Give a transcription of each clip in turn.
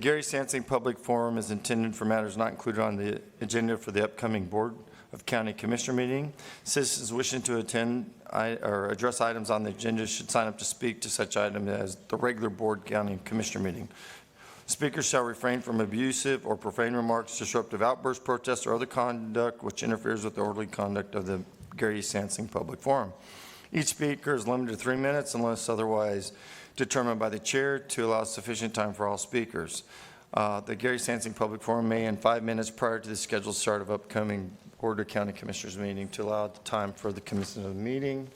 The Gary Sansing Public Forum is intended for matters not included on the agenda for the upcoming Board of County Commissioner meeting. Citizens wishing to attend or address items on the agenda should sign up to speak to such item as the regular Board County Commissioner meeting. Speakers shall refrain from abusive or profane remarks, disruptive outbursts, protests, or other conduct which interferes with the orderly conduct of the Gary Sansing Public Forum. Each speaker is limited to 3 minutes unless otherwise determined by the chair to allow sufficient time for all speakers. The Gary Sansing Public Forum may end 5 minutes prior to the scheduled start of upcoming Board of County Commissioners meeting to allow the time for the commencement of the meeting.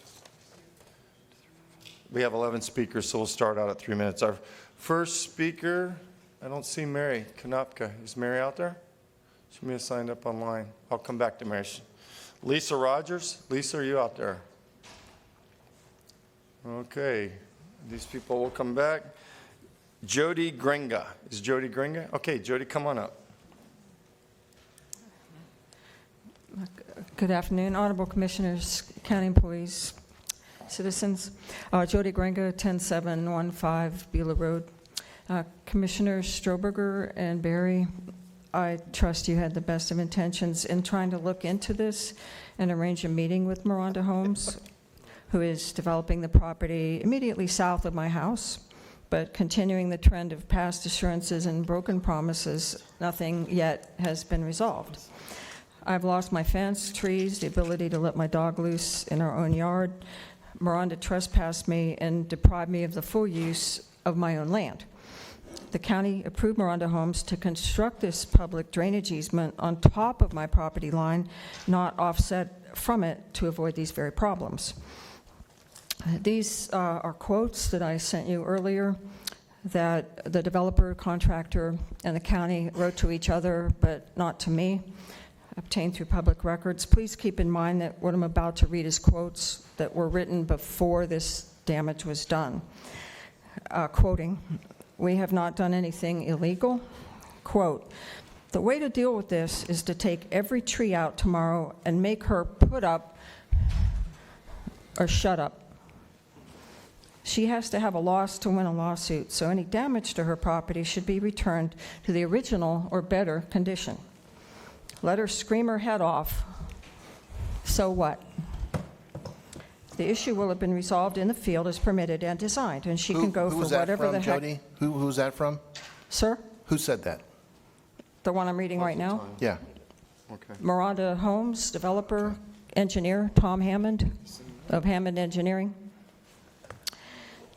We have 11 speakers, so we'll start out at 3 minutes. Our first speaker, I don't see Mary Konopka. Is Mary out there? She may have signed up online. I'll come back to Mary. Lisa Rogers. Lisa, are you out there? Okay. These people will come back. Jody Gringa. Is Jody Gringa? Okay, Jody, come on up. Good afternoon, Honorable Commissioners, county employees, citizens. Jody Gringa, 10715 Beulah Road. Commissioners Stroberger and Barry, I trust you had the best of intentions in trying to look into this and arrange a meeting with Miranda Homes, who is developing the property immediately south of my house, but continuing the trend of past assurances and broken promises. Nothing yet has been resolved. I've lost my fence, trees, the ability to let my dog loose in our own yard. Miranda trespassed me and deprived me of the full use of my own land. The county approved Miranda Homes to construct this public drainage easement on top of my property line, not offset from it, to avoid these very problems. These are quotes that I sent you earlier that the developer, contractor, and the county wrote to each other, but not to me, obtained through public records. Please keep in mind that what I'm about to read is quotes that were written before this damage was done. Quoting, "We have not done anything illegal." Quote, "The way to deal with this is to take every tree out tomorrow and make her put up or shut up. She has to have a loss to win a lawsuit, so any damage to her property should be returned to the original or better condition. Let her scream her head off. So what? The issue will have been resolved in the field as permitted and designed, and she can go for whatever the heck." Jody? Who's that from? Sir? Who said that? The one I'm reading right now? Yeah. Okay. Miranda Homes, developer, engineer, Tom Hammond of Hammond Engineering.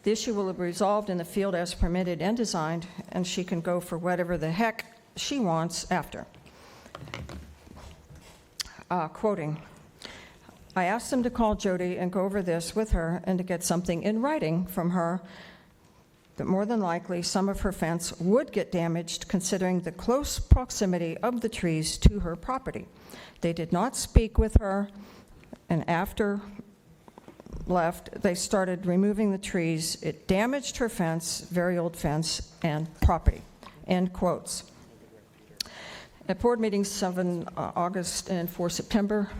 The issue will have resolved in the field as permitted and designed, and she can go for whatever the heck she wants after. Quoting, "I asked them to call Jody and go over this with her and to get something in writing from her that more than likely some of her fence would get damaged considering the close proximity of the trees to her property. They did not speak with her, and after left, they started removing the trees. It damaged her fence, very old fence, and property." End quotes. At board meetings 7 August and 4 September,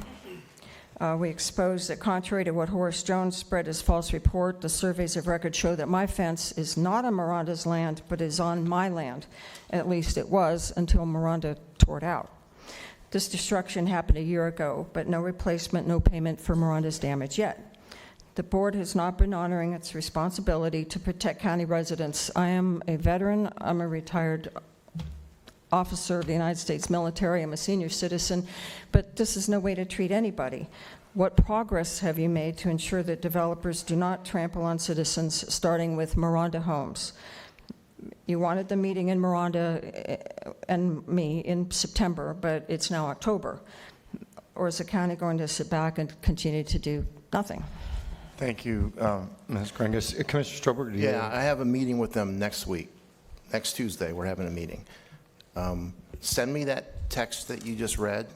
we exposed that contrary to what Horace Jones spread as false report, the surveys of record show that my fence is not on Miranda's land, but is on my land. At least it was until Miranda tore it out. This destruction happened a year ago, but no replacement, no payment for Miranda's damage yet. The board has not been honoring its responsibility to protect county residents. I am a veteran. I'm a retired officer of the United States military. I'm a senior citizen, but this is no way to treat anybody. What progress have you made to ensure that developers do not trample on citizens, starting with Miranda Homes? You wanted the meeting in Miranda and me in September, but it's now October. Or is the county going to sit back and continue to do nothing? Thank you, Ms. Gringa. Commissioner Stroberger, do you? Yeah, I have a meeting with them next week. Next Tuesday, we're having a meeting. Send me that text that you just read,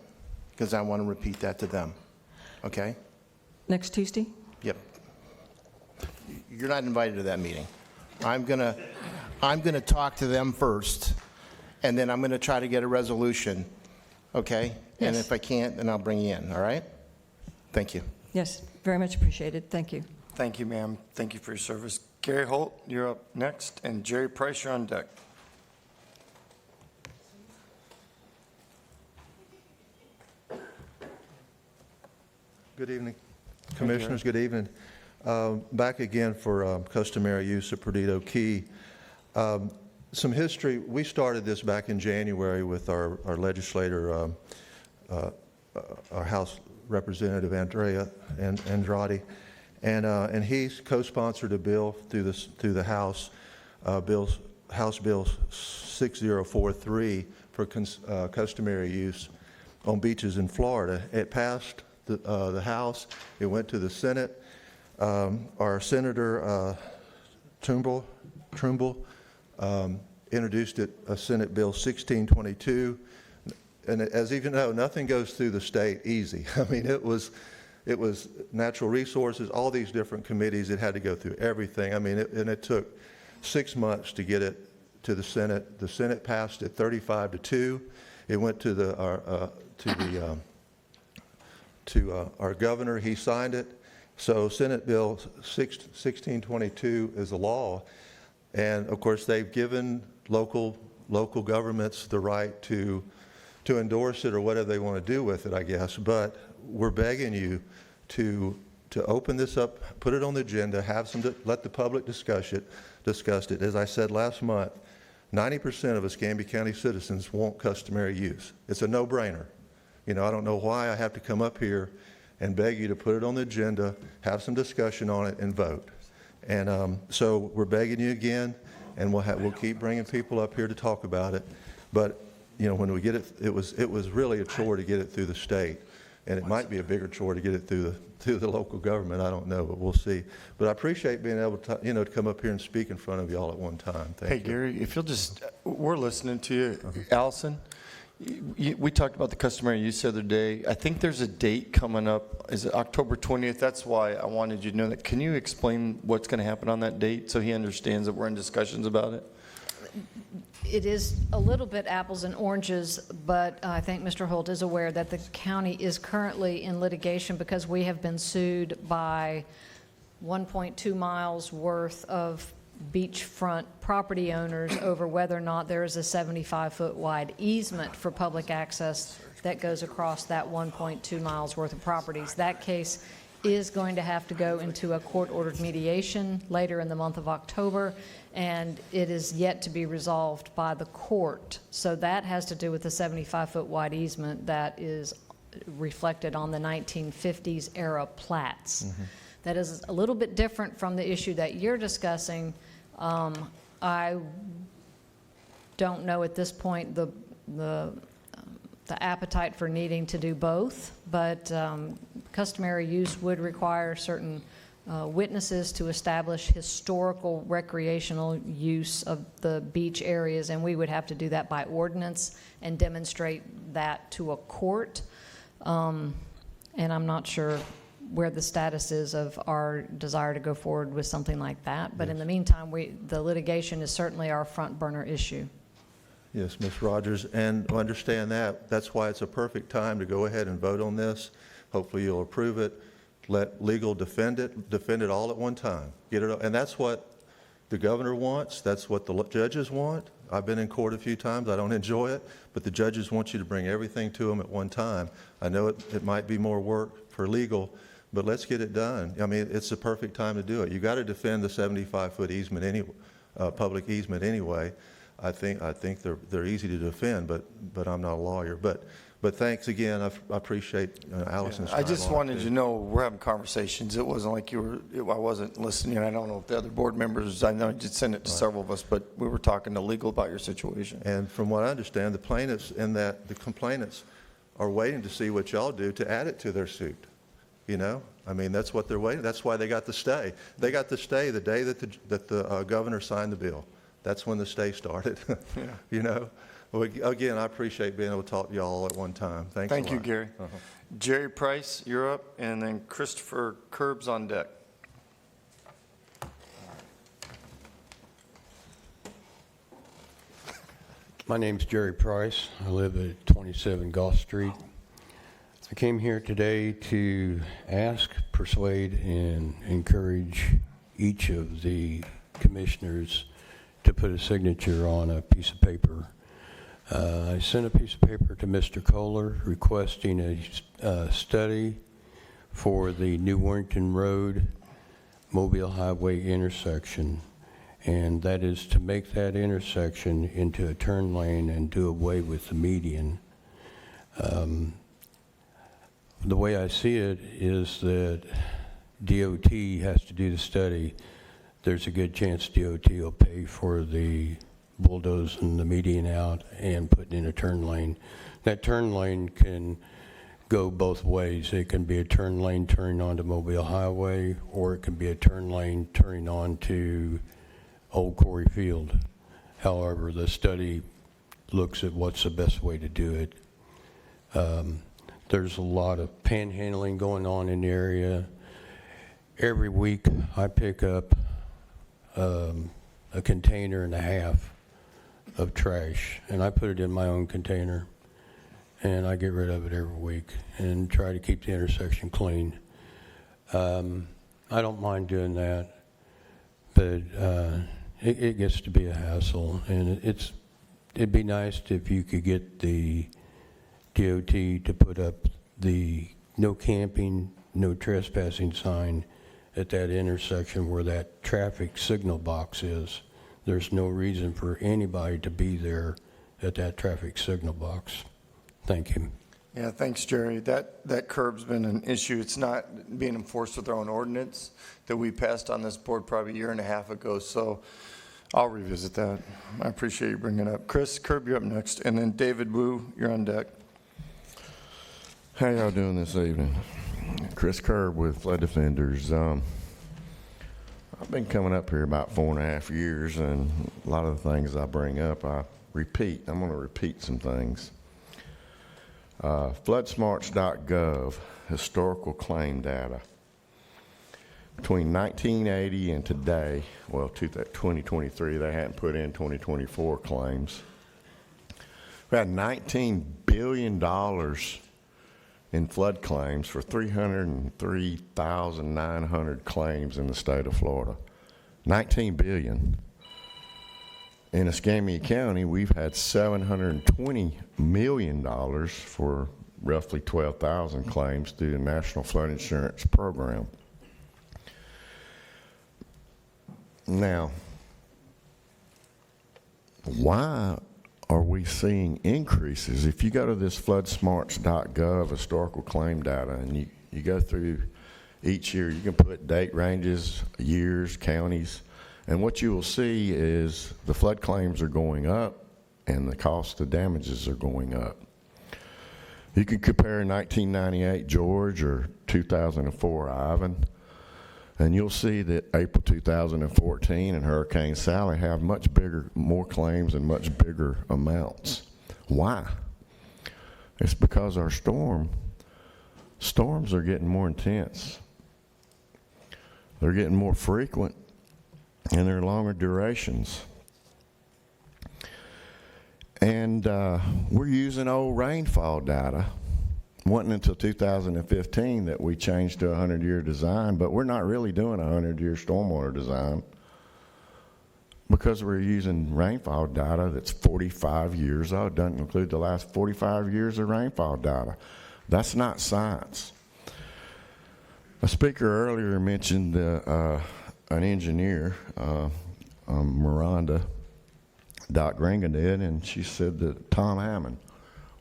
because I want to repeat that to them. Okay? Next Tuesday? Yep. You're not invited to that meeting. I'm gonna talk to them first, and then I'm gonna try to get a resolution. Okay? And Yes. if I can't, then I'll bring you in. All right? Thank you. Yes, very much appreciated. Thank you. Thank you, ma'am. Thank you for your service. Gary Holt, you're up next, and Jerry Price, you're on deck. Good evening, Commissioners. Good evening. Back again for customary use at Perdido Key. Some history. We started this back in January with our legislator, our House Representative Andrea Andrade, and he co-sponsored a bill through the House, House Bill 6043 for customary use on beaches in Florida. It passed the House. It went to the Senate. Our Senator Trimble introduced it, Senate Bill 1622. And as you know, nothing goes through the state easy. I mean, it was natural resources, all these different committees. It had to go through everything. I mean, it took 6 months to get it to the Senate. The Senate passed it 35-2. It went to our governor. He signed it. So Senate Bill 1622 is a law. And of course, they've given local governments the right to endorse it or whatever they want to do with it, I guess. But we're begging you to open this up, put it on the agenda, let the public discuss it. As I said last month, 90% of Escambia County citizens want customary use. It's a no-brainer. You know, I don't know why I have to come up here and beg you to put it on the agenda, have some discussion on it, and vote. And so we're begging you again, and we'll keep bringing people up here to talk about it. But you know, when we get it, it was really a chore to get it through the state, and it might be a bigger chore to get it through the local government. I don't know, but we'll see. But I appreciate being able to, to come up here and speak in front of you all at one time. Thank you. Hey, Gary, if you'll just, we're listening to you. Allison, we talked about the customary use the other day. I think there's a date coming up. Is it October 20th? That's why I wanted you to know that. Can you explain what's going to happen on that date so he understands that we're in discussions about it? It is a little bit apples and oranges, but I think Mr. Holt is aware that the county is currently in litigation because we have been sued by 1.2 miles worth of beachfront property owners over whether or not there is a 75-foot wide easement for public access that goes across that 1.2 miles worth of properties. That case is going to have to go into a court-ordered mediation later in the month of October, and it is yet to be resolved by the court. So that has to do with the 75-foot wide easement that is reflected on the 1950s era plats. Mm-hmm. That is a little bit different from the issue that you're discussing. I don't know at this point the appetite for needing to do both, but customary use would require certain witnesses to establish historical recreational use of the beach areas, and we would have to do that by ordinance and demonstrate that to a court. And I'm not sure where the status is of our desire to go forward with something like that. But in the meantime, the litigation is certainly our front burner issue. Yes, Ms. Rogers, and understand that. That's why it's a perfect time to go ahead and vote on this. Hopefully you'll approve it. Let legal defend it all at one time. Get it, and that's what the governor wants. That's what the judges want. I've been in court a few times. I don't enjoy it, but the judges want you to bring everything to them at one time. I know it might be more work for legal, but let's get it done. I mean, it's the perfect time to do it. You got to defend the 75-foot easement anyway, public easement anyway. I think they're easy to defend, but I'm not a lawyer. But thanks again. I appreciate Allison's time. I just wanted you to know we're having conversations. It wasn't like I wasn't listening. I don't know if the other board members, I know you did send it to several of us, but we were talking to legal about your situation. And from what I understand, the plaintiffs and the complainants are waiting to see what y'all do to add it to their suit. You know, I mean, that's what they're waiting. That's why they got the stay. They got the stay the day that the governor signed the bill. That's when the stay started. Yeah. You know. Well, again, I appreciate being able to talk to y'all all at one time. Thanks a lot. Thank you, Gary. Jerry Price, you're up, and then Christopher Curbs on deck. My name's Jerry Price. I live at 27 Gulf Street. I came here today to ask, persuade, and encourage each of the commissioners to put a signature on a piece of paper. I sent a piece of paper to Mr. Kohler requesting a study for the New Warrington Road Mobile Highway intersection, and that is to make that intersection into a turn lane and do away with the median. The way I see it is that DOT has to do the study. There's a good chance DOT will pay for the bulldozing the median out and putting in a turn lane. That turn lane can go both ways. It can be a turn lane turning onto Mobile Highway, or it can be a turn lane turning onto Old Quarry Field. However, the study looks at what's the best way to do it. There's a lot of panhandling going on in the area. Every week I pick up a container and a half of trash, and I put it in my own container, and I get rid of it every week and try to keep the intersection clean. I don't mind doing that, but it gets to be a hassle, and it'd be nice if you could get the DOT to put up the no camping, no trespassing sign at that intersection where that traffic signal box is. There's no reason for anybody to be there at that traffic signal box. Thank you. Yeah, thanks, Jerry. That curb's been an issue. It's not being enforced with our own ordinance that we passed on this board probably a year and a half ago, so I'll revisit that. I appreciate you bringing it up. Chris, Curb, you're up next, and then David Wu, you're on deck. How y'all doing this evening? Chris Curb with Flood Defenders. I've been coming up here about 4.5 years, and a lot of the things I bring up, I repeat. I'm going to repeat some things. Floodsmarts.gov, historical claim data. Between 1980 and today, well, 2023, they hadn't put in 2024 claims. We had $19 billion in flood claims for 303,900 claims in the state of Florida. $19 billion. In Escambia County, we've had $720 million for roughly 12,000 claims through the National Flood Insurance Program. Now, why are we seeing increases? If you go to this floodsmarts.gov historical claim data and you go through each year, you can put date ranges, years, counties, and what you will see is the flood claims are going up and the cost of damages are going up. You can compare 1998 George or 2004 Ivan, and you'll see that April 2014 and Hurricane Sally have much bigger, more claims and much bigger amounts. Why? It's because our storms are getting more intense. They're getting more frequent, and they're longer durations. And we're using old rainfall data. Wasn't until 2015 that we changed to a 100-year design, but we're not really doing a 100-year stormwater design because we're using rainfall data that's 45 years old. Doesn't include the last 45 years of rainfall data. That's not science. A speaker earlier mentioned an engineer, Miranda, Doc Gringa did, and she said that Tom Hammond.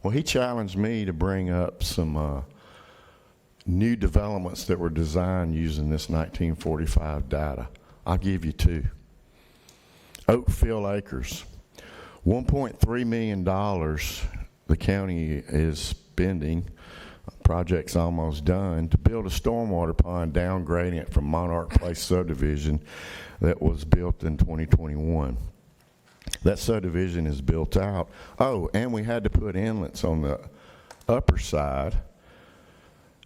Well, he challenged me to bring up some new developments that were designed using this 1945 data. I'll give you two. Oakville Acres, $1.3 million the county is spending, project's almost done, to build a stormwater pond down gradient from Monarch Place subdivision that was built in 2021. That subdivision is built out. Oh, and we had to put inlets on the upper side.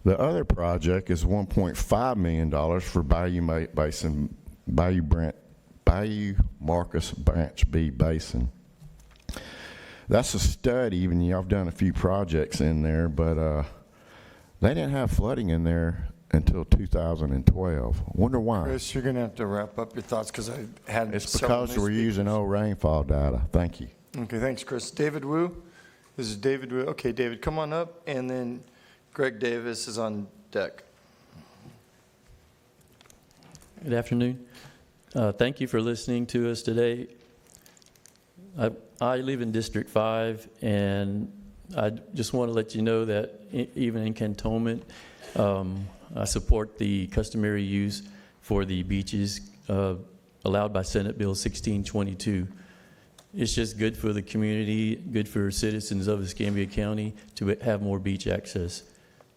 The other project is $1.5 million for Bayou Basin, Bayou Marcus Branch B Basin. That's a study, even y'all have done a few projects in there, but they didn't have flooding in there until 2012. Wonder why? Chris, you're going to have to wrap up your thoughts because I had It's several because new we're using speakers. old rainfall data. Thank you. Okay, thanks, Chris. David Wu? This is David Wu. Okay, David, come on up, and then Greg Davis is on deck. Good afternoon. Thank you for listening to us today. I live in District 5, and I just want to let you know that even in cantonment, I support the customary use for the beaches allowed by Senate Bill 1622. It's just good for the community, good for citizens of Escambia County to have more beach access.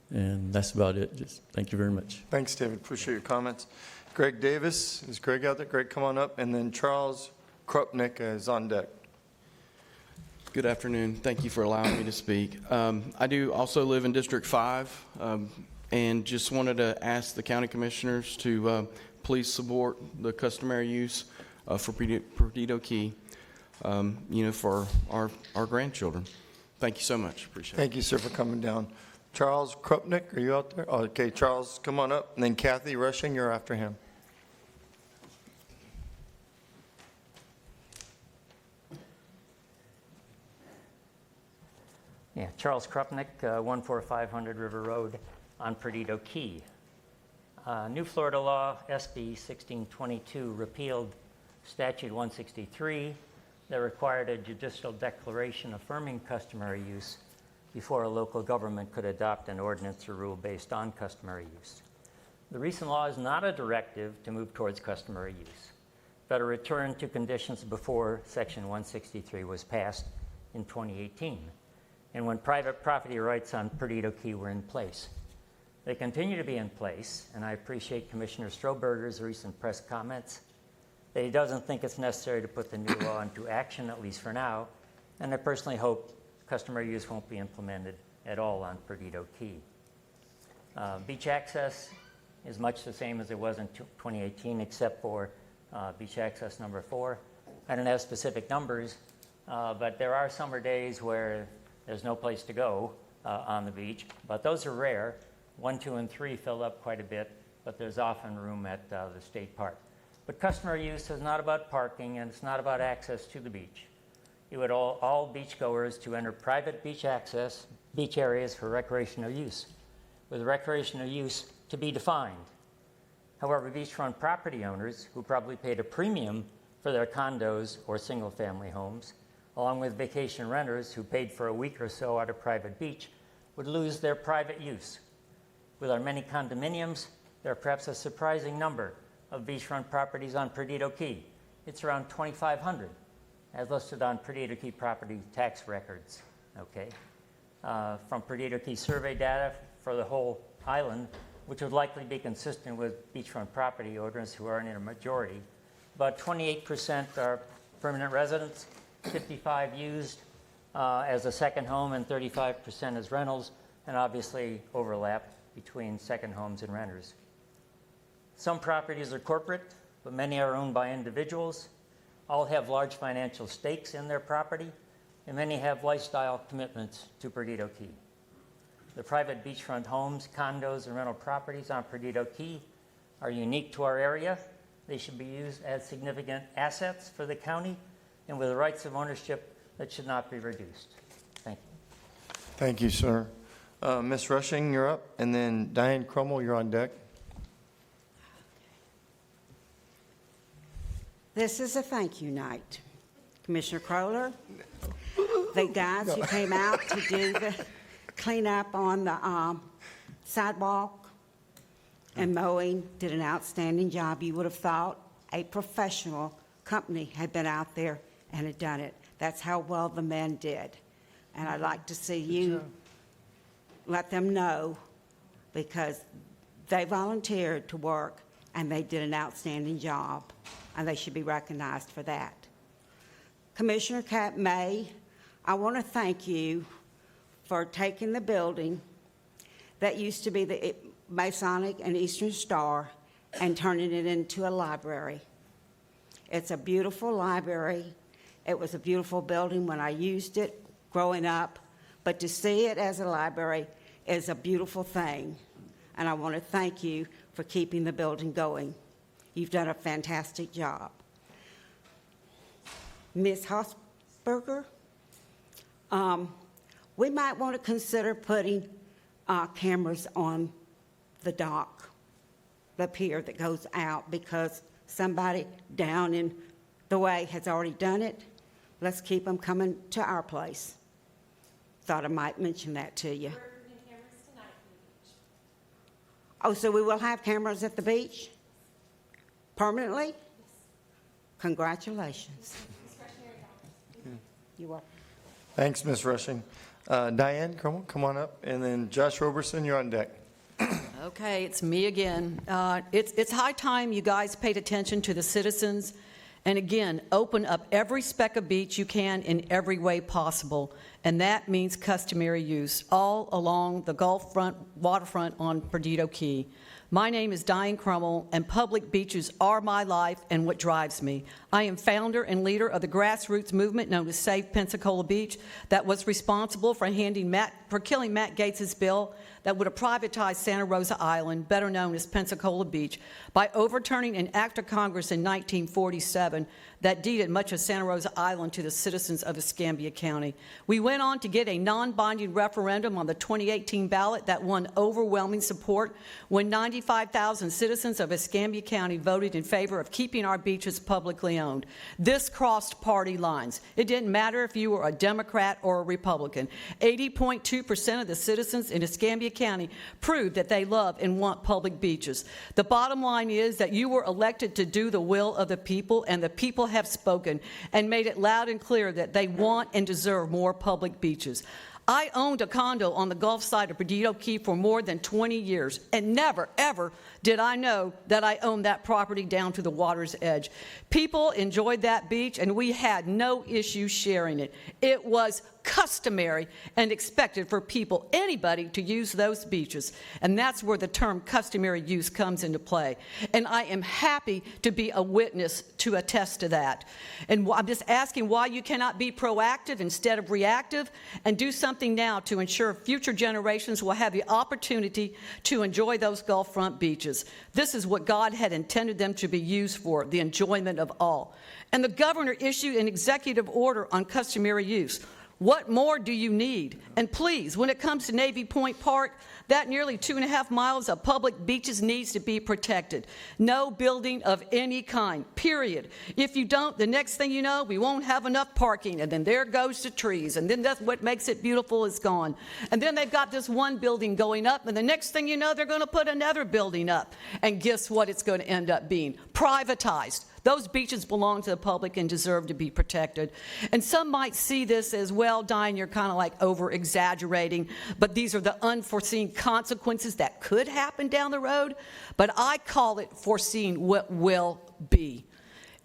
And that's about it. Just thank you very much. Thanks, David. Appreciate your comments. Greg Davis, is Greg out there? Greg, come on up. And then Charles Krupnick is on deck. Good afternoon. Thank you for allowing me to speak. I do also live in District 5, and just wanted to ask the county commissioners to please support the customary use for Perdido Key, for our grandchildren. Thank you so much. Appreciate it. Thank you, sir, for coming down. Charles Krupnick, are you out there? Oh, okay, Charles, come on up. And then Kathy Rushing, you're after him. Yeah, Charles Krupnick, 14500 River Road on Perdido Key. New Florida law, SB 1622, repealed Statute 163 that required a judicial declaration affirming customary use before a local government could adopt an ordinance or rule based on customary use. The recent law is not a directive to move towards customary use, but a return to conditions before Section 163 was passed in 2018, and when private property rights on Perdido Key were in place. They continue to be in place, and I appreciate Commissioner Stroberger's recent press comments that he doesn't think it's necessary to put the new law into action, at least for now, and I personally hope customary use won't be implemented at all on Perdido Key. Beach access is much the same as it was in 2018, except for beach access number 4. I don't have specific numbers, but there are summer days where there's no place to go on the beach, but those are rare. 1, 2, and 3 fill up quite a bit, but there's often room at the state park. But customary use is not about parking, and it's not about access to the beach. It would all beachgoers to enter private beach areas for recreational use, with recreational use to be defined. However, beachfront property owners, who probably paid a premium for their condos or single-family homes, along with vacation renters who paid for a week or so at a private beach, would lose their private use. With our many condominiums, there are perhaps a surprising number of beachfront properties on Perdido Key. It's around 2,500, as listed on Perdido Key property tax records, okay? From Perdido Key survey data for the whole island, which would likely be consistent with beachfront property owners who aren't in a majority, about 28% are permanent residents, 55 used as a second home, and 35% as rentals, and obviously overlap between second homes and renters. Some properties are corporate, but many are owned by individuals. All have large financial stakes in their property, and many have lifestyle commitments to Perdido Key. The private beachfront homes, condos, and rental properties on Perdido Key are unique to our area. They should be used as significant assets for the county and with rights of ownership that should not be reduced. Thank you. Thank you, sir. Ms. Rushing, you're up. And then Diane Crummell, you're on deck. This is a thank you night. Commissioner Crowler, the guys who came out to do the cleanup on the sidewalk and mowing did an outstanding job. You would have thought a professional company had been out there and had done it. That's how well the men did. And I'd like to see you let them know, because they volunteered to work and they did an outstanding job, and they should be recognized for that. Commissioner Cap May, I want to thank you for taking the building that used to be the Masonic and Eastern Star and turning it into a library. It's a beautiful library. It was a beautiful building when I used it growing up, but to see it as a library is a beautiful thing, and I want to thank you for keeping the building going. You've done a fantastic job. Ms. Hosberger, we might want to consider putting cameras on the dock the pier that goes out because somebody down in the way has already done it. Let's keep them coming to our place. Thought I might mention that to you. Oh, so we will have cameras at the beach? Permanently? Congratulations. You're welcome. Thanks, Ms. Rushing. Diane, come on up, and then Josh Roberson, you're on deck. Okay, it's me again. It's high time you guys paid attention to the citizens and again, open up every speck of beach you can in every way possible. And that means customary use all along the Gulf front, waterfront on Perdido Key. My name is Diane Crummell, and public beaches are my life and what drives me. I am founder and leader of the grassroots movement known as Save Pensacola Beach that was responsible for killing Matt Gaetz's bill that would have privatized Santa Rosa Island, better known as Pensacola Beach, by overturning an act of Congress in 1947 that deeded much of Santa Rosa Island to the citizens of Escambia County. We went on to get a non-binding referendum on the 2018 ballot that won overwhelming support when 95,000 citizens of Escambia County voted in favor of keeping our beaches publicly owned. This crossed party lines. It didn't matter if you were a Democrat or a Republican. 80.2% of the citizens in Escambia County proved that they love and want public beaches. The bottom line is that you were elected to do the will of the people, and the people have spoken and made it loud and clear that they want and deserve more public beaches. I owned a condo on the Gulf side of Perdido Key for more than 20 years, and never, ever did I know that I owned that property down to the water's edge. People enjoyed that beach, and we had no issue sharing it. It was customary and expected for people, anybody, to use those beaches. And that's where the term customary use comes into play. And I am happy to be a witness to attest to that. And I'm just asking why you cannot be proactive instead of reactive and do something now to ensure future generations will have the opportunity to enjoy those Gulf front beaches. This is what God had intended them to be used for, the enjoyment of all. And the governor issued an executive order on customary use. What more do you need? And please, when it comes to Navy Point Park, that nearly 2.5 miles of public beaches needs to be protected. No building of any kind, period. If you don't, the next thing you know, we won't have enough parking, and then there goes the trees, and then that's what makes it beautiful is gone. And then they've got this one building going up, and the next thing you know, they're going to put another building up. And guess what it's going to end up being? Privatized. Those beaches belong to the public and deserve to be protected. And some might see this as, well, Diane, you're kind of like over-exaggerating, but these are the unforeseen consequences that could happen down the road. But I call it foreseeing what will be.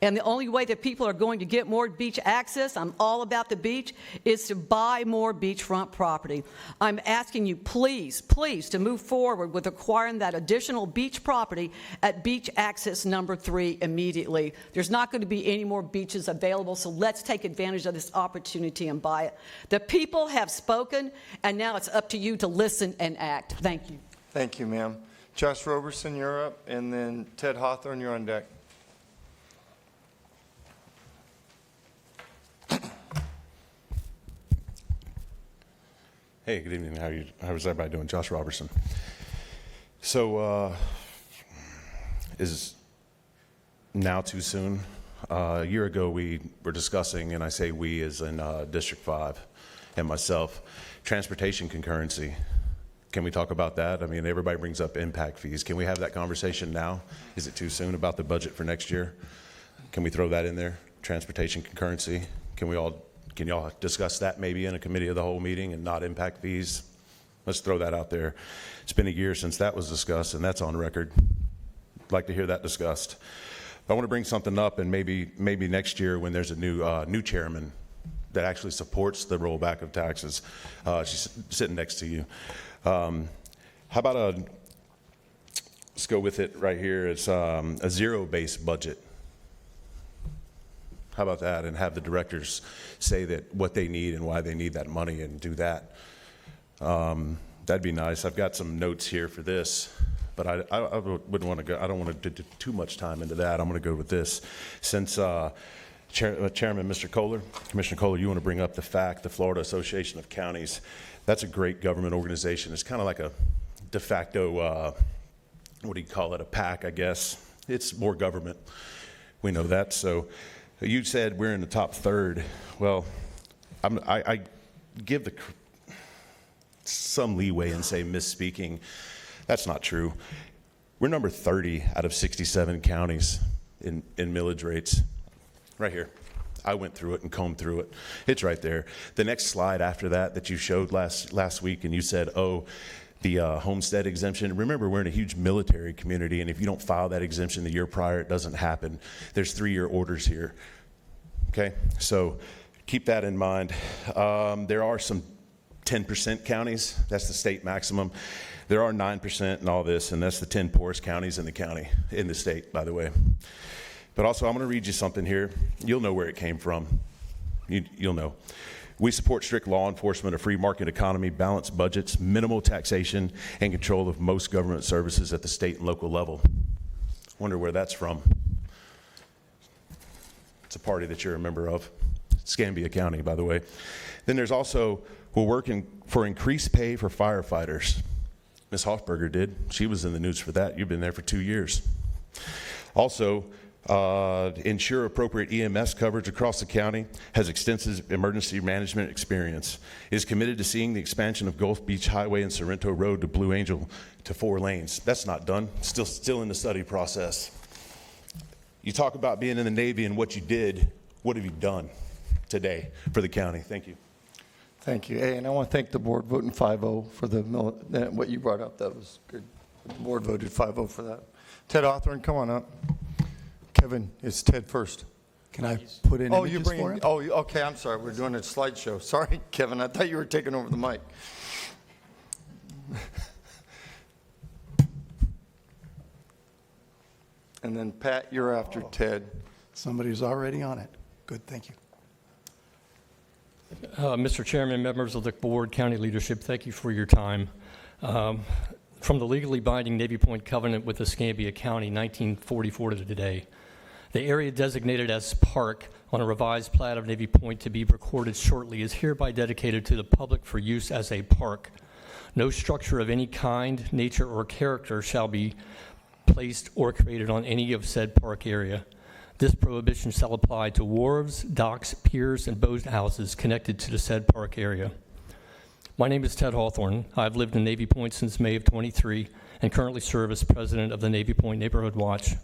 And the only way that people are going to get more beach access, I'm all about the beach, is to buy more beachfront property. I'm asking you, please, please, to move forward with acquiring that additional beach property at Beach Access number 3 immediately. There's not going to be any more beaches available, so let's take advantage of this opportunity and buy it. The people have spoken, and now it's up to you to listen and act. Thank you. Thank you, ma'am. Josh Roberson, you're up, and then Ted Hawthorne, you're on deck. Hey, good evening. How's everybody doing? Josh Robertson. So, is now too soon? A year ago, we were discussing, and I say we as in District 5 and myself, transportation concurrency. Can we talk about that? I mean, everybody brings up impact fees. Can we have that conversation now? Is it too soon about the budget for next year? Can we throw that in there? Transportation concurrency? Can y'all discuss that maybe in a committee of the whole meeting and not impact fees? Let's throw that out there. It's been a year since that was discussed, and that's on record. I'd like to hear that discussed. I want to bring something up, and maybe next year when there's a new chairman that actually supports the rollback of taxes. She's sitting next to you. How about let's go with it right here. It's a zero-based budget. How about that? And have the directors say that what they need and why they need that money and do that. That'd be nice. I've got some notes here for this, but I wouldn't want to go. I don't want to do too much time into that. I'm going to go with this. Since Chairman Mr. Kohler, Commissioner Kohler, you want to bring up the FACT, the Florida Association of Counties. That's a great government organization. It's kind of like a de facto what do you call it, a PAC, I guess. It's more government. We know that. So you said we're in the top third. Well, I give some leeway and say misspeaking. That's not true. We're number 30 out of 67 counties in millage rates. Right here. I went through it and combed through it. It's right there. The next slide after that you showed last week, and you said, oh, the homestead exemption. Remember, we're in a huge military community, and if you don't file that exemption the year prior, it doesn't happen. There's 3-year orders here. Okay? So keep that in mind. There are some 10% counties. That's the state maximum. There are 9% in all this, and that's the 10 poorest counties in the state, by the way. But also, I'm going to read you something here. You'll know where it came from. You'll know. We support strict law enforcement, a free market economy, balanced budgets, minimal taxation, and control of most government services at the state and local level. Wonder where that's from. It's a party that you're a member of. Escambia County, by the way. Then there's also, we're working for increased pay for firefighters. Ms. Hoffberger did. She was in the news for that. You've been there for 2 years. Also, ensure appropriate EMS coverage across the county, has extensive emergency management experience, is committed to seeing the expansion of Gulf Beach Highway and Sorrento Road to Blue Angel to 4 lanes. That's not done. Still in the study process. You talk about being in the Navy and what you did. What have you done today for the county? Thank you. Thank you. Hey, and I want to thank the board voting 5-0 for what you brought up. That was good. The board voted 5-0 for that. Ted Hawthorne, come on up. Kevin, it's Ted first. Can I put in Oh, images you're bringing, for him? oh, okay, I'm sorry. We're doing a slideshow. Sorry, Kevin. I thought you were taking over the mic. And then Pat, you're after Ted. Somebody's already on it. Good, thank you. Mr. Chairman, members of the board, county leadership, thank you for your time. From the legally binding Navy Point Covenant with Escambia County, 1944 to today, the area designated as park on a revised plat of Navy Point to be recorded shortly is hereby dedicated to the public for use as a park. No structure of any kind, nature, or character shall be placed or created on any of said park area. This prohibition shall apply to wharves, docks, piers, and boathouses connected to the said park area. My name is Ted Hawthorne. I've lived in Navy Point since May of 23 and currently serve as president of the Navy Point Neighborhood Watch.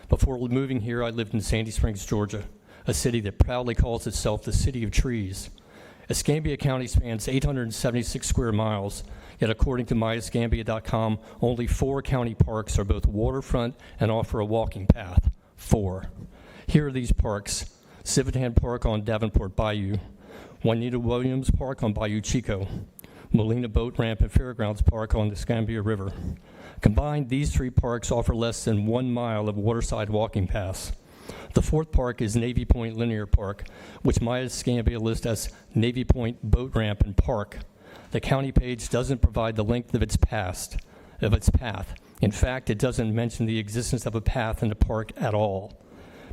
Before moving here, I lived in Sandy Springs, Georgia, a city that proudly calls itself the City of Trees. Escambia County spans 876 square miles, yet according to myescambia.com, only 4 county parks are both waterfront and offer a walking path. 4. Here are these parks: Civitan Park on Davenport Bayou, Juanita Williams Park on Bayou Chico, Molina Boat Ramp and Fairgrounds Park on the Escambia River. Combined, these 3 parks offer less than 1 mile of waterside walking paths. The 4th park is Navy Point Linear Park, which myescambia lists as Navy Point Boat Ramp and Park. The county page doesn't provide the length of its path. In fact, it doesn't mention the existence of a path in the park at all.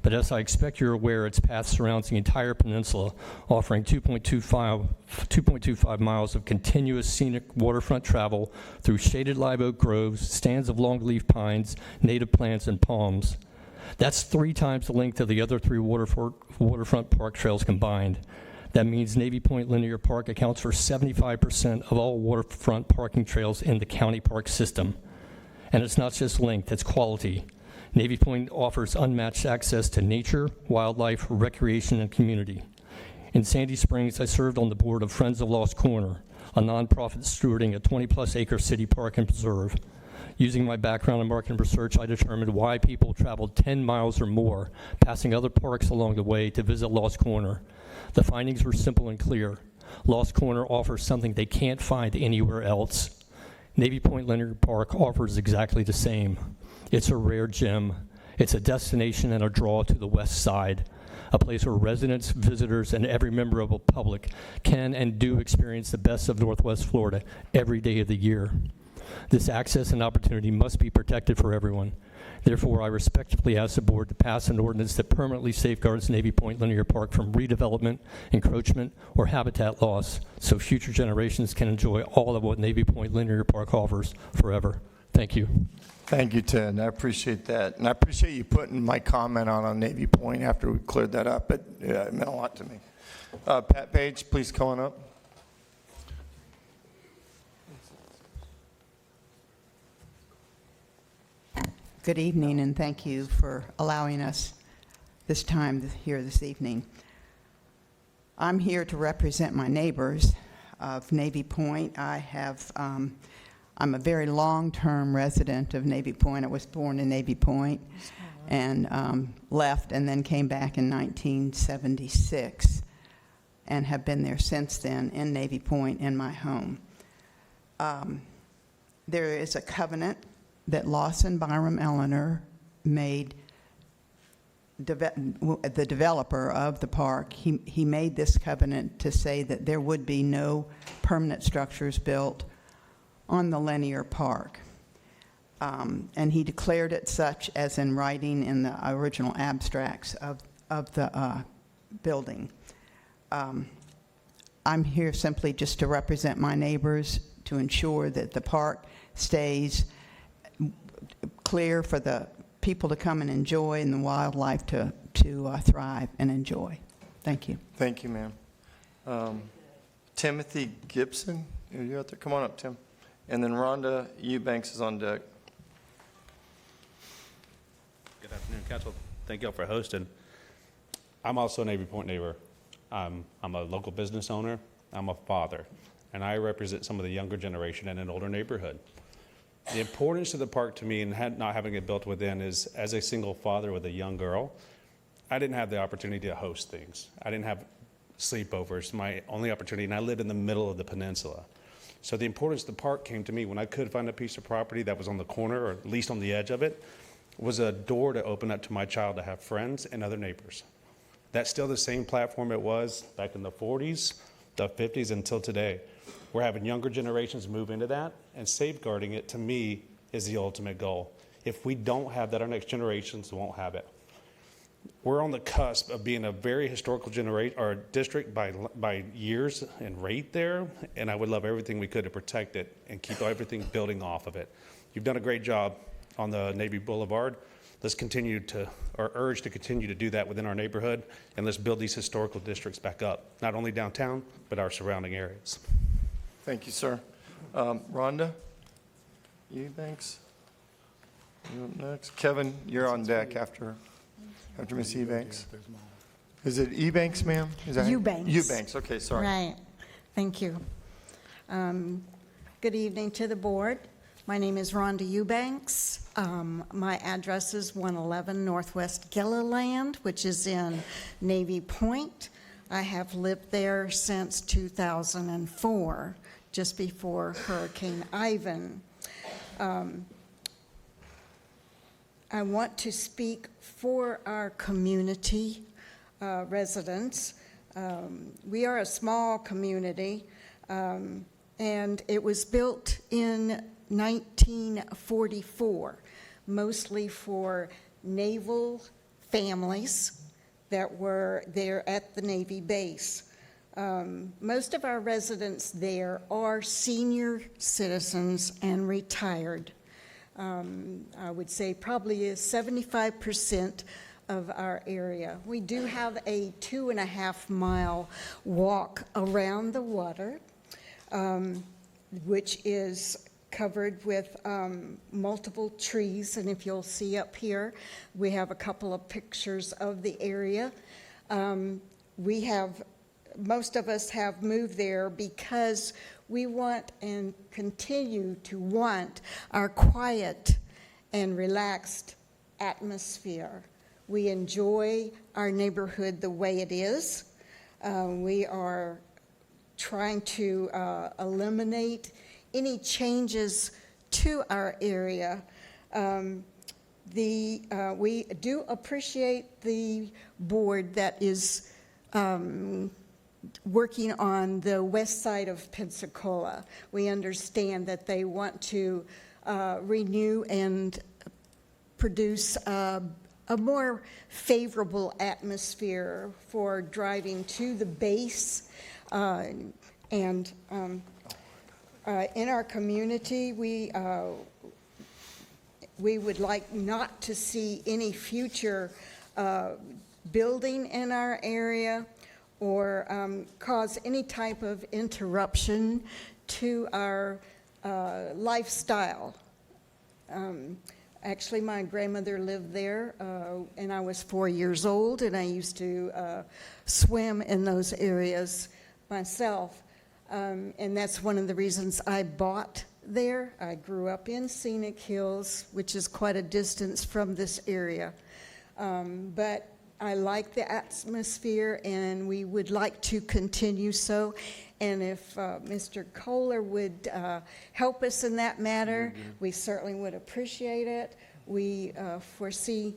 But as I expect you're aware, its path surrounds the entire peninsula, offering 2.25 miles of continuous scenic waterfront travel through shaded live oak groves, stands of longleaf pines, native plants, and palms. That's 3 times the length of the other 3 waterfront park trails combined. That means Navy Point Linear Park accounts for 75% of all waterfront parking trails in the county park system. And it's not just length, it's quality. Navy Point offers unmatched access to nature, wildlife, recreation, and community. In Sandy Springs, I served on the board of Friends of Lost Corner, a nonprofit stewarding a 20-plus acre city park and preserve. Using my background in market research, I determined why people traveled 10 miles or more, passing other parks along the way to visit Lost Corner. The findings were simple and clear. Lost Corner offers something they can't find anywhere else. Navy Point Linear Park offers exactly the same. It's a rare gem. It's a destination and a draw to the west side, a place where residents, visitors, and every member of the public can and do experience the best of Northwest Florida every day of the year. This access and opportunity must be protected for everyone. Therefore, I respectfully ask the board to pass an ordinance that permanently safeguards Navy Point Linear Park from redevelopment, encroachment, or habitat loss so future generations can enjoy all of what Navy Point Linear Park offers forever. Thank you. Thank you, Ted. I appreciate that. And I appreciate you putting my comment on Navy Point after we cleared that up. It meant a lot to me. Pat Page, please come on up. Good evening, and thank you for allowing us this time here this evening. I'm here to represent my neighbors of Navy Point. I'm a very long-term resident of Navy Point. I was born in Navy Point and left and then came back in 1976 and have been there since then in Navy Point in my home. There is a covenant that Lawson Byram Eleanor made, the developer of the park. He made this covenant to say that there would be no permanent structures built on the linear park. And he declared it such as in writing in the original abstracts of the building. I'm here simply just to represent my neighbors to ensure that the park stays clear for the people to come and enjoy and the wildlife to thrive and enjoy. Thank you. Thank you, ma'am. Timothy Gibson, are you out there? Come on up, Tim. And then Rhonda Eubanks is on deck. Good afternoon, Council. Thank you all for hosting. I'm also a Navy Point neighbor. I'm a local business owner. I'm a father, and I represent some of the younger generation in an older neighborhood. The importance of the park to me and not having it built within is, as a single father with a young girl, I didn't have the opportunity to host things. I didn't have sleepovers. My only opportunity, and I lived in the middle of the peninsula. So the importance of the park came to me when I could find a piece of property that was on the corner, or at least on the edge of it, was a door to open up to my child to have friends and other neighbors. That's still the same platform it was back in the 40s, the 50s, until today. We're having younger generations move into that, and safeguarding it, to me, is the ultimate goal. If we don't have that, our next generations won't have it. We're on the cusp of being a very historical district by years and rate there, and I would love everything we could to protect it and keep everything building off of it. You've done a great job on the Navy Boulevard. Let's urge to continue to do that within our neighborhood, and let's build these historical districts back up, not only downtown, but our surrounding areas. Thank you, sir. Rhonda Eubanks, you up next. Kevin, you're on deck after Ms. Eubanks. Is it Eubanks, ma'am? Is that Eubanks. Eubanks, okay, sorry. Right. Thank you. Good evening to the board. My name is Rhonda Eubanks. My address is 111 Northwest Gilliland, which is in Navy Point. I have lived there since 2004, just before Hurricane Ivan. I want to speak for our community residents. We are a small community, and it was built in 1944, mostly for naval families that were there at the Navy base. Most of our residents there are senior citizens and retired. I would say probably 75% of our area. We do have a 2.5-mile walk around the water, which is covered with multiple trees. And if you'll see up here, we have a couple of pictures of the area. Most of us have moved there because we want and continue to want our quiet and relaxed atmosphere. We enjoy our neighborhood the way it is. We are trying to eliminate any changes to our area. We do appreciate the board that is working on the west side of Pensacola. We understand that they want to renew and produce a more favorable atmosphere for driving to the base. In our community, we we would like not to see any future building in our area or cause any type of interruption to our lifestyle. Actually, my grandmother lived there, and I was 4 years old, and I used to swim in those areas myself. And that's one of the reasons I bought there. I grew up in Scenic Hills, which is quite a distance from this area. But I like the atmosphere, and we would like to continue so. And if Mr. Kohler would help us in that matter, we certainly would appreciate it. We foresee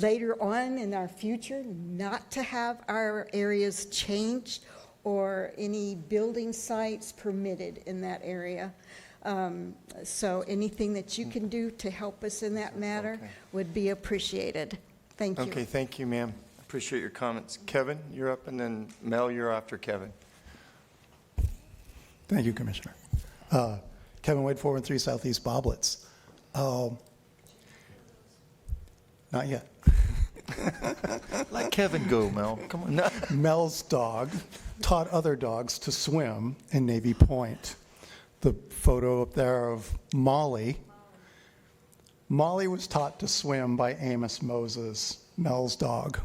later on in our future not to have our areas changed or any building sites permitted in that area. So anything that you can do to help us in that matter would be appreciated. Thank you. Okay, thank you, ma'am. Appreciate your comments. Kevin, you're up, and then Mel, you're after Kevin. Thank you, Commissioner. Kevin Wade, 413 Southeast Boblets. Not yet. Let Kevin go, Mel. Come on. Mel's dog taught other dogs to swim in Navy Point. The photo up there of Molly. Molly was taught to swim by Amos Moses, Mel's dog.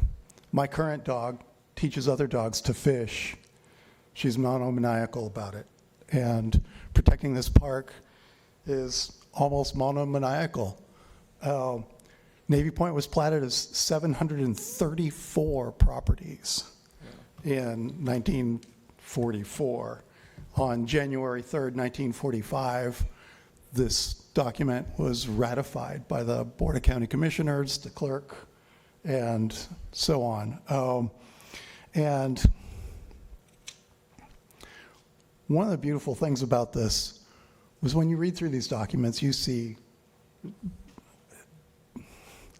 My current dog teaches other dogs to fish. She's monomaniacal about it. And protecting this park is almost monomaniacal. Navy Point was platted as 734 properties in 1944. On January 3rd, 1945, this document was ratified by the Board of County Commissioners, the clerk, and so on. And one of the beautiful things about this was when you read through these documents, you see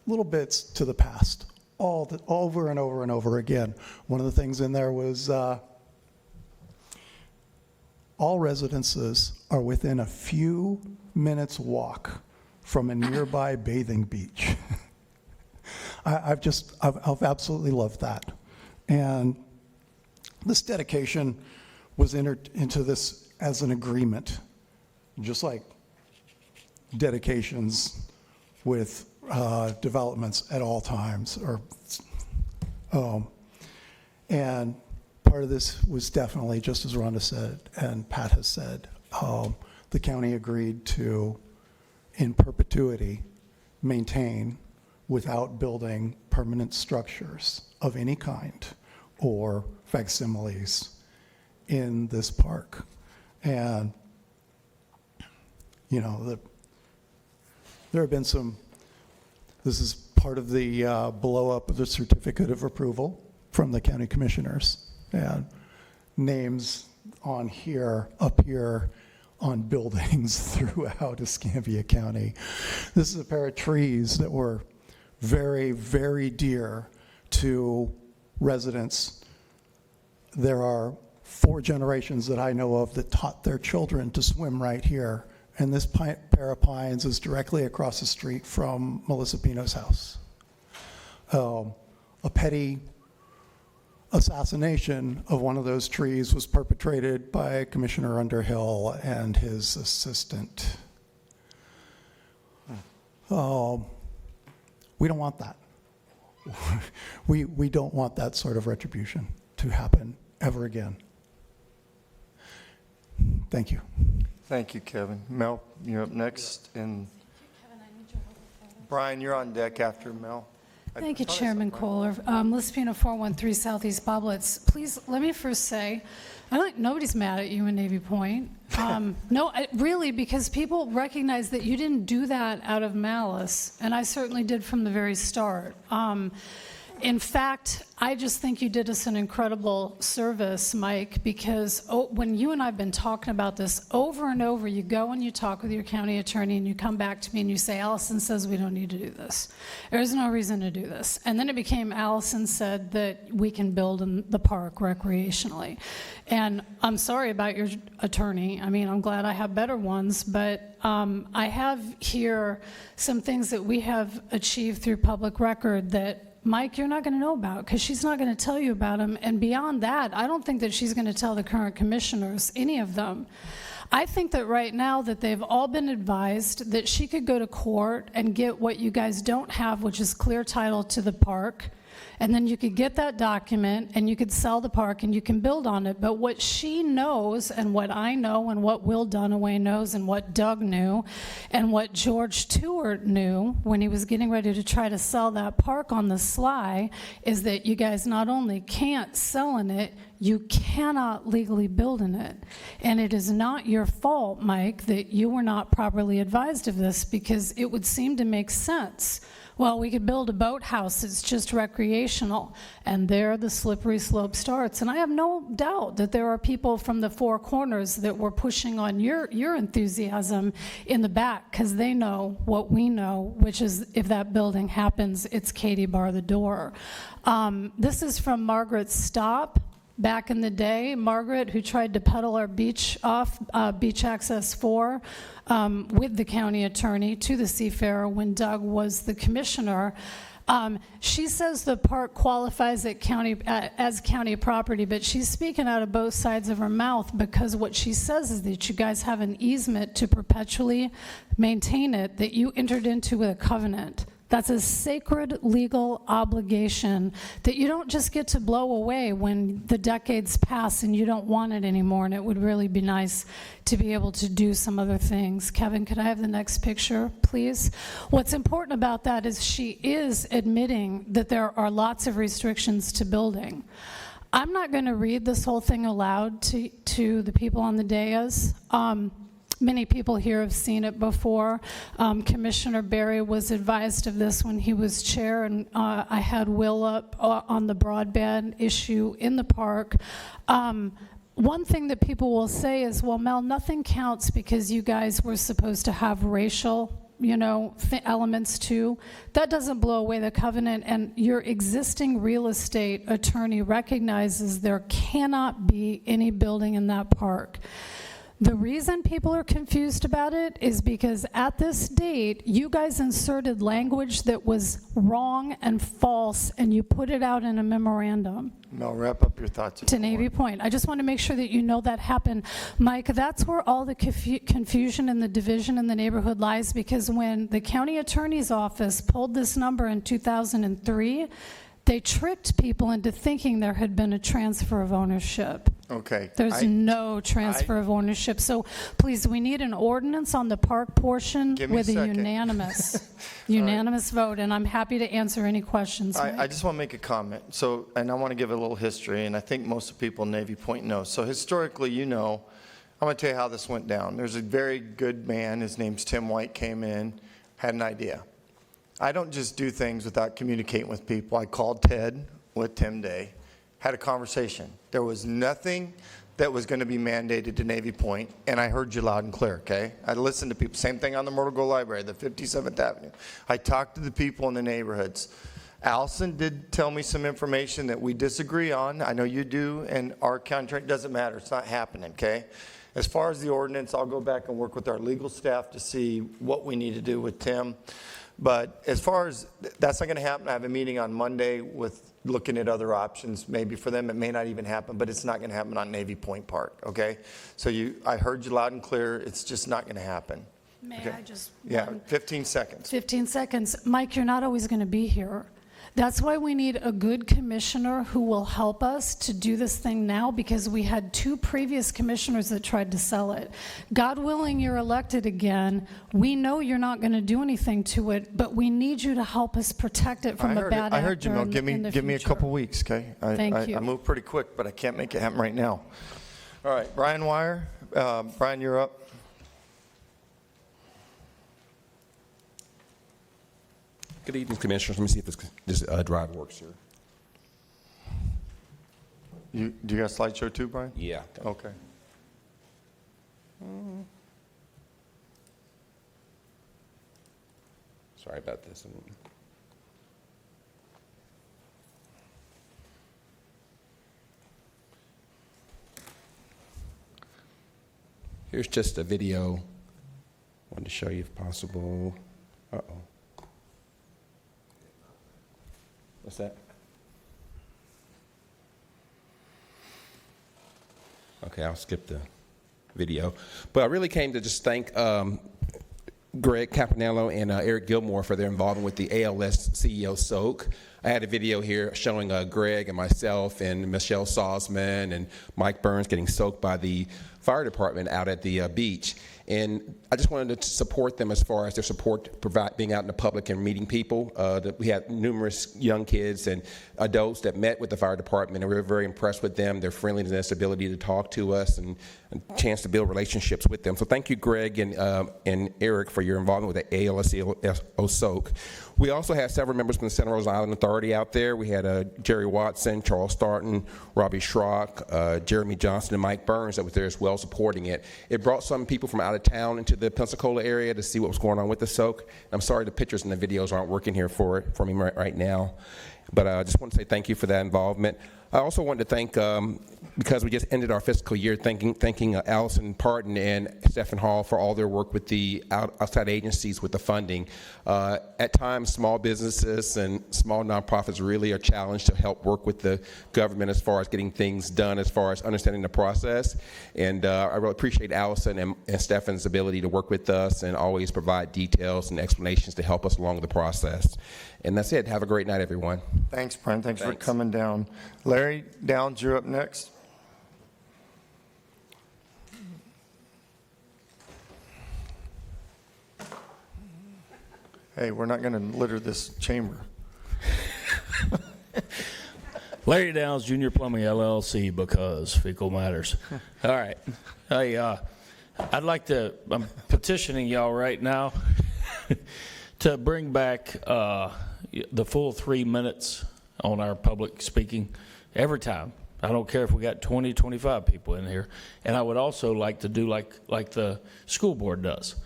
little bits to the past, over and over and over again. One of the things in there was all residences are within a few minutes walk from a nearby bathing beach. I've absolutely loved that. And this dedication was entered into this as an agreement, just like dedications with developments at all times. And part of this was definitely, just as Rhonda said and Pat has said, the county agreed to, in perpetuity, maintain without building permanent structures of any kind or facsimiles in this park. And, you know, there have been some, this is part of the blow up of the certificate of approval from the county commissioners. And names on here, up here, on buildings throughout Escambia County. This is a pair of trees that were very, very dear to residents. There are 4 generations that I know of that taught their children to swim right here. And this pair of pines is directly across the street from Melissa Pino's house. A petty assassination of one of those trees was perpetrated by Commissioner Underhill and his assistant. We don't want that. We don't want that sort of retribution to happen ever again. Thank you. Thank you, Kevin. Mel, you're up next. And Brian, you're on deck after Mel. Thank you, Chairman Kohler. Melissa Pino, 413 Southeast Boblets. Please, let me first say, nobody's mad at you in Navy Point. No, really, because people recognize that you didn't do that out of malice, and I certainly did from the very start. In fact, I just think you did us an incredible service, Mike, because when you and I have been talking about this over and over, you go and you talk with your county attorney and you come back to me and you say, Allison says we don't need to do this. There's no reason to do this. And then it became Allison said that we can build in the park recreationally. And I'm sorry about your attorney. I mean, I'm glad I have better ones, but I have here some things that we have achieved through public record that, Mike, you're not going to know about because she's not going to tell you about them. And beyond that, I don't think that she's going to tell the current commissioners, any of them. I think that right now that they've all been advised that she could go to court and get what you guys don't have, which is clear title to the park. And then you could get that document and you could sell the park and you can build on it. But what she knows and what I know and what Will Dunaway knows and what Doug knew and what George Stewart knew when he was getting ready to try to sell that park on the sly is that you guys not only can't sell in it, you cannot legally build in it. And it is not your fault, Mike, that you were not properly advised of this because it would seem to make sense. Well, we could build a boathouse, it's just recreational, and there the slippery slope starts. And I have no doubt that there are people from the four corners that were pushing on your enthusiasm in the back, because they know what we know, which is if that building happens, it's Katie bar the door. This is from Margaret Stopp. Back in the day, Margaret, who tried to peddle our beach off, Beach Access 4, with the county attorney to the Seafarer when Doug was the commissioner. She says the park qualifies as county property, but she's speaking out of both sides of her mouth because what she says is that you guys have an easement to perpetually maintain it that you entered into with a covenant. That's a sacred legal obligation that you don't just get to blow away when the decades pass and you don't want it anymore, and it would really be nice to be able to do some other things. Kevin, could I have the next picture, please? What's important about that is she is admitting that there are lots of restrictions to building. I'm not going to read this whole thing aloud to the people on the dais. Many people here have seen it before. Commissioner Berry was advised of this when he was chair, and I had Will up on the broadband issue in the park. One thing that people will say is, well, Mel, nothing counts because you guys were supposed to have racial elements too. That doesn't blow away the covenant, and your existing real estate attorney recognizes there cannot be any building in that park. The reason people are confused about it is because at this date, you guys inserted language that was wrong and false, and you put it out in a memorandum. Mel, wrap up your thoughts. To Navy Point. I just want to make sure that you know that happened. Mike, that's where all the confusion and the division in the neighborhood lies, because when the county attorney's office pulled this number in 2003, they tricked people into thinking there had been a transfer of ownership. Okay. There's no transfer of ownership. So please, we need an ordinance on the park portion with a unanimous vote, and I'm happy to answer any questions. I just want to make a comment. So, and I want to give a little history, and I think most of the people in Navy Point know. So historically, I'm going to tell you how this went down. There's a very good man, his name's Tim White, came in, had an idea. I don't just do things without communicating with people. I called Ted with Tim Day, had a conversation. There was nothing that was going to be mandated to Navy Point, and I heard you loud and clear, okay? I listened to people. Same thing on the Myrtle Grove Library, the 57th Avenue. I talked to the people in the neighborhoods. Allison did tell me some information that we disagree on. I know you do, and our contract doesn't matter. It's not happening, okay? As far as the ordinance, I'll go back and work with our legal staff to see what we need to do with Tim. But as far as that's not going to happen, I have a meeting on Monday with looking at other options. Maybe for them it may not even happen, but it's not going to happen on Navy Point Park, okay? So I heard you loud and clear. It's just not going to happen. May okay? I just... Yeah, 15 seconds. 15 seconds. Mike, you're not always going to be here. That's why we need a good commissioner who will help us to do this thing now, because we had 2 previous commissioners that tried to sell it. God willing, you're elected again. We know you're not going to do anything to it, but we need you to help us protect it from a bad actor. I heard you, Mel. Give me a couple weeks, okay? Thank you. I move pretty quick, but I can't make it happen right now. All right, Brian Wire. Brian, you're up. Good evening, Commissioners. Let me see if this drive works here. Do you got a slideshow too, Brian? Yeah. Okay. Sorry about this. Here's just a video. Wanted to show you if possible. Uh-oh. What's that? Okay, I'll skip the video. But I really came to just thank Greg Campanello and Eric Gilmore for their involvement with the ALS CEO Soak. I had a video here showing Greg and myself and Michelle Salzman and Mike Burns getting soaked by the fire department out at the beach. And I just wanted to support them as far as their support, being out in the public and meeting people. We had numerous young kids and adults that met with the fire department, and we were very impressed with them, their friendliness, ability to talk to us, and a chance to build relationships with them. So thank you, Greg and Eric, for your involvement with the ALSO Soak. We also had several members from the Santa Rosa Island Authority out there. We had Jerry Watson, Charles Starton, Robbie Schrock, Jeremy Johnson, and Mike Burns that was there as well supporting it. It brought some people from out of town into the Pensacola area to see what was going on with the soak. I'm sorry the pictures and the videos aren't working here for me right now, but I just want to say thank you for that involvement. I also wanted to thank, because we just ended our fiscal year, thanking Allison Parton and Stephen Hall for all their work with the outside agencies with the funding. At times, small businesses and small nonprofits really are challenged to help work with the government as far as getting things done, as far as understanding the process. And I really appreciate Allison and Stephen's ability to work with us and always provide details and explanations to help us along the process. And that's it. Have a great night, everyone. Thanks, Brian. Thanks for coming down. Larry Downs, you're up next. Hey, we're not going to litter this chamber. Larry Downs, Junior Plumbing LLC, because fecal matters. All right. Hey, I'm petitioning y'all right now to bring back the full 3 minutes on our public speaking every time. I don't care if we got 20, 25 people in here. And I would also like to do like the school board does.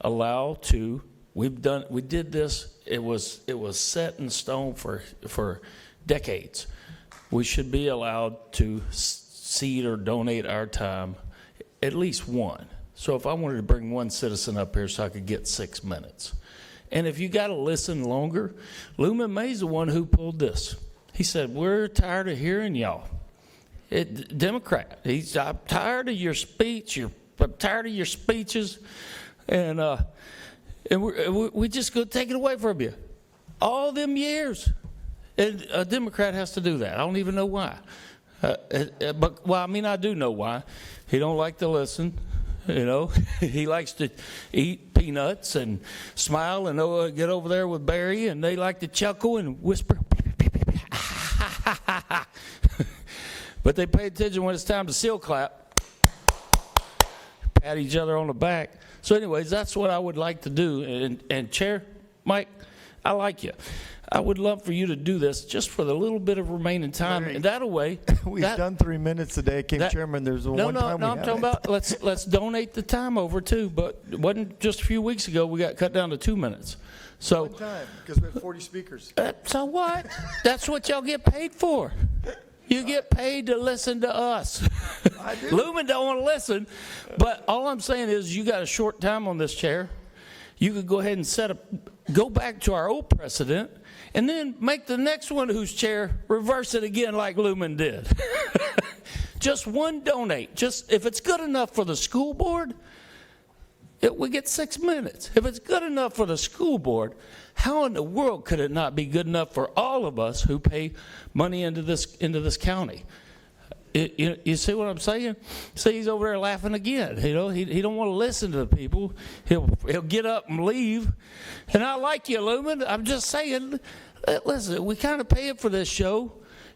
We did this, it was set in stone for decades. We should be allowed to cede or donate our time, at least one. So if I wanted to bring one citizen up here so I could get 6 minutes. And if you got to listen longer, Lumen May's the one who pulled this. He said, we're tired of hearing y'all. Democrat, I'm tired of your speech. I'm tired of your speeches. And we just going to take it away from you. All them years. And a Democrat has to do that. I don't even know why. I do know why. He don't like to listen. You know, he likes to eat peanuts and smile and get over there with Barry, and they like to chuckle and whisper. But they pay attention when it's time to seal clap, pat each other on the back. So anyways, that's what I would like to do. And Chair Mike, I like you. I would love for you to do this just for the little bit of remaining time. And that way, we've done 3 minutes a day. Chairman, there's a one time I'm talking about let's donate the time over too. But it wasn't just a few weeks ago we got cut down to 2 minutes. So one time because we had 40 speakers. So what? That's what y'all get paid for. You get paid to listen to us. I do. Lumen don't want to listen, but all I'm saying is you got a short time on this chair. You could go ahead and go back to our old precedent, and then make the next one whose chair reverse it again like Lumen did. Just one donate. Just if it's good enough for the school board, we get 6 minutes. If it's good enough for the school board, how in the world could it not be good enough for all of us who pay money into this county? You see what I'm saying? See, he's over there laughing again. You know, he don't want to listen to the people. He'll get up and leave. And I like you, Lumen. I'm just saying, listen, we kind of pay it for this show.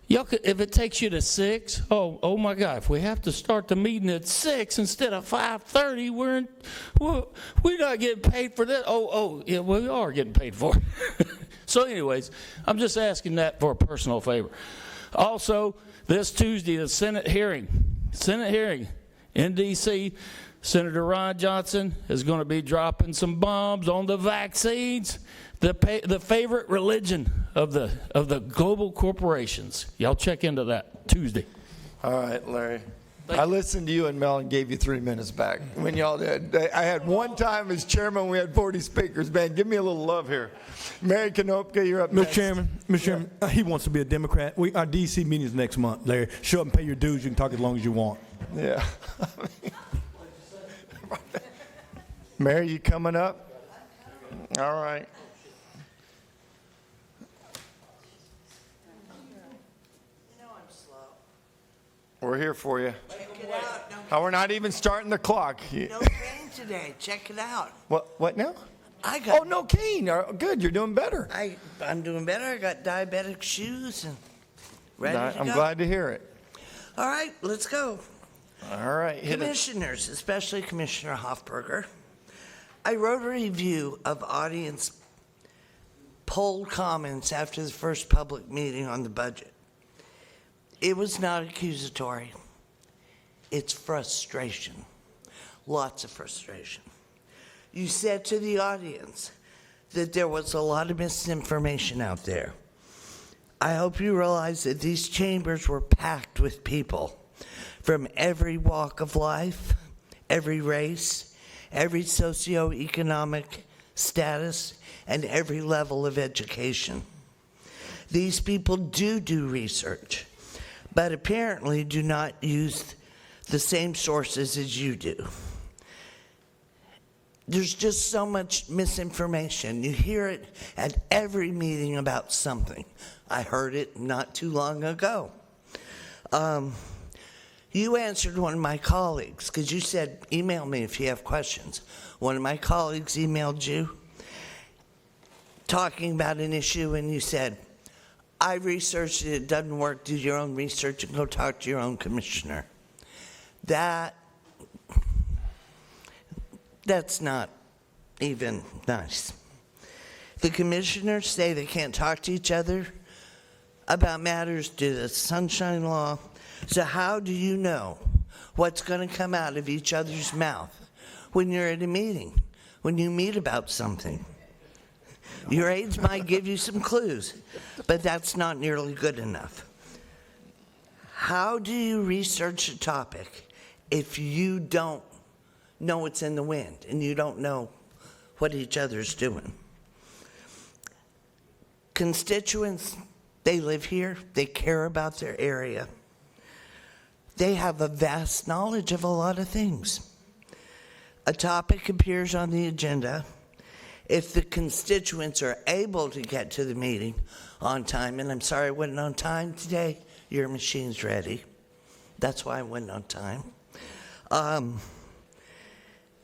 Y'all could, if it takes you to 6, oh my God, if we have to start the meeting at 6 instead of 5:30, we're not getting paid for this. Yeah, we are getting paid for it. So anyways, I'm just asking that for a personal favor. Also, this Tuesday, the Senate hearing in D.C., Senator Ron Johnson is going to be dropping some bombs on the vaccines, the favorite religion of the global corporations. Y'all check into that Tuesday. All right, Larry. I listened to you and Mel and gave you 3 minutes back when y'all did. I had one time as chairman, we had 40 speakers. Man, give me a little love here. Mary Konopka, you're up next. Mr. Chairman, he wants to be a Democrat. Our D.C. meeting is next month, Larry. Show up and pay your dues. You can talk as long as you want. Yeah. Mary, you coming up? All right. We're here for you. Check it out. Oh, we're not even starting the clock. No cane today. Check it out. What now? I got. Oh, no cane. Good, you're doing better. I'm doing better. I got diabetic shoes and ready to go. I'm glad to hear it. All right, let's go. All right, hit it. Commissioners, especially Commissioner Hofberger, I wrote a review of audience poll comments after the first public meeting on the budget. It was not accusatory. It's frustration. Lots of frustration. You said to the audience that there was a lot of misinformation out there. I hope you realize that these chambers were packed with people from every walk of life, every race, every socioeconomic status, and every level of education. These people do research, but apparently do not use the same sources as you do. There's just so much misinformation. You hear it at every meeting about something. I heard it not too long ago. You answered one of my colleagues, because you said, email me if you have questions. One of my colleagues emailed you talking about an issue, and you said, I researched it, it doesn't work, do your own research and go talk to your own commissioner. That's not even nice. The commissioners say they can't talk to each other about matters due to the Sunshine Law. So how do you know what's going to come out of each other's mouth when you're at a meeting, when you meet about something? Your aides might give you some clues, but that's not nearly good enough. How do you research a topic if you don't know what's in the wind and you don't know what each other's doing? Constituents, they live here, they care about their area. They have a vast knowledge of a lot of things. A topic appears on the agenda. If the constituents are able to get to the meeting on time, and I'm sorry I wasn't on time today, your machine's ready. That's why I wasn't on time.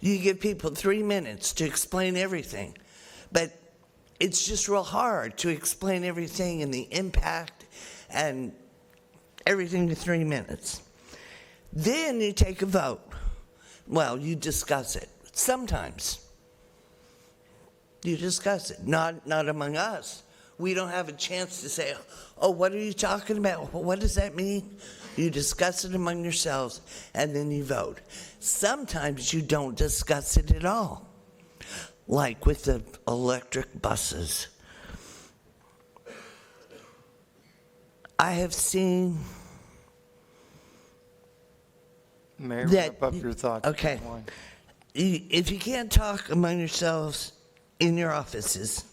You give people 3 minutes to explain everything, but it's just real hard to explain everything and the impact and everything in 3 minutes. Then you take a vote. Well, you discuss it. Sometimes you discuss it, not among us. We don't have a chance to say, oh, what are you talking about? What does that mean? You discuss it among yourselves, and then you vote. Sometimes you don't discuss it at all, like with the electric buses. I have seen Mayor, that, wrap up your thoughts. Okay. If you can't talk among yourselves in your offices,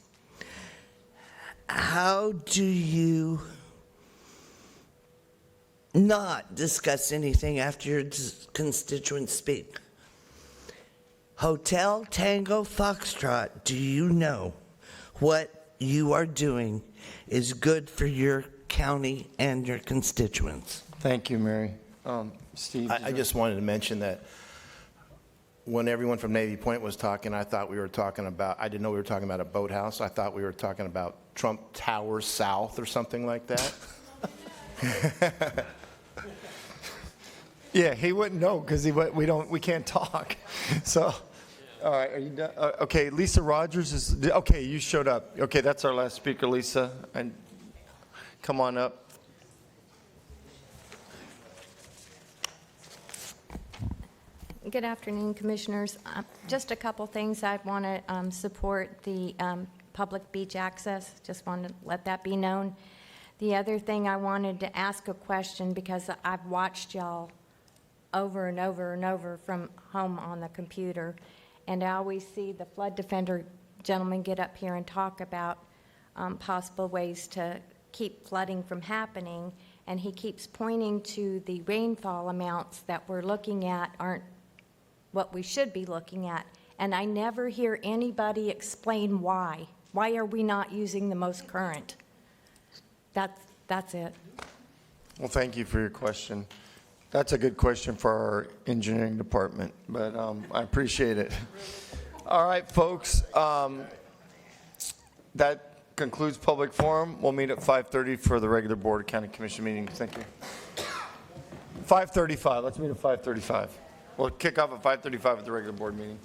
how do you not discuss anything after your constituents speak? Hotel Tango Foxtrot, do you know what you are doing is good for your county and your constituents? Thank you, Mary. Steve? I just wanted to mention that when everyone from Navy Point was talking, I thought we were talking about, I didn't know we were talking about a boathouse. I thought we were talking about Trump Tower South or something like that. Yeah, he wouldn't know because we can't talk. So, all right, are you done? Okay, Lisa Rogers is, okay, you showed up. Okay, that's our last speaker, Lisa. And come on up. Good afternoon, Commissioners. Just a couple things. I want to support the public beach access. Just wanted to let that be known. The other thing, I wanted to ask a question because I've watched y'all over and over and over from home on the computer, and I always see the flood defender gentleman get up here and talk about possible ways to keep flooding from happening, and he keeps pointing to the rainfall amounts that we're looking at aren't what we should be looking at, and I never hear anybody explain why. Why are we not using the most current? That's it. Well, thank you for your question. That's a good question for our engineering department, but I appreciate it. All right, folks, that concludes public forum. We'll meet at 5:30 for the regular Board of County Commission meeting. Thank you. 5:35. Let's meet at 5:35. We'll kick off at 5:35 at the regular board meeting.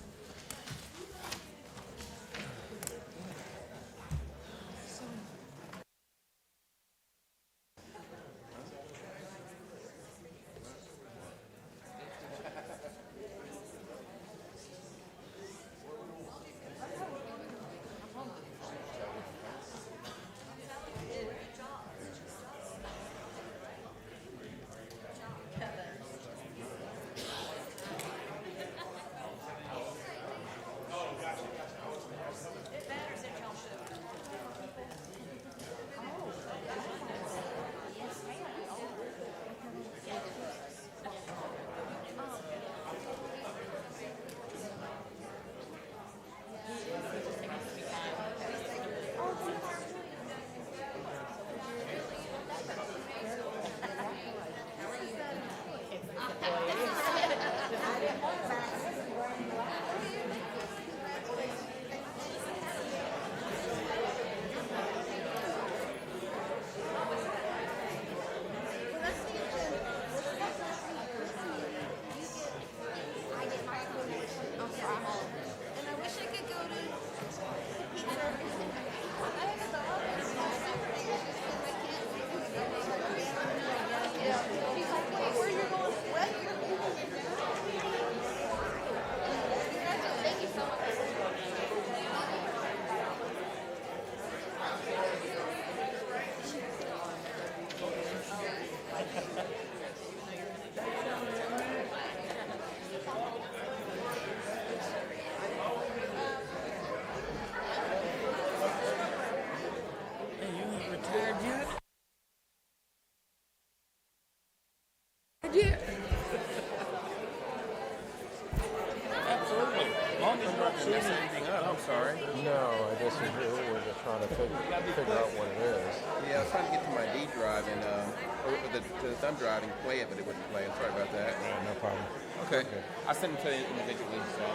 Yeah, I was trying to get to my D drive and the thumb drive and play it, but it wouldn't play. I'm sorry about that. No problem. Okay. I sent them to you individually, so.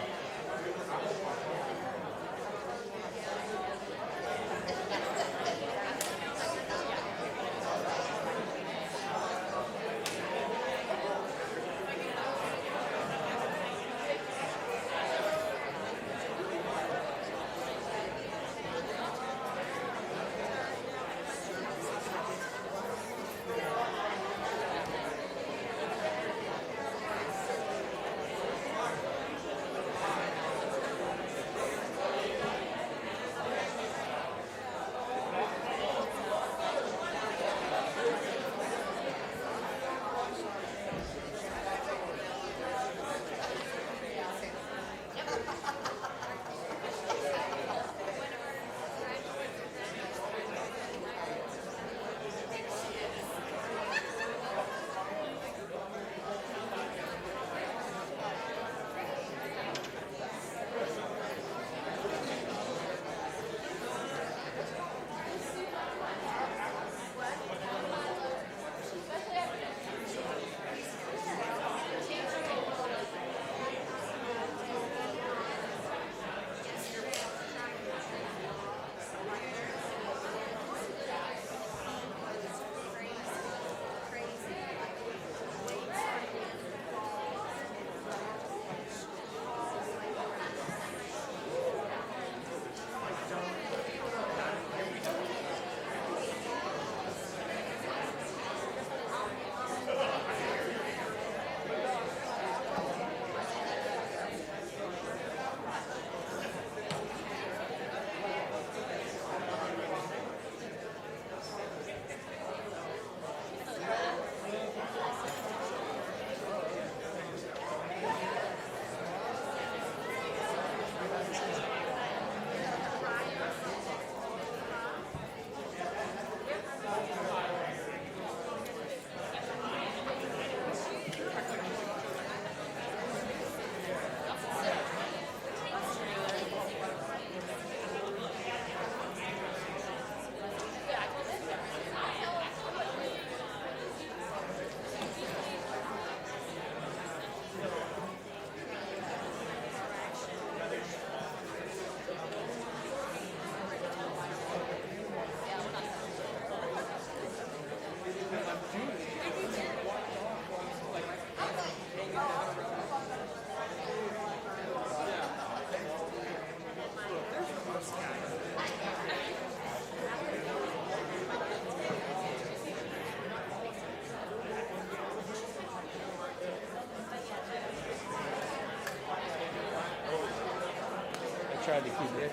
tried to keep it.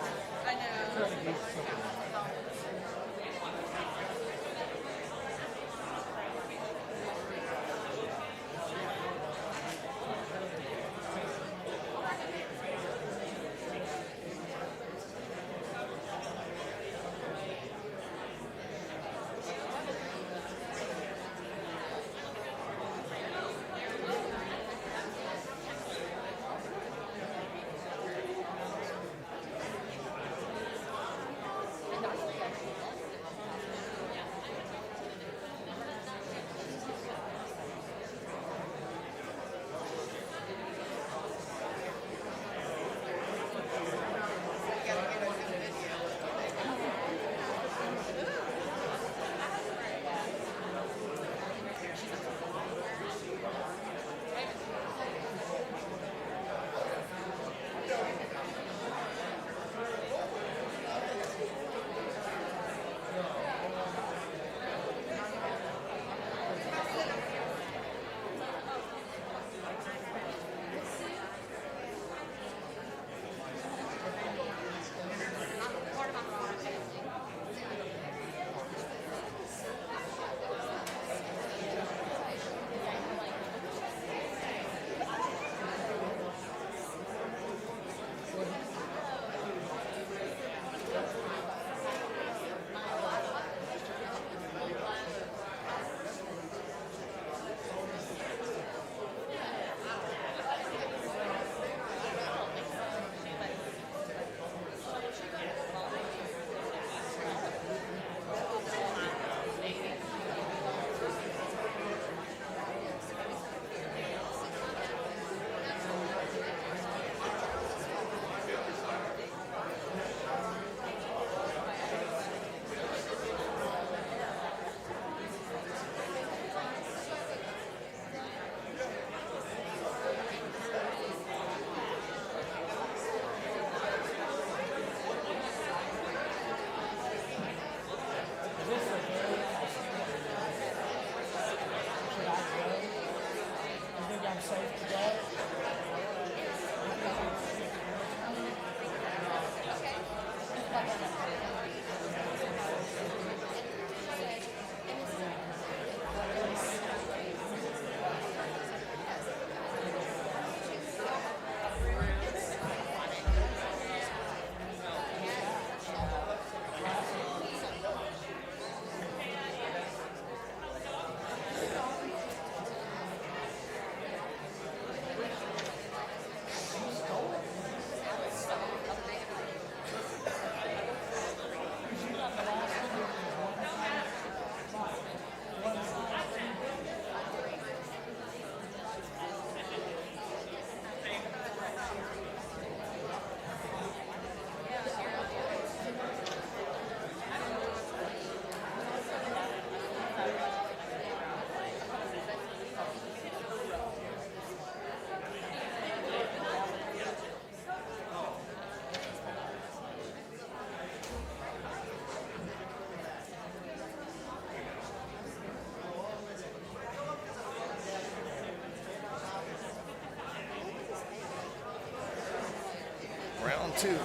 Round two.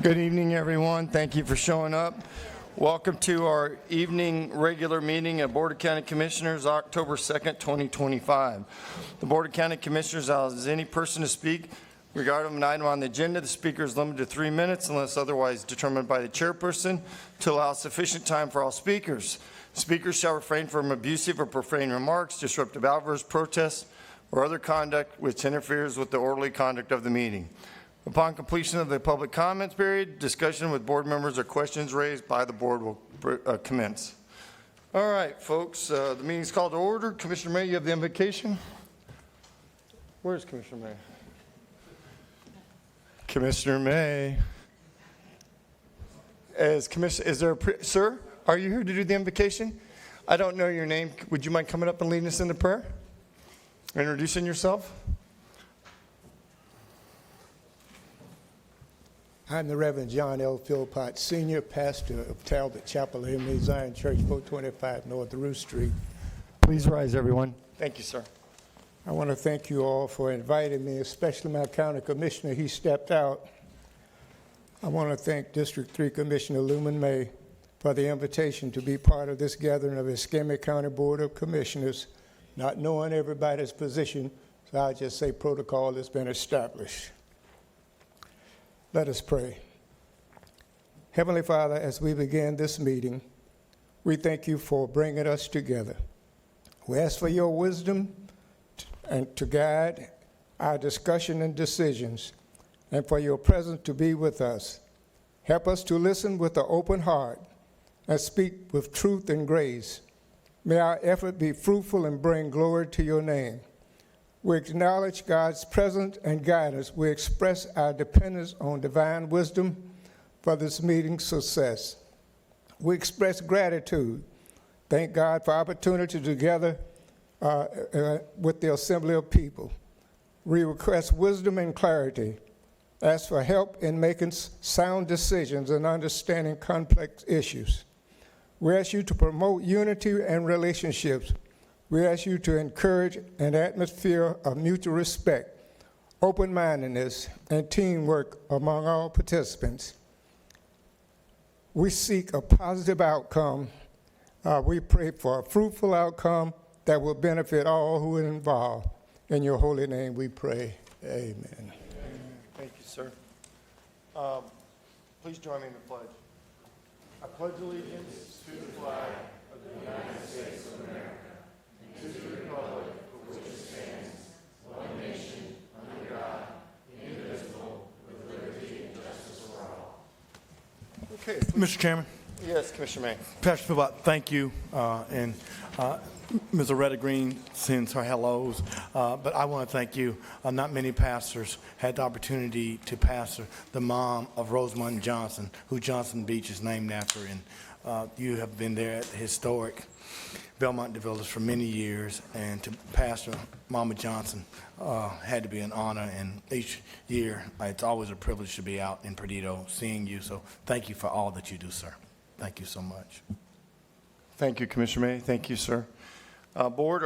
Good evening, everyone. Thank you for showing up. Welcome to our evening regular meeting of Board of County Commissioners, October 2nd, 2025. The Board of County Commissioners allows any person to speak regarding an item on the agenda. The speaker is limited to 3 minutes unless otherwise determined by the chairperson to allow sufficient time for all speakers. Speakers shall refrain from abusive or profane remarks, disruptive outbursts, protests, or other conduct which interferes with the orderly conduct of the meeting. Upon completion of the public comments period, discussion with board members or questions raised by the board will commence. All right, folks, the meeting's called to order. Commissioner May, you have the invocation? Where's Commissioner May? Commissioner May. Sir, are you here to do the invocation? I don't know your name. Would you mind coming up and leading us in the prayer? Introducing yourself. I'm the Reverend John L. Philpott, Senior Pastor of Talbot Chapel, Emily Zion Church, 425 North Roost Street. Please rise, everyone. Thank you, sir. I want to thank you all for inviting me, especially my county commissioner. He stepped out. I want to thank District 3 Commissioner Lumen May for the invitation to be part of this gathering of the Escambia County Board of Commissioners, not knowing everybody's position, so I'll just say protocol has been established. Let us pray. Heavenly Father, as we begin this meeting, we thank you for bringing us together. We ask for your wisdom and to guide our discussion and decisions, and for your presence to be with us. Help us to listen with an open heart and speak with truth and grace. May our effort be fruitful and bring glory to your name. We acknowledge God's presence and guidance. We express our dependence on divine wisdom for this meeting's success. We express gratitude. Thank God for opportunity together with the assembly of people. We request wisdom and clarity. Ask for help in making sound decisions and understanding complex issues. We ask you to promote unity and relationships. We ask you to encourage an atmosphere of mutual respect, open-mindedness, and teamwork among all participants. We seek a positive outcome. We pray for a fruitful outcome that will benefit all who are involved. In your holy name we pray. Amen. Thank you, sir. Please join me in the pledge. I pledge allegiance to the flag of the United States of America and to the republic for which it stands, one nation, under God, indivisible, with liberty and justice for all. Okay. Mr. Chairman. Yes, Commissioner May. Pastor Philbot, thank you. And Ms. Loretta Green sends her hellos. But I want to thank you. Not many pastors had the opportunity to pastor the mom of Rosamund Johnson, who Johnson Beach is named after. And you have been there at the historic Belmont DeVillas for many years. And to pastor Mama Johnson had to be an honor. And each year, it's always a privilege to be out in Perdido seeing you. So thank you for all that you do, sir. Thank you so much. Thank you, Commissioner May. Thank you, sir. Board,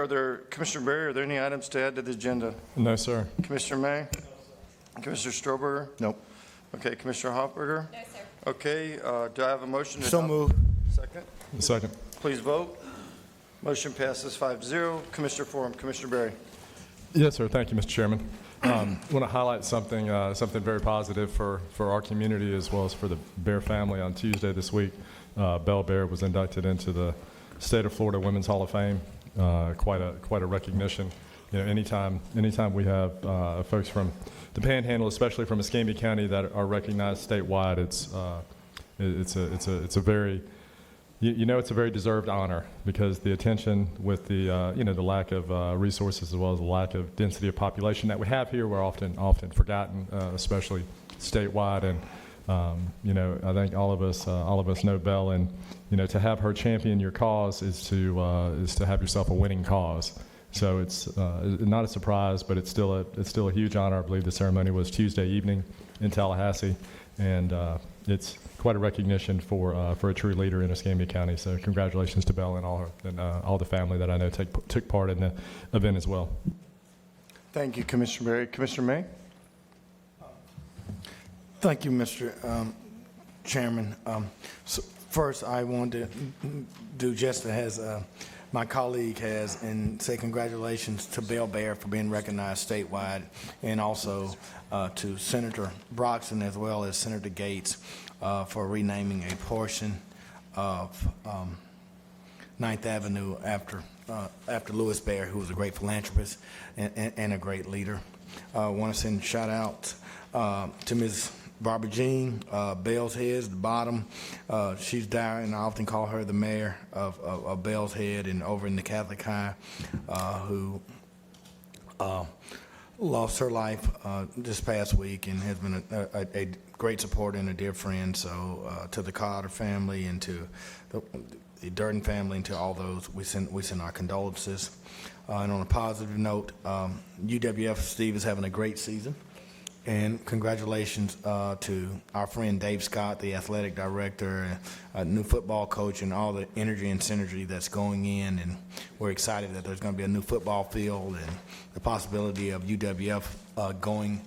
Commissioner Berry, are there any items to add to the agenda? No, sir. Commissioner May? Commissioner Stroberger? Nope. Okay, Commissioner Hofberger? No, sir. Okay, do I have a motion? So moved. Second? Second. Please vote. Motion passes 5-0. Commissioner Forum, Commissioner Berry. Yes, sir. Thank you, Mr. Chairman. I want to highlight something very positive for our community as well as for the Bear family. On Tuesday this week, Belle Bear was inducted into the State of Florida Women's Hall of Fame. Quite a recognition. You know, anytime we have folks from the Panhandle, especially from Escambia County, that are recognized statewide, it's a very it's a very deserved honor, because the attention with the the lack of resources as well as the lack of density of population that we have here, we're often forgotten, especially statewide. And I think all of us know Belle, and to have her champion your cause is to have yourself a winning cause. So it's not a surprise, but it's still a huge honor. I believe the ceremony was Tuesday evening in Tallahassee, and it's quite a recognition for a true leader in Escambia County. So congratulations to Belle and all the family that I know took part in the event as well. Thank you, Commissioner Berry. Commissioner May? Thank you, Mr. Chairman. So first, I wanted to do just as my colleague has, and say congratulations to Belle Bear for being recognized statewide, and also to Senator Broxton as well as Senator Gates for renaming a portion of 9th Avenue after Louis Bear, who was a great philanthropist and a great leader. I want to send a shout out to Ms. Barbara Jean, Bells Head, the bottom. She's down, and I often call her the mayor of Bells Head, and over in the Catholic High, who lost her life this past week, and has been a great supporter and a dear friend. So to the Carter family and to the Durden family and to all those, we send our condolences. And on a positive note, UWF Steve is having a great season. And congratulations to our friend Dave Scott, the athletic director, new football coach, and all the energy and synergy that's going in. And we're excited that there's going to be a new football field and the possibility of UWF going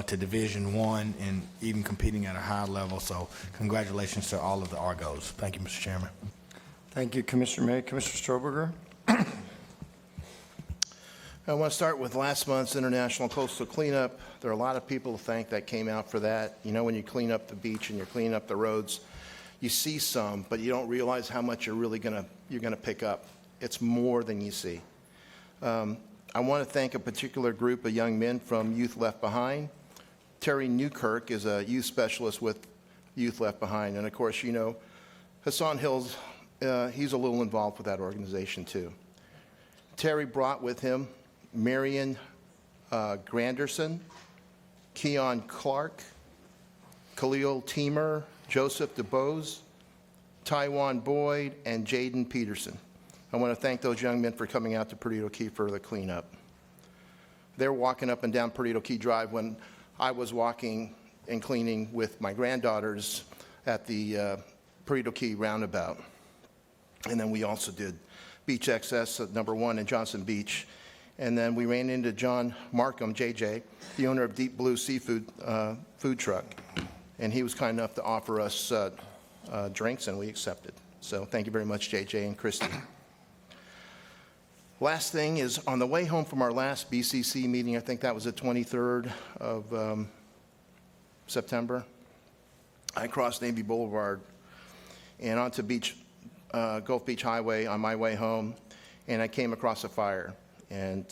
to Division I and even competing at a high level. So congratulations to all of the Argos. Thank you, Mr. Chairman. Thank you, Commissioner May. Commissioner Stroberger? I want to start with last month's International Coastal Cleanup. There are a lot of people to thank that came out for that. You know, when you clean up the beach and you're cleaning up the roads, you see some, but you don't realize how much you're really gonna pick up. It's more than you see. I want to thank a particular group of young men from Youth Left Behind. Terry Newkirk is a youth specialist with Youth Left Behind, and of course, you know, Hassan Hills, he's a little involved with that organization too. Terry brought with him Marion Granderson, Keon Clark, Khalil Teemer, Joseph DeBose, Taiwan Boyd, and Jaden Peterson. I want to thank those young men for coming out to Perdido Key for the cleanup. They're walking up and down Perdido Key Drive when I was walking and cleaning with my granddaughters at the Perdido Key roundabout. And then we also did Beach Excess at number 1 in Johnson Beach. And then we ran into John Markham, JJ, the owner of Deep Blue Seafood food truck. And he was kind enough to offer us drinks, and we accepted. So thank you very much, JJ and Christy. Last thing is, on the way home from our last BCC meeting, I think that was the 23rd of September, I crossed Navy Boulevard and onto Gulf Beach Highway on my way home, and I came across a fire. And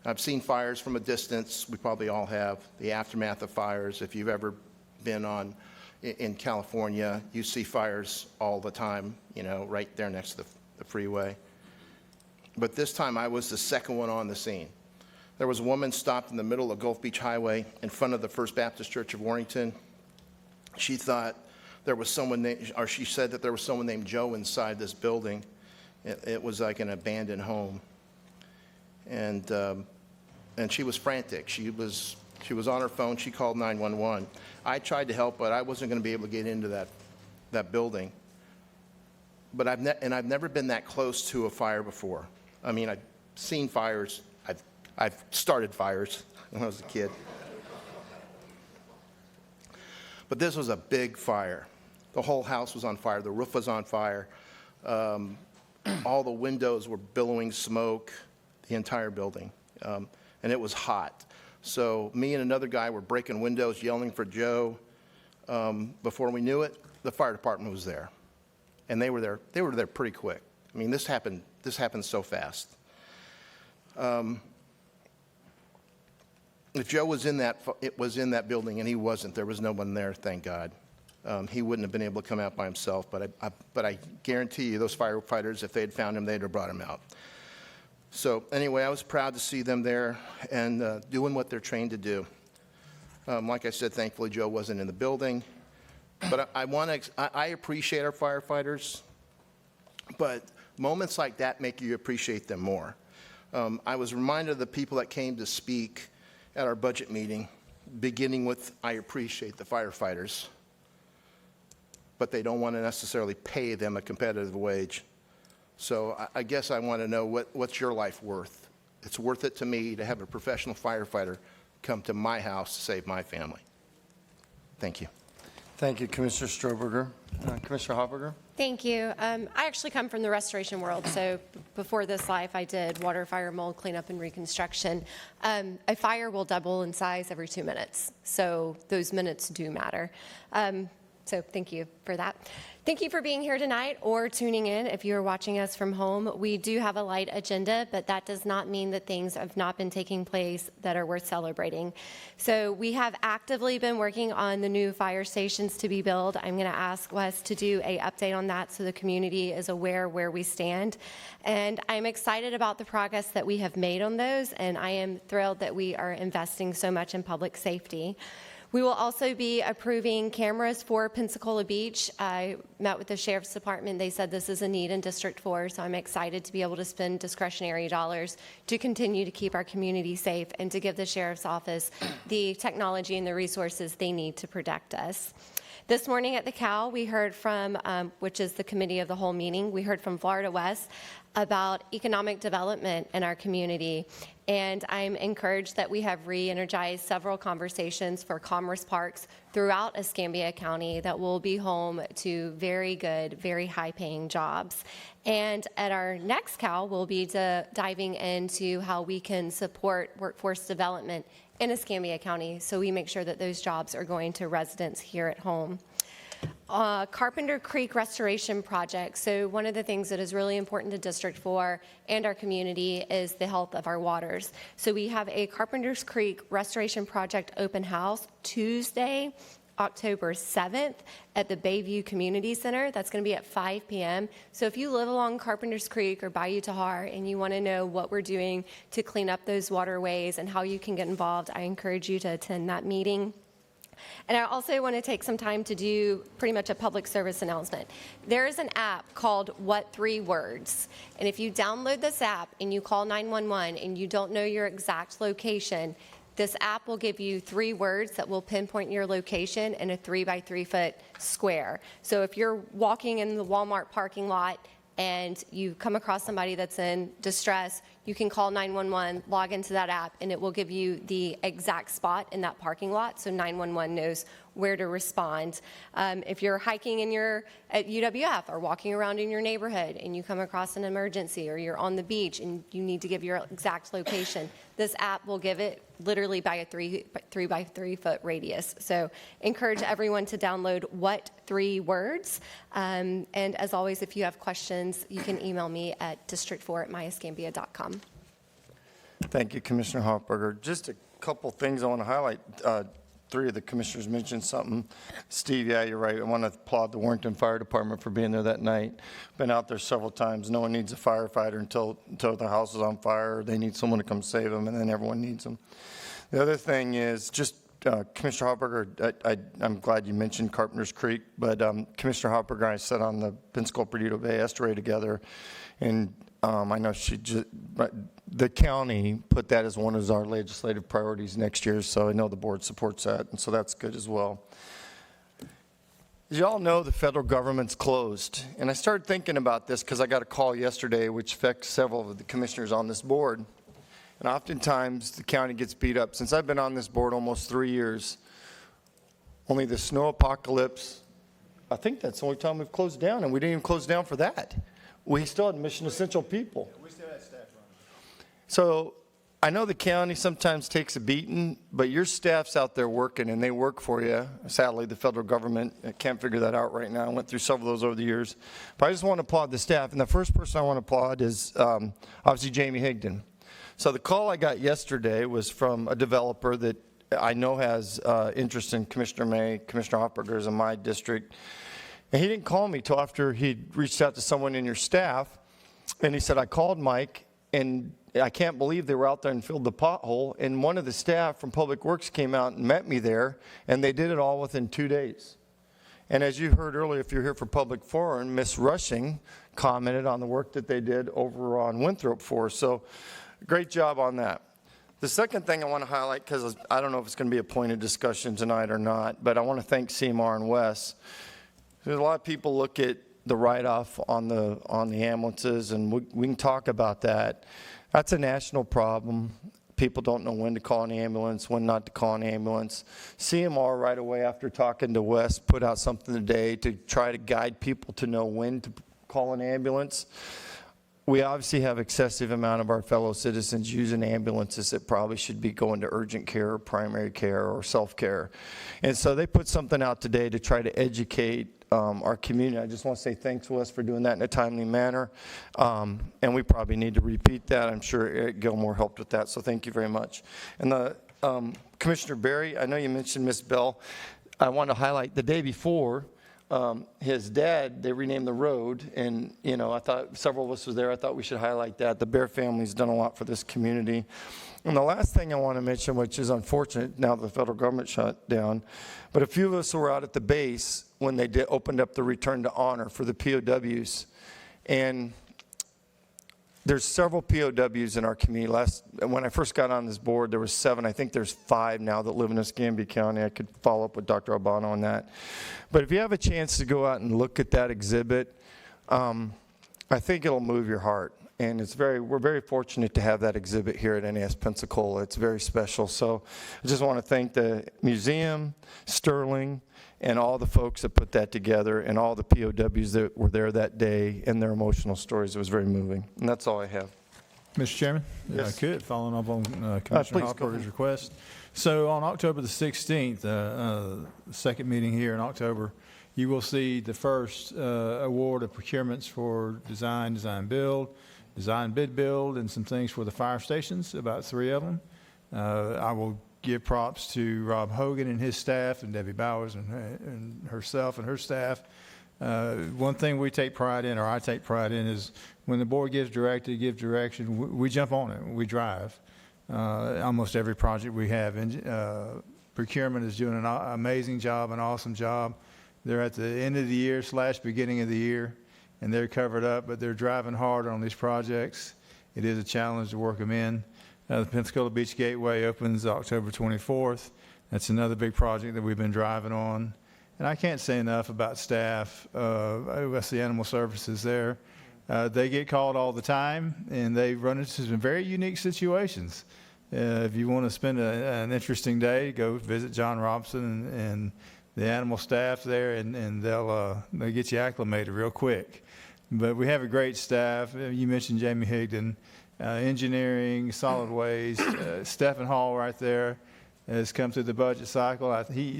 I've seen fires from a distance. We probably all have. The aftermath of fires. If you've ever been in California, you see fires all the time, you know, right there next to the freeway. But this time I was the second one on the scene. There was a woman stopped in the middle of Gulf Beach Highway in front of the First Baptist Church of Warrington. She thought there was someone, or she said that there was someone named Joe inside this building. It was like an abandoned home. And she was frantic. She was on her phone. She called 911. I tried to help, but I wasn't going to be able to get into that building. But I've never been that close to a fire before. I mean, I've seen fires. I've started fires when I was a kid. But this was a big fire. The whole house was on fire. The roof was on fire. All the windows were billowing smoke. The entire building, and it was hot. So me and another guy were breaking windows, yelling for Joe. Before we knew it, the fire department was there, and they were there. They were there pretty quick. I mean, this happened so fast. If Joe was in that building, and he wasn't, there was no one there. Thank God. He wouldn't have been able to come out by himself. But I guarantee you, those firefighters, if they had found him, they'd have brought him out. So anyway, I was proud to see them there and doing what they're trained to do. Like I said, thankfully Joe wasn't in the building. But I appreciate our firefighters, but moments like that make you appreciate them more. I was reminded of the people that came to speak at our budget meeting, beginning with, I appreciate the firefighters, but they don't want to necessarily pay them a competitive wage. So I guess I want to know what's your life worth? It's worth it to me to have a professional firefighter come to my house to save my family. Thank you. Thank you, Commissioner Stroberger. Commissioner Hofberger? Thank you. I actually come from the restoration world, so before this life I did water, fire, mold, cleanup, and reconstruction. A fire will double in size every 2 minutes, so those minutes do matter. So thank you for that. Thank you for being here tonight or tuning in if you are watching us from home. We do have a light agenda, but that does not mean that things have not been taking place that are worth celebrating. So we have actively been working on the new fire stations to be built. I'm going to ask Wes to do an update on that so the community is aware where we stand. And I'm excited about the progress that we have made on those, and I am thrilled that we are investing so much in public safety. We will also be approving cameras for Pensacola Beach. I met with the Sheriff's Department. They said this is a need in District 4, so I'm excited to be able to spend discretionary dollars to continue to keep our community safe and to give the Sheriff's Office the technology and the resources they need to protect us. This morning at the COW, we heard from, which is the Committee of the Whole meeting, we heard from Florida West about economic development in our community. And I'm encouraged that we have re-energized several conversations for commerce parks throughout Escambia County that will be home to very good, very high-paying jobs. And at our next COW, we'll be diving into how we can support workforce development in Escambia County so we make sure that those jobs are going to residents here at home. Carpenter Creek Restoration Project. So one of the things that is really important to District 4 and our community is the health of our waters. So we have a Carpenter's Creek Restoration Project open house Tuesday, October 7th at the Bayview Community Center. That's going to be at 5 p.m. So if you live along Carpenter's Creek or Bayou Tahar and you want to know what we're doing to clean up those waterways and how you can get involved, I encourage you to attend that meeting. And I also want to take some time to do pretty much a public service announcement. There is an app called What 3 Words. And if you download this app and you call 911 and you don't know your exact location, this app will give you 3 words that will pinpoint your location in a 3-by-3 foot square. So if you're walking in the Walmart parking lot and you come across somebody that's in distress, you can call 911, log into that app, and it will give you the exact spot in that parking lot so 911 knows where to respond. If you're hiking at UWF or walking around in your neighborhood and you come across an emergency, or you're on the beach and you need to give your exact location, this app will give it literally by a 3-by-3 foot radius. So encourage everyone to download What 3 Words. And as always, if you have questions, you can email me at district4@myescambia.com. Thank you, Commissioner Hoffberger. Just a couple things I want to highlight. 3 of the commissioners mentioned something. Steve, yeah, you're right. I want to applaud the Warrenton Fire Department for being there that night. Been out there several times. No one needs a firefighter until the house is on fire. They need someone to come save them, and then everyone needs them. The other thing is just Commissioner Hoffberger, I'm glad you mentioned Carpenter's Creek, but Commissioner Hoffberger and I sat on the Pensacola-Perdido Bay Estuary together, and I know but the county put that as one of our legislative priorities next year, so I know the board supports that, and so that's good as well. As you all know, the federal government's closed, and I started thinking about this because I got a call yesterday which affects several of the commissioners on this board, and oftentimes the county gets beat up. Since I've been on this board almost 3 years, only the snow apocalypse, I think that's the only time we've closed down, and we didn't even close down for that. We still had mission essential people. We still had staff running. So I know the county sometimes takes a beating, but your staff's out there working, and they work for you. Sadly, the federal government can't figure that out right now. I went through several of those over the years. But I just want to applaud the staff. And the first person I want to applaud is obviously Jamie Higdon. So the call I got yesterday was from a developer that I know has interest in Commissioner May, Commissioner Hoffberger's in my district. And he didn't call me till after he'd reached out to someone in your staff. And he said, I called Mike, and I can't believe they were out there and filled the pothole. And one of the staff from Public Works came out and met me there, and they did it all within 2 days. And as you heard earlier, if you're here for Public Forum, Ms. Rushing commented on the work that they did over on Winthrop for us. So great job on that. The second thing I want to highlight, because I don't know if it's going to be a point of discussion tonight or not, but I want to thank CMR and Wes. There's a lot of people look at the write-off on the ambulances, and we can talk about that. That's a national problem. People don't know when to call an ambulance, when not to call an ambulance. CMR right away after talking to Wes put out something today to try to guide people to know when to call an ambulance. We obviously have excessive amount of our fellow citizens using ambulances that probably should be going to urgent care or primary care or self-care. And so they put something out today to try to educate our community. I just want to say thanks, Wes, for doing that in a timely manner. And we probably need to repeat that. I'm sure Eric Gilmore helped with that, so thank you very much. And Commissioner Berry, I know you mentioned Ms. Bell. I want to highlight the day before, his dad, they renamed the road, and, you know, I thought, several of us was there, I thought we should highlight that. The Bear family's done a lot for this community. And the last thing I want to mention, which is unfortunate now the federal government shut down, but a few of us were out at the base when they opened up the Return to Honor for the POWs. And there's several POWs in our community. When I first got on this board, there were 7. I think there's 5 now that live in Escambia County. I could follow up with Dr. Albano on that. But if you have a chance to go out and look at that exhibit, I think it'll move your heart. And we're very fortunate to have that exhibit here at NAS Pensacola. It's very special. So I just want to thank the museum, Sterling, and all the folks that put that together, and all the POWs that were there that day, and their emotional stories. It was very moving. And that's all I have. Mr. Chairman, if I could, following up on Commissioner Please, go Hofberger's ahead. request. So on October the 16th, the second meeting here in October, you will see the first award of procurements for design bid build, and some things for the fire stations, about 3 of them. I will give props to Rob Hogan and his staff, and Debbie Bowers and herself and her staff. One thing we take pride in, or I take pride in, is when the board gives direction, we jump on it, we drive. Almost every project we have. Procurement is doing an amazing job, an awesome job. They're at the end of the year / beginning of the year, and they're covered up, but they're driving hard on these projects. It is a challenge to work them in. The Pensacola Beach Gateway opens October 24th. That's another big project that we've been driving on. And I can't say enough about staff. That's the Animal Services there. They get called all the time, and they run into some very unique situations. If you want to spend an interesting day, go visit John Robson and the animal staff there, and they'll get you acclimated real quick. But we have a great staff. You mentioned Jamie Higdon. Engineering, solid waste, Stephen Hall right there has come through the budget cycle.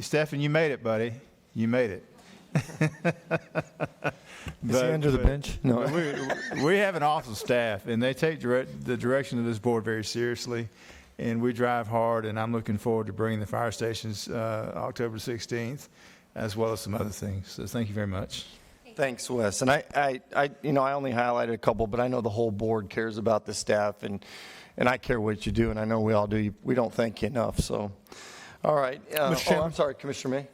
Stephen, you made it, buddy. You made it. Is he under the bench? No. We have an awesome staff, and they take the direction of this board very seriously, and we drive hard, and I'm looking forward to bringing the fire stations October 16th, as well as some other things. So thank you very much. Thanks, Wes. And I only highlighted a couple, but I know the whole board cares about the staff, and I care what you do, and I know we all do. We don't thank you enough. So, all right. I'm sorry, Commissioner May.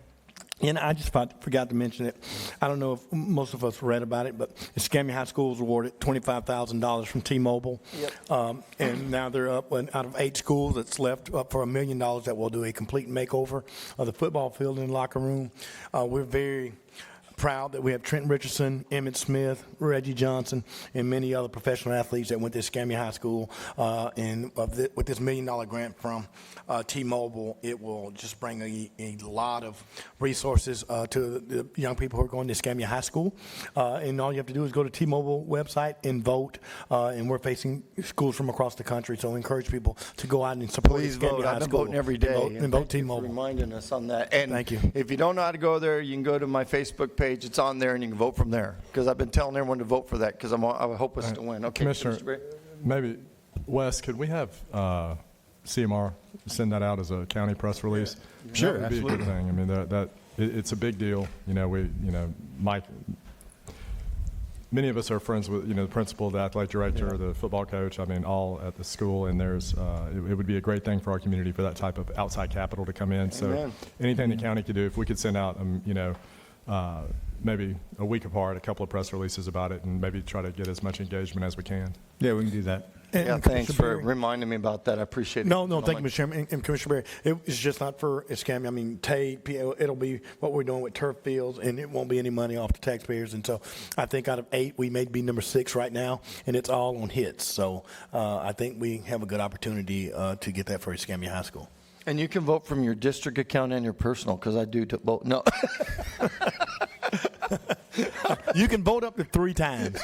And I just forgot to mention it. I don't know if most of us read about it, but Escambia High School was awarded $25,000 from T-Mobile. Yep. And now they're up out of 8 schools that's left up for $1 million that will do a complete makeover of the football field and locker room. We're very proud that we have Trent Richardson, Emmett Smith, Reggie Johnson, and many other professional athletes that went to Escambia High School. And with this $1 million grant from T-Mobile, it will just bring a lot of resources to the young people who are going to Escambia High School. And all you have to do is go to T-Mobile website and vote. And we're facing schools from across the country, so I encourage people to go out and support Please Escambia vote. High I've been School. voting every day. And vote T-Mobile. Thank you for reminding us on that. And Thank you. If you don't know how to go there, you can go to my Facebook page. It's on there, and you can vote from there. Because I've been telling everyone to vote for that, because I hope us to win. Okay, Commissioner, maybe, Wes, could we have CMR send that out as a county press release? Sure, That would be a good thing. I mean, it's a big deal. Mike, many of us are friends with, the principal, the athletic director, the football coach, all at the school, and there's, it would be a great thing for our community for that type of outside capital to come in. So Amen. anything the county could do, if we could send out, maybe a week apart, a couple of press releases about it, and maybe try to get as much engagement as we can. Yeah, we can do that. Yeah, thanks for reminding me about that. I appreciate it. No, thank you, Mr. Chairman. And Commissioner Berry, it's just not for Escambia. Tate, it'll be what we're doing with turf fields, and it won't be any money off the taxpayers. And so I think out of 8, we may be number 6 right now, and it's all on hits. So I think we have a good opportunity to get that for Escambia High School. And you can vote from your district account and your personal, because I do vote. No. You can vote up to 3 times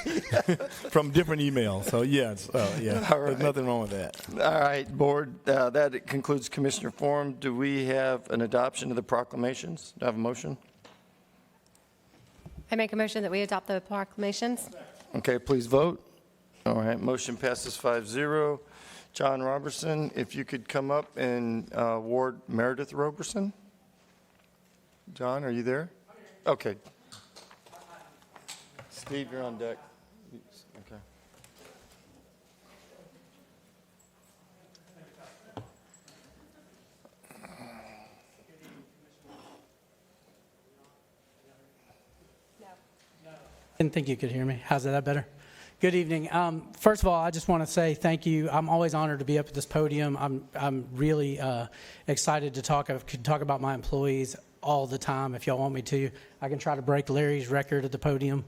from different emails. So, yes, All right. There's nothing wrong with that. All right, Board, that concludes Commissioner Forum. Do we have an adoption of the proclamations? Do I have a motion? I make a motion that we adopt the proclamations. Okay, please vote. All right, motion passes 5-0. John Robertson, if you could come up and award Meredith Robertson. John, are you there? Okay. Steve, you're on deck. Okay. Didn't think you could hear me. How's that better? Good evening. First of all, I just want to say thank you. I'm always honored to be up at this podium. I'm really excited to talk. I could talk about my employees all the time if y'all want me to. I can try to break Larry's record at the podium.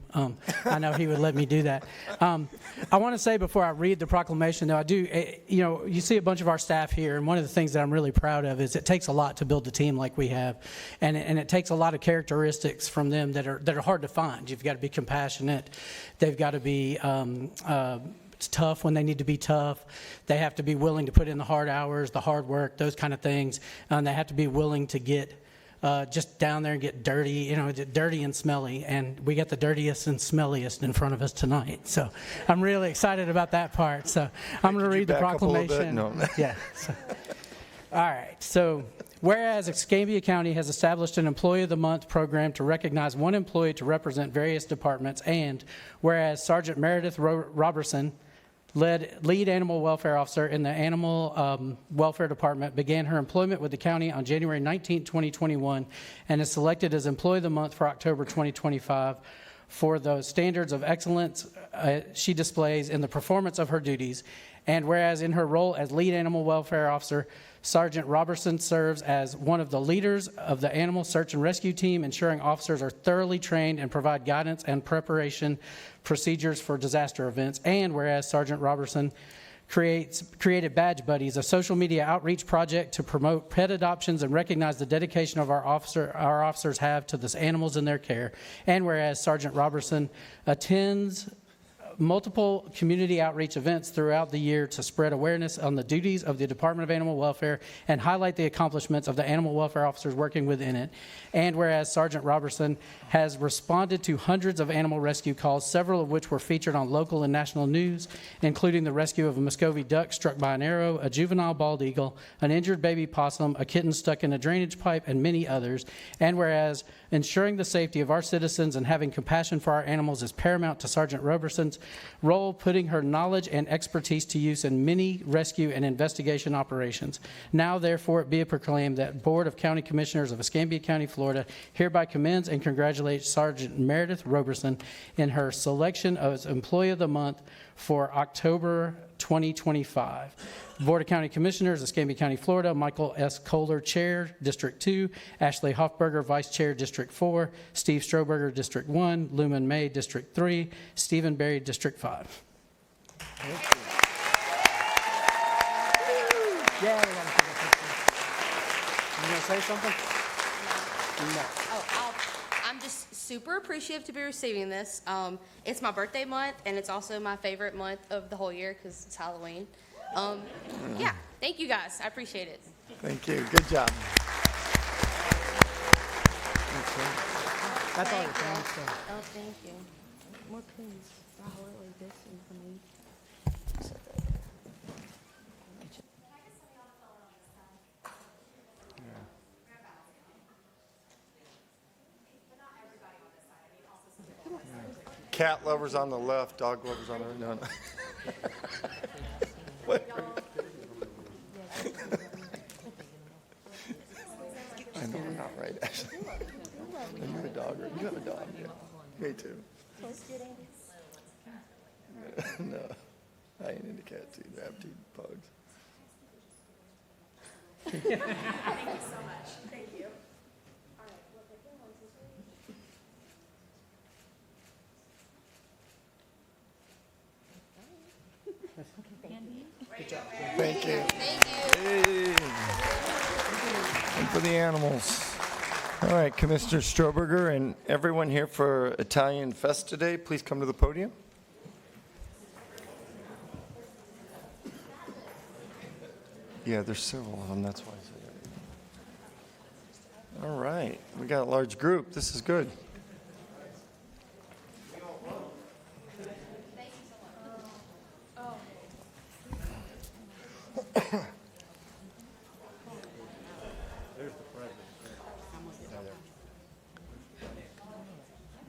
I know he would let me do that. I want to say before I read the proclamation, though, I do, you see a bunch of our staff here, and one of the things that I'm really proud of is it takes a lot to build a team like we have, and it takes a lot of characteristics from them that are hard to find. You've got to be compassionate. They've got to be tough when they need to be tough. They have to be willing to put in the hard hours, the hard work, those kind of things, and they have to be willing to get just down there and get dirty, dirty and smelly. And we got the dirtiest and smelliest in front of us tonight. So I'm really excited about that part. So I'm going to read the proclamation. No. Yeah. All right. So whereas Escambia County has established an Employee of the Month program to recognize one employee to represent various departments, and whereas Sergeant Meredith Robertson, lead animal welfare officer in the Animal Welfare Department, began her employment with the county on January 19, 2021, and is selected as Employee of the Month for October 2025 for the standards of excellence she displays in the performance of her duties. And whereas in her role as lead animal welfare officer, Sergeant Robertson serves as one of the leaders of the animal search and rescue team, ensuring officers are thoroughly trained and provide guidance and preparation procedures for disaster events. And whereas Sergeant Robertson created Badge Buddies, a social media outreach project to promote pet adoptions and recognize the dedication of our officers have to the animals in their care. And whereas Sergeant Robertson attends multiple community outreach events throughout the year to spread awareness on the duties of the Department of Animal Welfare and highlight the accomplishments of the animal welfare officers working within it. And whereas Sergeant Robertson has responded to hundreds of animal rescue calls, several of which were featured on local and national news, including the rescue of a Muscovy duck struck by an arrow, a juvenile bald eagle, an injured baby possum, a kitten stuck in a drainage pipe, and many others. And whereas ensuring the safety of our citizens and having compassion for our animals is paramount to Sergeant Robertson's role, putting her knowledge and expertise to use in many rescue and investigation operations. Now, therefore, it be proclaimed that Board of County Commissioners of Escambia County, Florida, hereby commends and congratulates Sergeant Meredith Robertson in her selection as Employee of the Month for October 2025. Board of County Commissioners, Escambia County, Florida, Michael S. Kohler, Chair, District 2, Ashley Hoffberger, Vice Chair, District 4, Steve Stroberger, District 1, Lumen May, District 3, Stephen Berry, District 5. Yeah, we got to take a picture. You going to say something? No. Oh, I'm just super appreciative to be receiving this. It's my birthday month, and it's also my favorite month of the whole year because it's Halloween. Yeah, thank you guys. I appreciate it. Thank you. Good job. That's all your Thank you. phone stuff. Oh, thank you. More pins. Oh, really, this and for me. Cat lovers on the left, dog lovers on the right. No. What? I know we're not right, actually. And you're a dog, right? You have a dog. Yeah. Me too. No, I ain't into cats either. I have two pugs. Thank you so much. Thank you. Thank you. Hey. And for the animals. All right, Commissioner Stroberger and everyone here for Italian Fest today, please come to the podium. Yeah, there's several of them, that's why I said that. All right, we got a large group. This is good.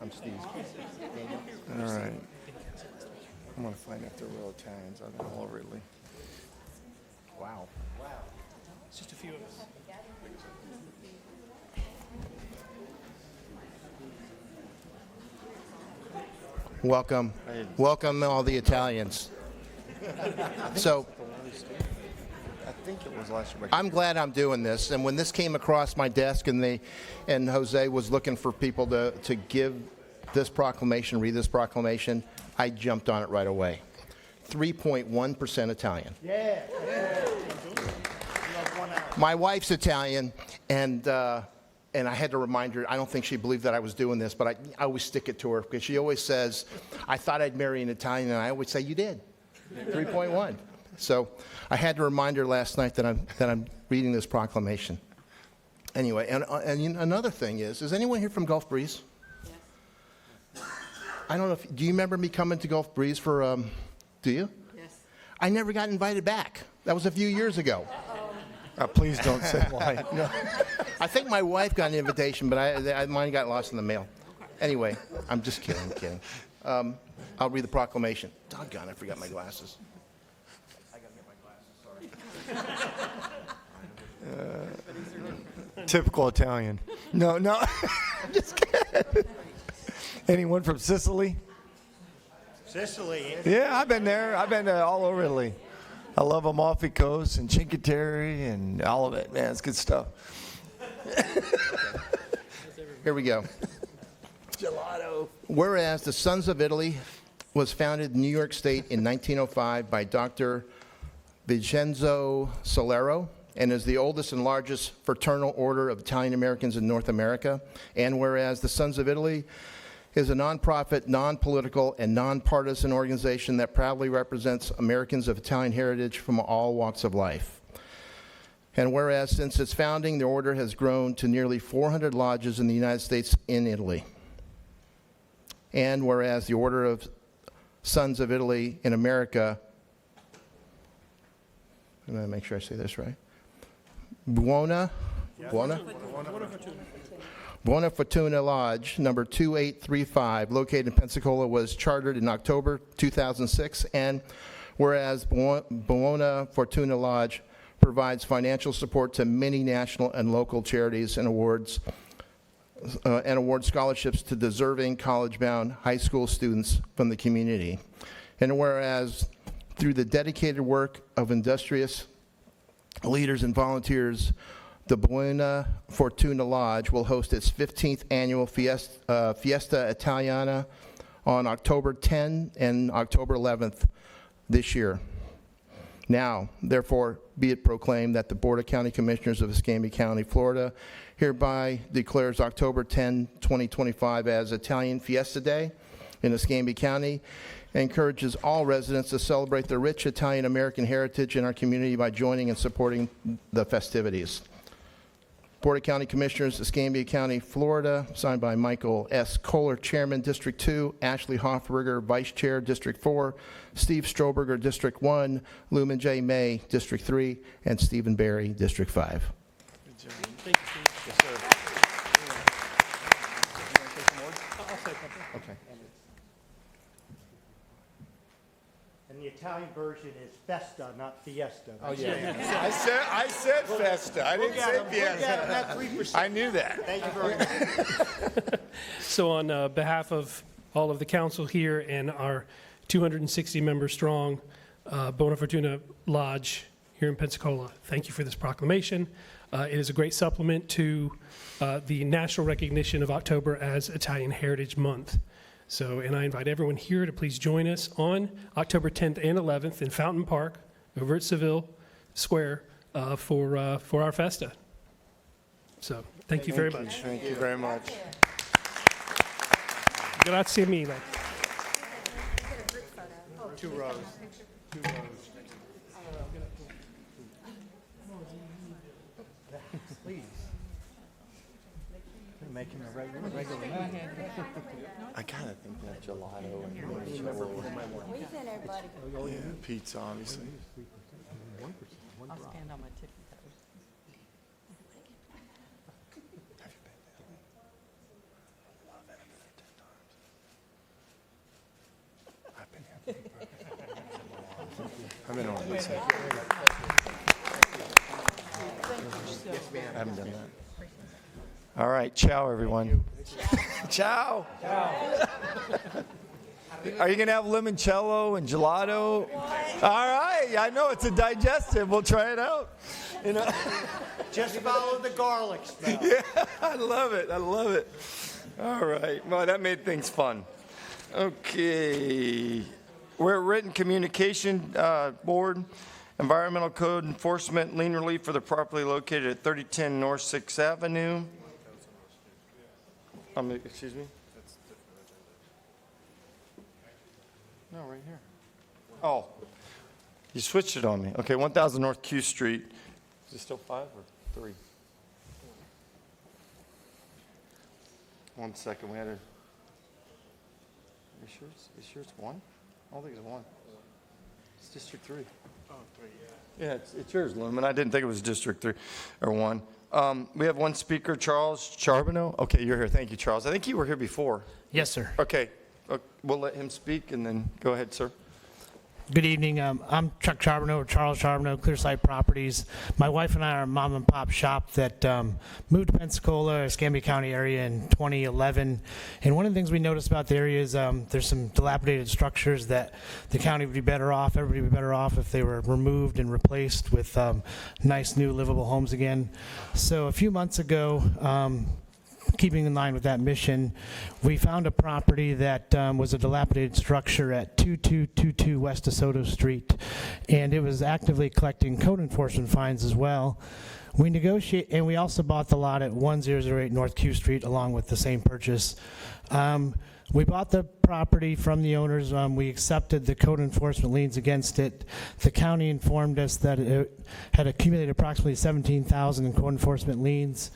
I'm I'm Steve. Daniel? All right. I'm gonna find if they're real Italians. I've been all over Italy. Wow. It's just a few of us. Welcome. Welcome all the Italians. So I think it was last year. I'm glad I'm doing this. And when this came across my desk and Jose was looking for people to give this proclamation, read this proclamation, I jumped on it right away. 3.1% Italian. Yeah. My wife's Italian, and I had to remind her, I don't think she believed that I was doing this, but I always stick it to her because she always says, I thought I'd marry an Italian, and I always say, you did. 3.1. So I had to remind her last night that I'm reading this proclamation. Anyway, and another thing is anyone here from Gulf Breeze? Yes. I don't know do you remember me coming to Gulf Breeze for, do you? Yes. I never got invited back. That was a few years ago. Please don't say why. No. I think my wife got an invitation, but mine got lost in the mail. Anyway, I'm just kidding. I'll read the proclamation. Doggone, I forgot my glasses. I gotta get my glasses, sorry. Typical Italian. No. Just kidding. Anyone from Sicily? Sicily. Yeah, I've been there. I've been all over Italy. I love Amalfi Coast and Cinque Terre and all of it. Man, it's good stuff. Here we go. Gelato. Whereas the Sons of Italy was founded in New York State in 1905 by Dr. Vincenzo Solero and is the oldest and largest fraternal order of Italian Americans in North America. And whereas the Sons of Italy is a nonprofit, non-political, and nonpartisan organization that proudly represents Americans of Italian heritage from all walks of life. And whereas since its founding, the order has grown to nearly 400 lodges in the United States and Italy. And whereas the Order of Sons of Italy in America, I'm going to make sure I say this right, Buona Fortuna Lodge, number 2835, located in Pensacola, was chartered in October 2006. And whereas Buona Fortuna Lodge provides financial support to many national and local charities and awards scholarships to deserving college-bound high school students from the community. And whereas through the dedicated work of industrious leaders and volunteers, the Buona Fortuna Lodge will host its 15th annual Fiesta Italiana on October 10 and October 11th this year. Now, therefore, be it proclaimed that the Board of County Commissioners of Escambia County, Florida, hereby declares October 10, 2025 as Italian Fiesta Day in Escambia County, and encourages all residents to celebrate the rich Italian American heritage in our community by joining and supporting the festivities. Board of County Commissioners, Escambia County, Florida, signed by Michael S. Kohler, Chairman, District 2, Ashley Hoffberger, Vice Chair, District 4, Steve Stroberger, District 1, Lumen J. May, District 3, and Stephen Barry, District 5. Thank you, Steve. Yes, sir. I'll say something. Okay. And the Italian version is Festa, not Fiesta. Oh, yeah. I said Festa. I didn't say Fiesta. Not 3%. I knew that. Thank you very much. So on behalf of all of the council here and our 260-member strong Buona Fortuna Lodge here in Pensacola, thank you for this proclamation. It is a great supplement to the national recognition of October as Italian Heritage Month. So, and I invite everyone here to please join us on October 10th and 11th in Fountain Park over at Seville Square for our Festa. So, thank you very much. Thank you very much. Grazie mille. 2 rows. 2 rows. Please. You're making a regular man. I kind of think that gelato and We sent everybody. Yeah, pizza, obviously. I'll stand on my tippy toes. I haven't done that. All right, ciao, everyone. Ciao. Are you going to have limoncello and gelato? All right, I know it's a digestive. We'll try it out. You know. Just follow the garlic smell. Yeah, I love it. I love it. All right. Well, that made things fun. Okay. We're at Written Communication Board, Environmental Code Enforcement, lien relief for the property located at 3010 North 6th Avenue. Excuse me? No, right here. Oh, you switched it on me. Okay, 1000 North Q Street. Is it still 5 or 3? 1 second, we had a. Are you sure it's 1? I don't think it's 1. It's District 3. Oh, 3, yeah. Yeah, it's yours, Lumen. I didn't think it was District 3 or 1. We have one speaker, Charles Charbonneau. Okay, you're here. Thank you, Charles. I think you were here before. Yes, sir. Okay, we'll let him speak and then go ahead, sir. Good evening. I'm Chuck Charbonneau, or Charles Charbonneau, Clearside Properties. My wife and I are a mom and pop shop that moved to Pensacola, Escambia County area in 2011. And one of the things we noticed about the area is there's some dilapidated structures that the county would be better off, everybody would be better off if they were removed and replaced with nice new livable homes again. So a few months ago, keeping in line with that mission, we found a property that was a dilapidated structure at 2222 West DeSoto Street, and it was actively collecting code enforcement fines as well. We negotiate, and we also bought the lot at 1008 North Q Street along with the same purchase. We bought the property from the owners. We accepted the code enforcement liens against it. The county informed us that it had accumulated approximately $17,000 in code enforcement liens.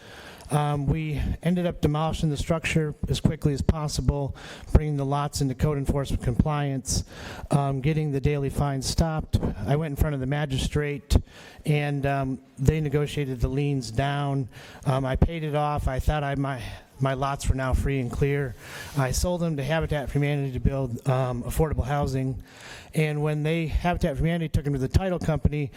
We ended up demolishing the structure as quickly as possible, bringing the lots into code enforcement compliance, getting the daily fines stopped. I went in front of the magistrate, and they negotiated the liens down. I paid it off. I thought my lots were now free and clear. I sold them to Habitat for Humanity to build affordable housing. And when Habitat for Humanity took them to the title company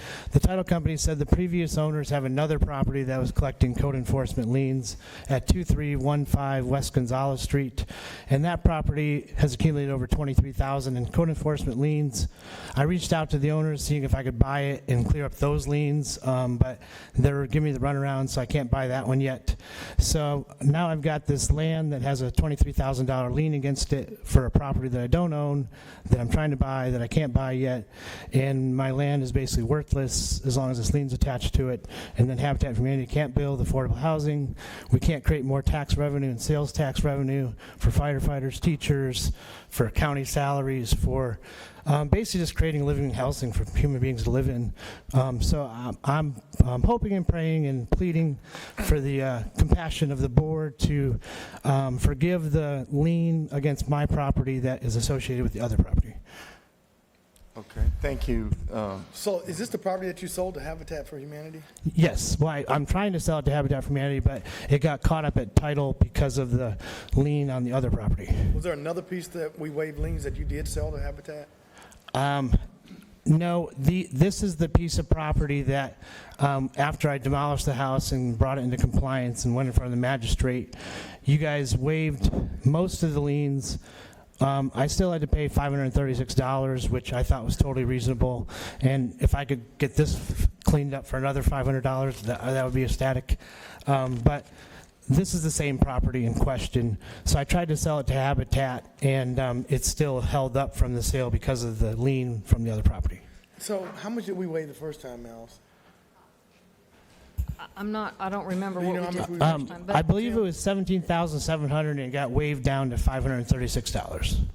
said the previous owners have another property that was collecting code enforcement liens at 2315 West Gonzales Street. And that property has accumulated over $23,000 in code enforcement liens. I reached out to the owners seeing if I could buy it and clear up those liens, but they're giving me the runaround, so I can't buy that one yet. So now I've got this land that has a $23,000 lien against it for a property that I don't own, that I'm trying to buy, that I can't buy yet, and my land is basically worthless as long as this lien's attached to it. And then Habitat for Humanity can't build affordable housing. We can't create more tax revenue and sales tax revenue for firefighters, teachers, for county salaries, for basically just creating living housing for human beings to live in. So I'm hoping and praying and pleading for the compassion of the board to forgive the lien against my property that is associated with the other property. Okay, thank you. So is this the property that you sold to Habitat for Humanity? Yes, well, I'm trying to sell it to Habitat for Humanity, but it got caught up at title because of the lien on the other property. Was there another piece that we waived liens that you did sell to Habitat? No, this is the piece of property that after I demolished the house and brought it into compliance and went in front of the magistrate, you guys waived most of the liens. I still had to pay $536, which I thought was totally reasonable. And if I could get this cleaned up for another $500, that would be ecstatic. But this is the same property in question. So I tried to sell it to Habitat, and it's still held up from the sale because of the lien from the other property. So how much did we waive the first time, Miles? I don't remember Do you what know we how did much first time. But I believe it was $17,700, and it got waived down to $536.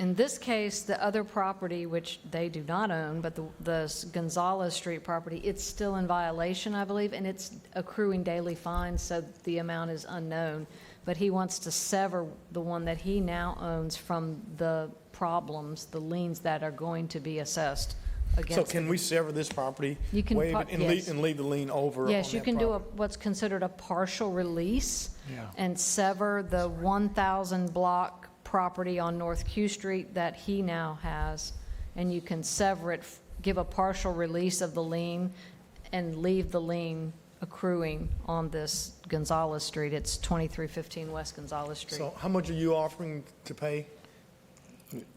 in this case, the other property, which they do not own, but the Gonzales Street property, it's still in violation, I believe, and it's accruing daily fines, so the amount is unknown. But he wants to sever the one that he now owns from the problems, the liens that are going to be assessed against. So can we sever this property, You can waive it, and yes. leave the lien over? Yes, on you that can do property? what's considered a partial release Yeah. and sever the 1,000 block property on North Q Street that he now has, and you can sever it give a partial release of the lien and leave the lien accruing on this Gonzalez Street. It's 2315 West Gonzalez Street. So how much are you offering to pay?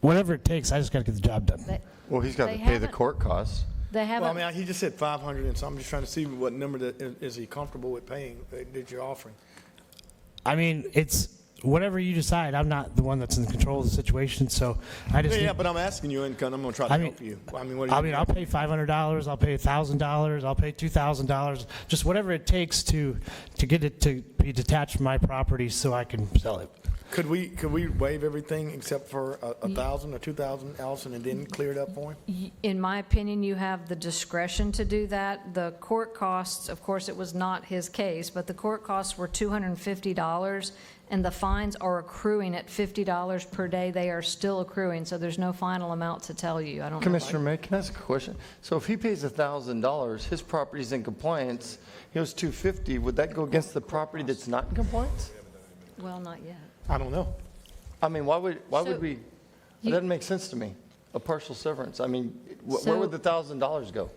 Whatever it takes, I just got to get the job done. Well, he's got They to pay the haven't- court costs. They Well, I haven't, mean, he just said 500, and so I'm just trying to see what number is he comfortable with paying that you're offering. I mean, it's whatever you decide. I'm not the one that's in control of the situation, so I just. Yeah, need- but I'm asking you, and I'm going to try to I mean- help you. I mean, what do you? I'll pay $500, I'll pay $1,000, I'll pay $2,000, just whatever it takes to get it to be detached from my property so I can sell it. Could we waive everything except for 1,000 or 2,000, Allison, and then clear it up for him? in my opinion, you have the discretion to do that. The court costs, of course, it was not his case, but the court costs were $250, and the fines are accruing at $50 per day. They are still accruing, so there's no final amount to tell you. I don't know. Commissioner May, can I ask a question? So if he pays $1,000, his property's in compliance, he owes $250, would that go against the property that's not in compliance? Well, not yet. I don't know. I mean, why would So, we, it you- doesn't make sense to me, a partial severance. I mean, where So- would the $1,000 go?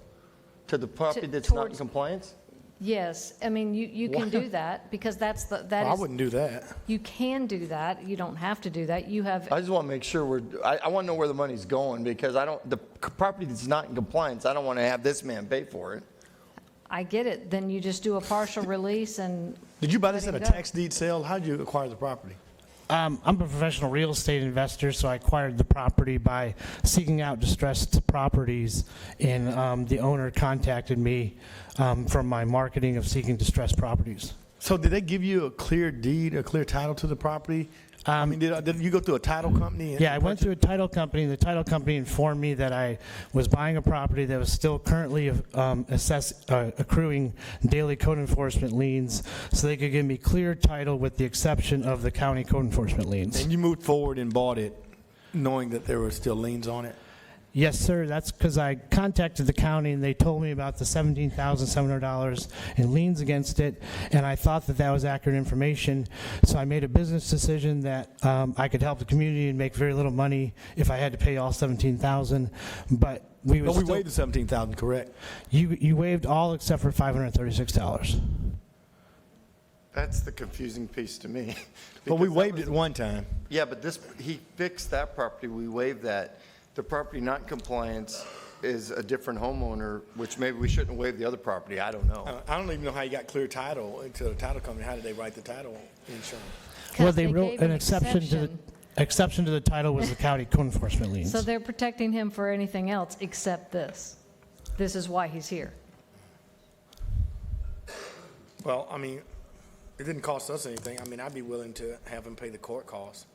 To the property that's not in towards- compliance? Yes, I mean, you can do that, because that I is, wouldn't do that. you can do that. You don't have to do that. You have, I just want to make sure I want to know where the money's going, because the property that's not in compliance, I don't want to have this man pay for it. I get it. Then you just do a partial release and. Did you buy this let at a it go. tax deed sale? How did you acquire the property? I'm a professional real estate investor, so I acquired the property by seeking out distressed properties, and the owner contacted me from my marketing of seeking distressed properties. So did they give you a clear deed, a clear title to the property? I mean, did you go through a title company? Yeah, I went through a title company, and the title company informed me that I was buying a property that was still currently accruing daily code enforcement liens, so they could give me clear title with the exception of the county code enforcement liens. And you moved forward and bought it knowing that there were still liens on it? Yes, sir. That's because I contacted the county, and they told me about the $17,700 in liens against it, and I thought that that was accurate information. So I made a business decision that I could help the community and make very little money if I had to pay all $17,000. But we would But we still, waived the 17,000, correct? you waived all except for $536. That's the confusing piece to me. But we Because that waived was- it one time. Yeah, but he fixed that property, we waived that. The property not in compliance is a different homeowner, which maybe we shouldn't waive the other property, I don't know. I don't even know how you got clear title to the title company. How did they write the title insurance? Well, They wrote gave an an exception to the title was the county code enforcement liens. So they're protecting him for anything else except this. This is why he's here. Well, I mean, it didn't cost us anything. I mean, I'd be willing to have him pay the court costs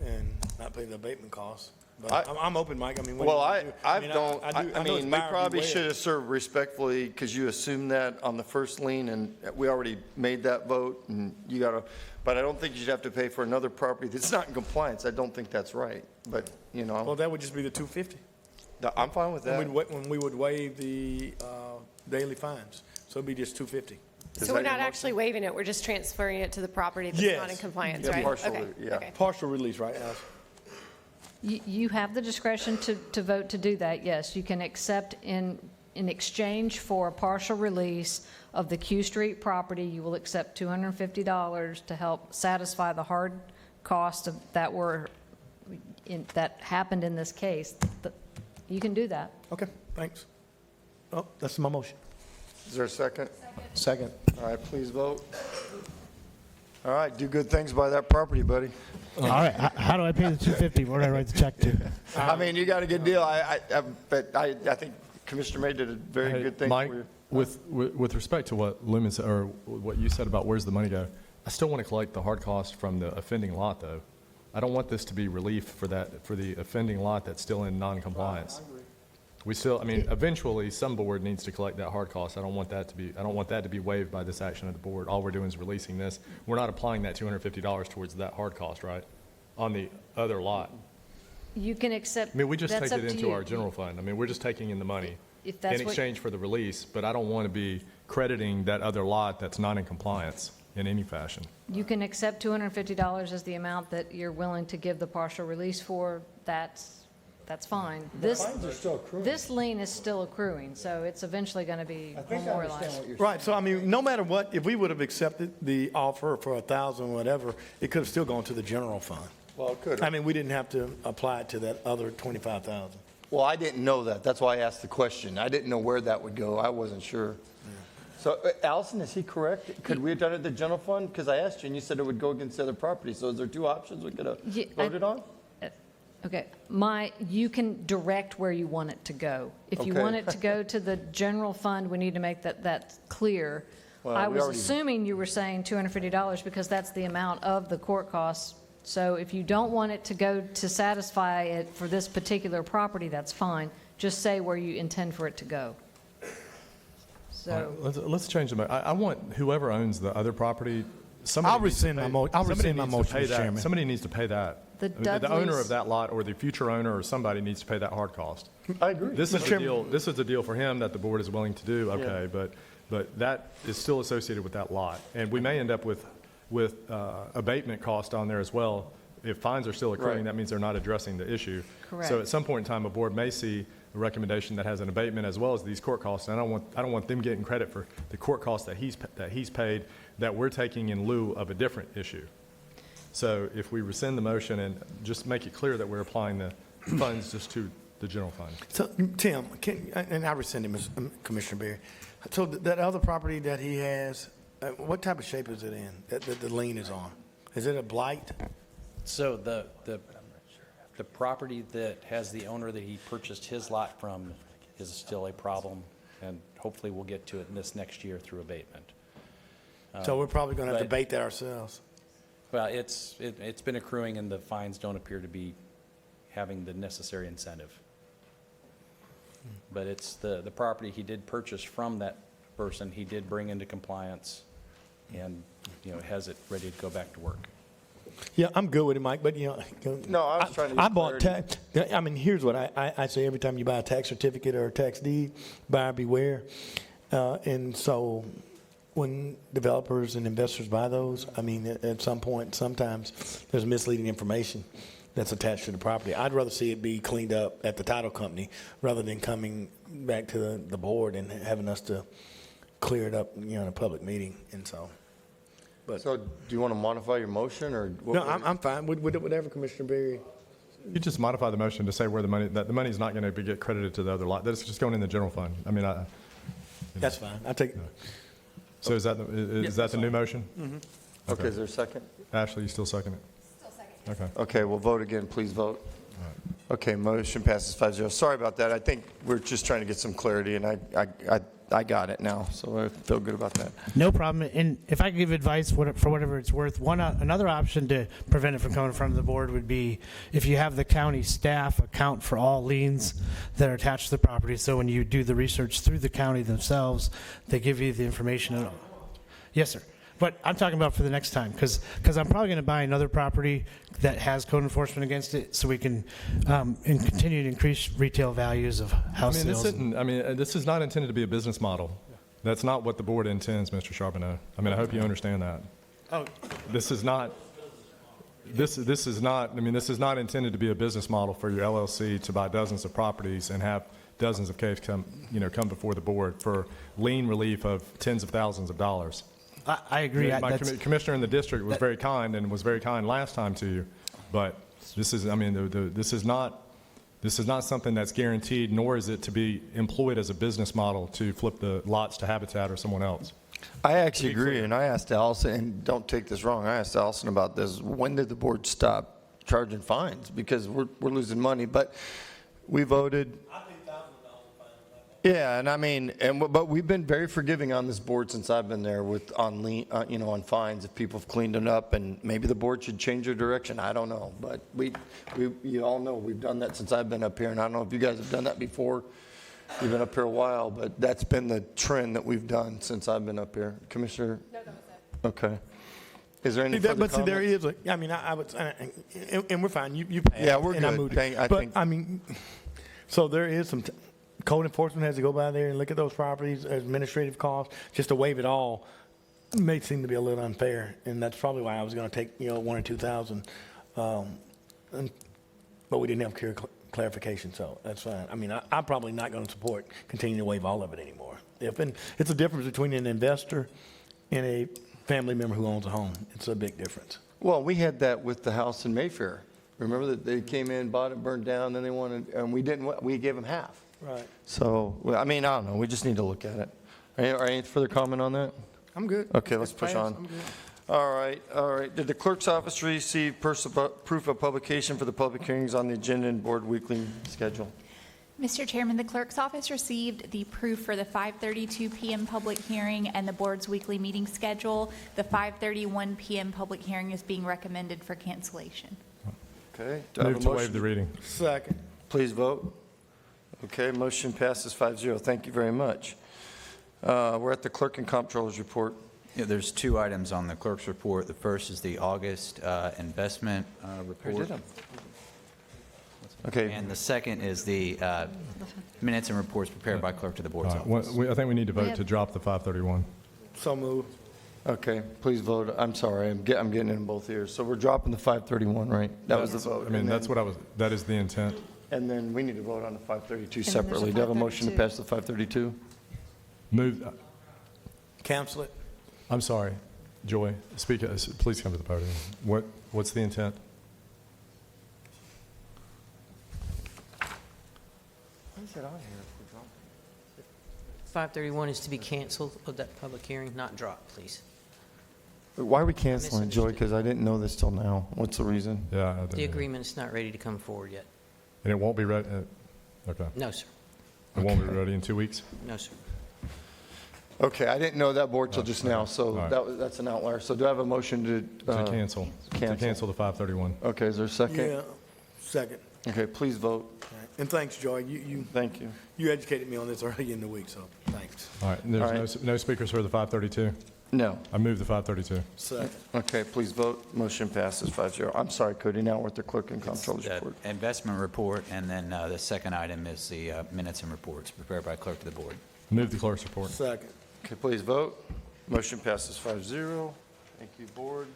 and not pay the abatement costs. But I'm open, Mike. I mean, what do Well, you I do? I mean, don't, I I know it's mean, we buyer probably beware. should have served respectfully, because you assumed that on the first lien, and we already made that vote, and you gotta, but I don't think you should have to pay for another property that's not in compliance. I don't think that's right, but, you Well, know, that would just be the 250. I'm fine with that. When we would waive the daily fines. So it'd be just 250. So we're not actually waiving it, we're just transferring it to the property that's not in compliance, Yeah, right? partial, Okay, yeah. okay. Partial release, right, Alice? You have the discretion to vote to do that, yes. You can accept in exchange for a partial release of the Q Street property, you will accept $250 to help satisfy the hard costs of that that happened in this case. You can do that. Okay, thanks. Oh, that's my motion. Is there a second? Second. All right, please vote. All right, do good things by that property, buddy. All right, how do I pay the $250? Where do I write the check to? I mean, you got a good deal. But I think Commissioner May did a very Hey, good thing Mike, for you. with respect to what Lumen said, or what you said about where's the money go, I still want to collect the hard cost from the offending lot, though. I don't want this to be relief for the offending lot that's still in non-compliance. We still, I mean, eventually, some board needs to collect that hard cost. I don't want that to be waived by this action of the board. All we're doing is releasing this. We're not applying that $250 towards that hard cost, right? On the other lot. You can accept. I mean, we just that's take up it to into you. our general fund. I mean, we're just taking in the money If that's in what- exchange for the release, but I don't want to be crediting that other lot that's not in compliance in any fashion. You can accept $250 as the amount that you're willing to give the partial release for. That's that's fine. The This, fines are still accruing. this lien is still accruing, so it's eventually going to be memorialized. Right, so I mean, no matter what, if we would have accepted the offer for 1,000, whatever, it could have still gone to the general fund. Well, it could I mean, we didn't have to apply it to that other 25,000. Well, I didn't know that. That's why I asked the question. I didn't know where that would go. I wasn't sure. So, Allison, is he correct? Could we have done it the general fund? Because I asked you, and you said it would go against the other property. So is there two options we could have voted on? Okay, you can direct where you want it to go. If you Okay. want it to go to the general fund, we need to make that clear. Well, I we was already- assuming you were saying $250 because that's the amount of the court costs. So if you don't want it to go to satisfy it for this particular property, that's fine. Just say where you intend for it to go. So, Let's change the motion. I want whoever owns the other property, somebody I'll needs to rescind my pay- mo- I'll somebody rescind my needs to motion, pay Mr. that. Chairman. Somebody needs to pay that. The The owner Dudleys- of that lot or the future owner or somebody needs to pay that hard cost. I agree. This is Mr. a Chairman. deal, this is a deal for him that the board is willing to do, okay, but that is still associated with that lot. And we may end up with abatement cost on there as well. If fines are still accruing, Right. that means they're not addressing the issue. Correct. So at some point in time, a board may see a recommendation that has an abatement as well as these court costs. And I don't want them getting credit for the court costs that he's paid that we're taking in lieu of a different issue. So if we rescind the motion and just make it clear that we're applying the funds just to the general fund. So, Tim, and I rescind it, Commissioner Berry. So that other property that he has, what type of shape is it in, that the lien is on? Is it a blight? So the property that has the owner that he purchased his lot from is still a problem, and hopefully we'll get to it in this next year through abatement. So we're probably going to have to but- debate that ourselves. Well, it's been accruing, and the fines don't appear to be having the necessary incentive. But it's the property he did purchase from that person, he did bring into compliance, and, has it ready to go back to work. Yeah, I'm good with it, Mike, but No, I was trying to get I bought clarity. tax, I mean, here's what I say every time you buy a tax certificate or a tax deed, buyer beware. And so when developers and investors buy those, I mean, at some point, sometimes there's misleading information that's attached to the property. I'd rather see it be cleaned up at the title company rather than coming back to the board and having us to clear it up, in a public meeting, and so. So do you want to modify your motion or? No, I'm fine with whatever, Commissioner Berry. You just modify the motion to say where that the money's not going to get credited to the other lot, that it's just going in the general fund. I mean, That's fine. I take. so is that the new motion? Mm-hmm. Okay, is there a second? Ashley, you still second it? Still second. Okay. Okay, we'll vote again. Please vote. Okay, motion passes 5-0. Sorry about that. I think we're just trying to get some clarity, and I got it now, so I feel good about that. No problem. And if I could give advice for whatever it's worth, another option to prevent it from coming in front of the board would be if you have the county staff account for all liens that are attached to the property. So when you do the research through the county themselves, they give you the information. Yes, sir. But I'm talking about for the next time, because I'm probably going to buy another property that has code enforcement against it, so we can continue to increase retail values of house sales. This is not intended to be a business model. That's not what the board intends, Mr. Charbonneau. I mean, I hope you understand that. Oh. This is not intended to be a business model for your LLC to buy dozens of properties and have dozens of cases come before the board for lien relief of tens of thousands of dollars. I agree. My commissioner in the district was very kind and was very kind last time to you, but this is, this is not something that's guaranteed, nor is it to be employed as a business model to flip the lots to Habitat or someone else. I actually agree, and I asked Allison, and don't take this wrong, I asked Allison about this. When did the board stop charging fines? Because we're losing money, but we voted. Yeah, and but we've been very forgiving on this board since I've been there on fines if people have cleaned it up, and maybe the board should change their direction. I don't know, but you all know we've done that since I've been up here, and I don't know if you guys have done that before. You've been up here a while, but that's been the trend that we've done since I've been up here. Commissioner? No, that was it. Okay. Is there any further But see, there comments? is I would, and we're fine. You passed. Yeah, we're and I good. moved it. I think- So there is some, code enforcement has to go by there and look at those properties, administrative costs, just to waive it all may seem to be a little unfair, and that's probably why I was going to take, 1,000 or 2,000. But we didn't have clarification, so that's fine. I mean, I'm probably not going to support continuing to waive all of it anymore. And it's a difference between an investor and a family member who owns a home. It's a big difference. Well, we had that with the house in Mayfair. Remember that they came in, bought it, burned down, then they wanted, and we gave them half. Right. So, well, I mean, I don't know, we just need to look at it. Any further comment on that? I'm good. Okay, let's push It's passed. on. I'm good. All right. Did the clerk's office receive proof of publication for the public hearings on the agenda and board weekly schedule? Mr. Chairman, the clerk's office received the proof for the 5:32 p.m. public hearing and the board's weekly meeting schedule. The 5:31 p.m. public hearing is being recommended for cancellation. Okay. Do I have Move a to motion? waive the reading. Second. Please vote. Okay, motion passes 5-0. Thank you very much. We're at the clerk and comptroller's report. Yeah, there's two items on the clerk's report. The first is the August investment report. Okay. And the second is the minutes and reports prepared by clerk to the board's All right, office. I think we need to vote to drop the 531. So move. Okay, please vote. I'm sorry, I'm getting it in both ears. So we're dropping the 531, right? That was the vote. I mean, And that's then- that is the intent. And then we need to vote on the 532 there's a separately. Do you have a motion to 532. pass the 532? Move, Cancel it. I'm sorry, Joy, please come to the podium. What's the intent? What is it on here? 531 is to be canceled of that public hearing, not dropped, please. Why are we canceling it, Joy? Because I didn't know this till now. What's the reason? Yeah. The agreement is not ready to come forward yet. And it won't be ready, okay. No, sir. It won't be ready in 2 weeks? No, sir. Okay, I didn't know that board till just now, so All right. that's an outlier. So do I have a motion to? To cancel. To cancel the 531. Okay, is there a second? Yeah, second. Okay, please vote. And thanks, Joy. You Thank you. You educated me on this early in the week, so thanks. All right, and there's no speakers for the 532? No. I move the 532. Second. Okay, please vote. Motion passes 5-0. I'm sorry, Cody, now we're at the clerk and It's comptroller's the report. investment report, and then the second item is the minutes and reports prepared by clerk to the board. Move the clerk's report. Second. Okay, please vote. Motion passes 5-0. Thank you, board.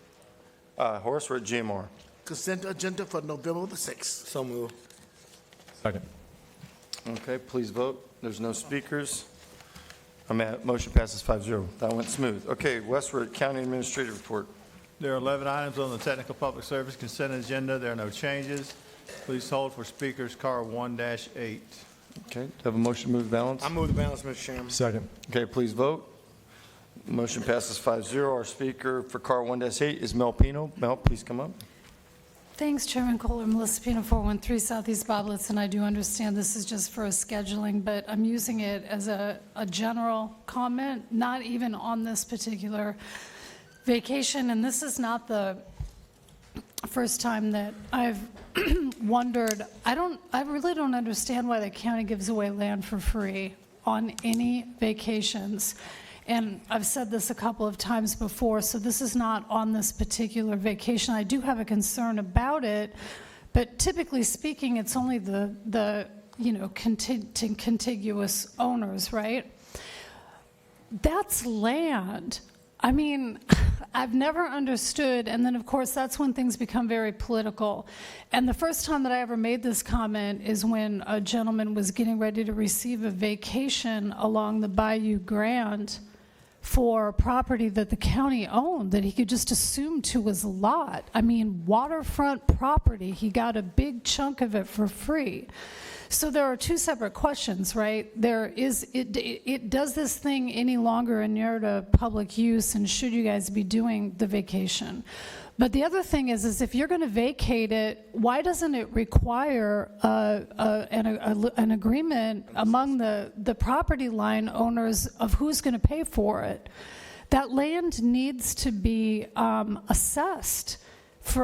Horace, we're at GMR. Consent agenda for November the 6th. So move. Second. Okay, please vote. There's no speakers. Motion passes 5-0. That went smooth. Okay, Westward County Administrative Report. There are 11 items on the technical public service consent agenda. There are no changes. Please hold for speakers car 1-8. Okay, do you have a motion to move the balance? I move the balance, Mr. Chairman. Second. Okay, please vote. Motion passes 5-0. Our speaker for car 1-8 is Mel Pino. Mel, please come up. Thanks, Chairman Kohler. Melissa Pino, 413 Southeast Boblitz, and I do understand this is just for a scheduling, but I'm using it as a general comment, not even on this particular vacation. And this is not the first time that I've wondered. I really don't understand why the county gives away land for free on any vacations. And I've said this a couple of times before, so this is not on this particular vacation. I do have a concern about it, but typically speaking, it's only the contiguous owners, right? That's land. I mean, I've never understood, and then of course that's when things become very political. And the first time that I ever made this comment is when a gentleman was getting ready to receive a vacation along the Bayou Grande for property that the county owned, that he could just assume to his lot. I mean, waterfront property, he got a big chunk of it for free. So there are two separate questions, right? There is, does this thing any longer inure to public use, and should you guys be doing the vacation? But the other thing is if you're going to vacate it, why doesn't it require an agreement among the property line owners of who's going to pay for it? That land needs to be assessed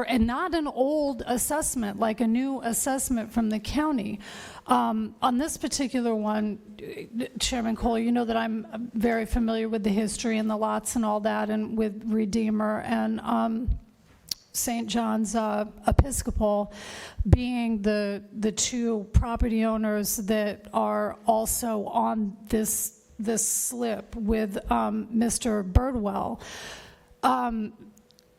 and not an old assessment, like a new assessment from the county. On this particular one, Chairman Kohler, you know that I'm very familiar with the history and the lots and all that, and with Redeemer and St. John's Episcopal being the two property owners that are also on this slip with Mr. Birdwell.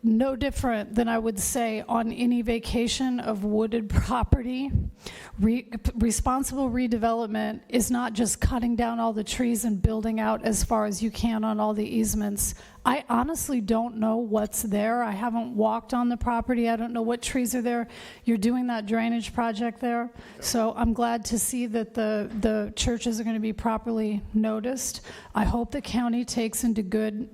no different than I would say on any vacation of wooded property. Responsible redevelopment is not just cutting down all the trees and building out as far as you can on all the easements. I honestly don't know what's there. I haven't walked on the property. I don't know what trees are there. You're doing that drainage project there. So I'm glad to see that the churches are going to be properly noticed. I hope the county takes into good,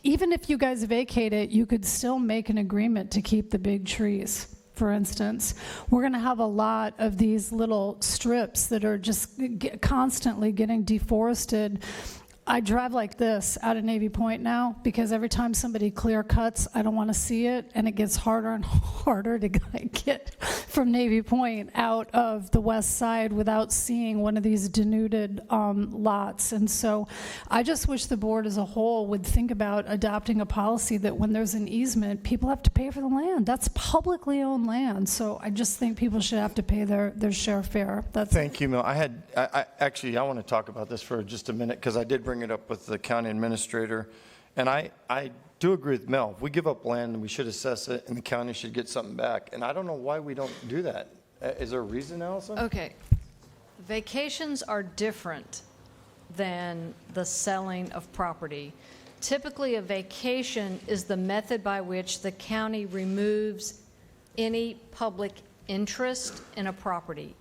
even if you guys vacate it, you could still make an agreement to keep the big trees. For instance, we're going to have a lot of these little strips that are just constantly getting deforested. I drive like this out of Navy Point now because every time somebody clear cuts, I don't want to see it, and it gets harder and harder to get from Navy Point out of the west side without seeing one of these denuded lots. And so I just wish the board as a whole would think about adopting a policy that when there's an easement, people have to pay for the land. That's publicly owned land. So I just think people should have to pay their share fare. Thank you, Mel. I want to talk about this for just a minute because I did bring it up with the county administrator. And I do agree with Mel. If we give up land, we should assess it and the county should get something back. And I don't know why we don't do that. Is there a reason, Allison? Okay. Vacations are different than the selling of property. Typically, a vacation is the method by which the county removes any public interest in a property.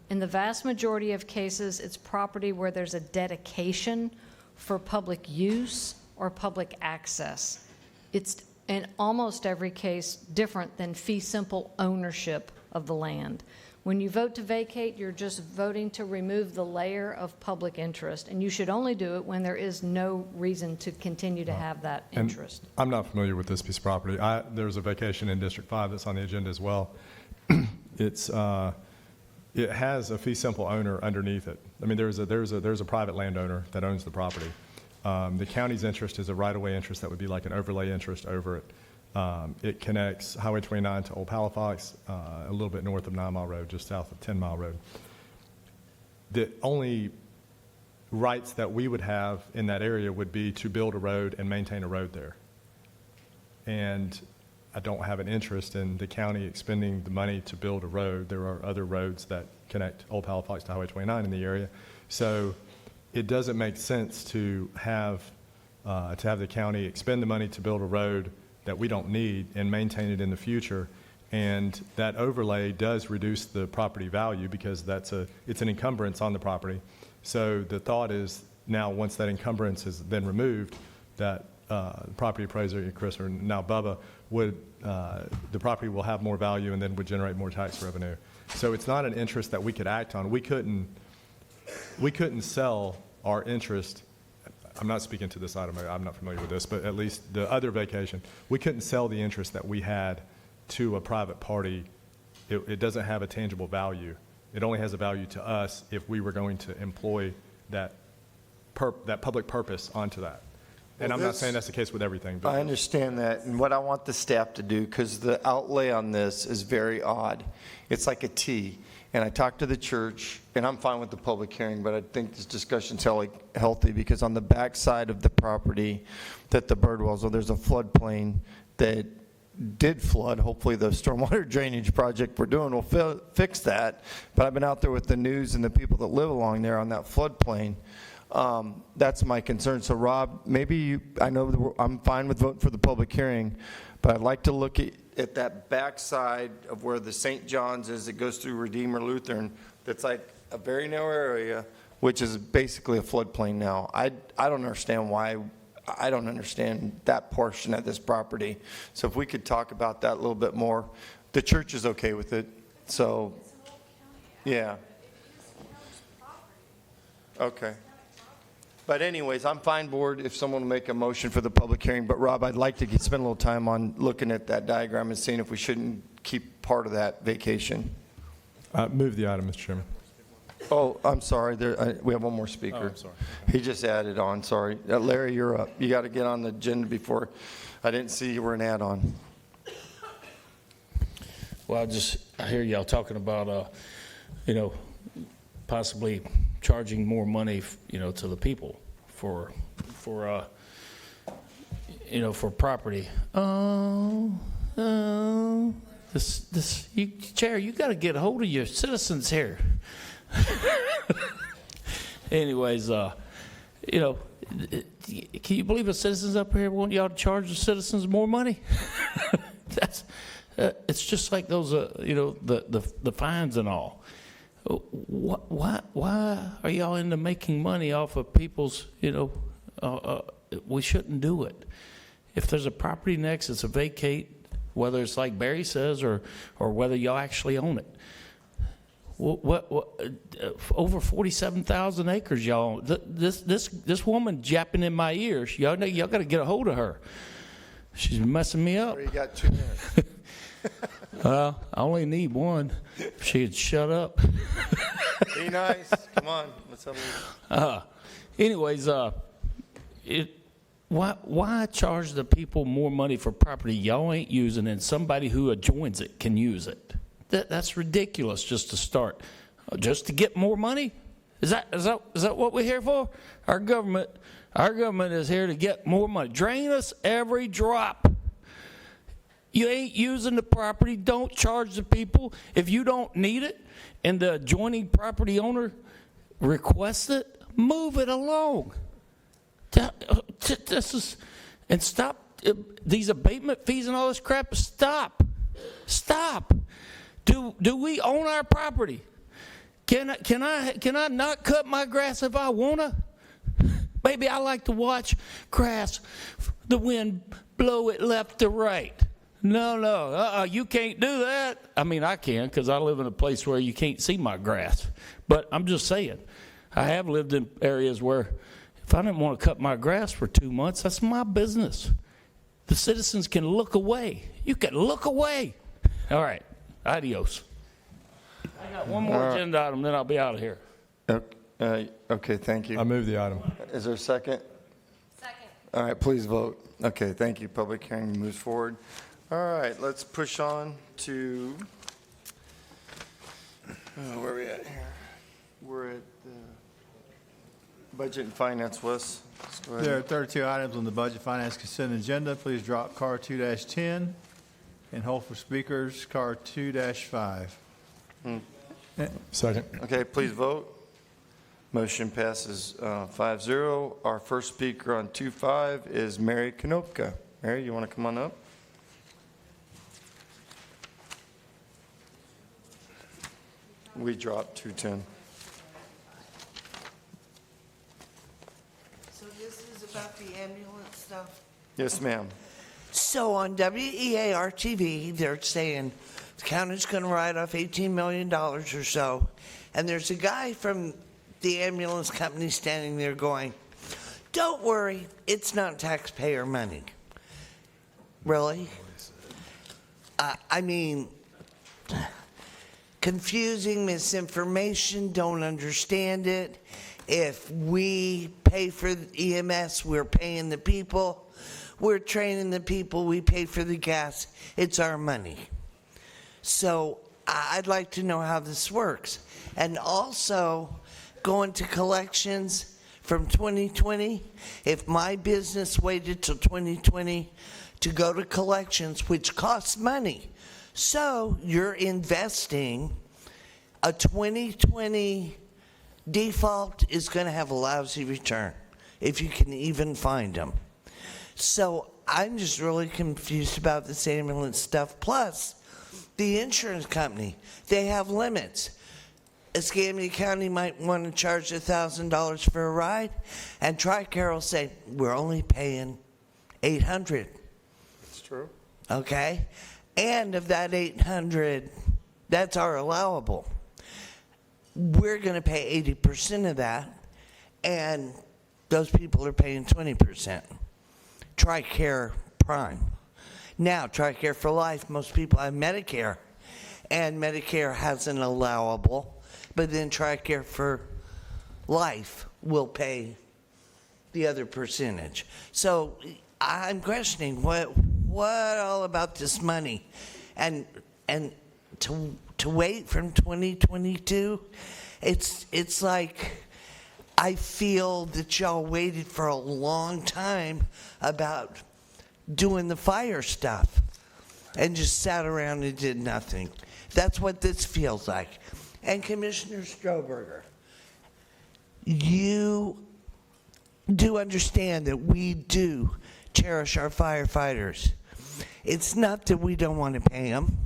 In the vast majority of cases, it's property where there's a dedication for public use or public access. It's in almost every case different than fee simple ownership of the land. When you vote to vacate, you're just voting to remove the layer of public interest, and you should only do it when there is no reason to continue to have that interest. And I'm not familiar with this piece of property. There's a vacation in District 5 that's on the agenda as well. It has a fee simple owner underneath it. I mean, there's a private landowner that owns the property. The county's interest is a right-of-way interest that would be like an overlay interest over it. It connects Highway 29 to Old Halifax, a little bit north of 9 Mile Road, just south of 10 Mile Road. The only rights that we would have in that area would be to build a road and maintain a road there. And I don't have an interest in the county expending the money to build a road. There are other roads that connect Old Halifax to Highway 29 in the area. So it doesn't make sense to have the county expend the money to build a road that we don't need and maintain it in the future. And that overlay does reduce the property value because it's an encumbrance on the property. So the thought is now once that encumbrance has been removed, that property appraiser, Chris, or now Bubba, the property will have more value and then would generate more tax revenue. So it's not an interest that we could act on. We couldn't sell our interest. I'm not speaking to this item. I'm not familiar with this, but at least the other vacation, we couldn't sell the interest that we had to a private party. It doesn't have a tangible value. It only has a value to us if we were going to employ that public purpose onto that. And I'm not saying that's the case with everything. But I understand that, and what I want the staff to do, because the outlay on this is very odd. It's like a T, and I talked to the church, and I'm fine with the public hearing, but I think this discussion's healthy, because on the back side of the property that the Birdwells, well, there's a floodplain that did flood. Hopefully the stormwater drainage project we're doing will fix that, but I've been out there with the news and the people that live along there on that floodplain. That's my concern. So Rob, maybe I know I'm fine with voting for the public hearing, but I'd like to look at that backside of where the St. John's is. It goes through Redeemer Lutheran. That's like a very narrow area, which is basically a floodplain now. I don't understand why. I don't understand that portion of this property. So if we could talk about that a little bit more. The church is okay with it. So, yeah. Okay. But anyways, I'm fine, board, if someone will make a motion for the public hearing. But Rob, I'd like to spend a little time on looking at that diagram and seeing if we shouldn't keep part of that vacation. Move the item, Mr. Chairman. Oh, I'm sorry. We have one more speaker. Oh, I'm sorry. He just added on, sorry. Larry, you're up. You got to get on the agenda before. I didn't see you were an add-on. Well, I hear y'all talking about, possibly charging more money, to the people for for property. Chair, you got to get a hold of your citizens here. Anyways, can you believe the citizens up here want y'all to charge the citizens more money? That's it's just like those, the fines and all. Why are y'all into making money off of people's, we shouldn't do it. If there's a property next, it's a vacate, whether it's like Barry says or whether y'all actually own it. What over 47,000 acres y'all own. This woman japping in my ears, y'all got to get a hold of her. She's messing me up. You got 2 minutes. Well, I only need one. If she'd shut up. Be nice. Come on. Let's have Anyways, why charge the people more money for property y'all ain't using and somebody who adjoins it can use it? That's ridiculous just to start. Just to get more money? Is that what we're here for? Our government is here to get more money. Drain us every drop. You ain't using the property, don't charge the people. If you don't need it and the adjoining property owner requests it, move it along. And stop these abatement fees and all this crap. Stop. Do we own our property? Can I not cut my grass if I wanna? Maybe I like to watch grass, the wind blow it left to right. No, you can't do that. I mean, I can because I live in a place where you can't see my grass. But I'm just saying, I have lived in areas where if I didn't want to cut my grass for 2 months, that's my business. The citizens can look away. You can look away. All right, adios. I got one more agenda item, then I'll be out of here. Okay, thank you. I move the item. Is there a second? Second. All right, please vote. Okay, thank you. Public hearing moves forward. All right, let's push on to, where are we at here? We're at Budget and Finance, Wes. Let's go ahead. There are 32 items on the Budget Finance consent agenda. Please drop car 2-10 and hold for speakers car 2-5. Second. Okay, please vote. Motion passes 5-0. Our first speaker on 2-5 is Mary Konopka. Mary, you want to come on up? We dropped 2-10. So this is about the ambulance stuff? Yes, ma'am. So on WEAR-TV, they're saying the county's going to write off $18 million or so, and there's a guy from the ambulance company standing there going, "Don't worry, it's not taxpayer money." Really? I mean, confusing, misinformation, don't understand it. If we pay for EMS, we're paying the people. We're training the people. We pay for the gas. It's our money. So I'd like to know how this works. And also, going to collections from 2020, if my business waited till 2020 to go to collections, which costs money, so you're investing, a 2020 default is going to have a lousy return, if you can even find them. So I'm just really confused about this ambulance stuff. Plus, the insurance company, they have limits. Escambia County might want to charge $1,000 for a ride, and TRICARE will say, we're only paying $800. That's true. Okay? And of that $800, that's our allowable. We're going to pay 80% of that, and those people are paying 20%. TRICARE Prime. Now, TRICARE for Life, most people have Medicare, and Medicare has an allowable, but then TRICARE for Life will pay the other percentage. So I'm questioning what all about this money, and to wait from 2022, it's like I feel that y'all waited for a long time about doing the fire stuff and just sat around and did nothing. That's what this feels like. And Commissioner Stroberger, you do understand that we do cherish our firefighters. It's not that we don't want to pay them.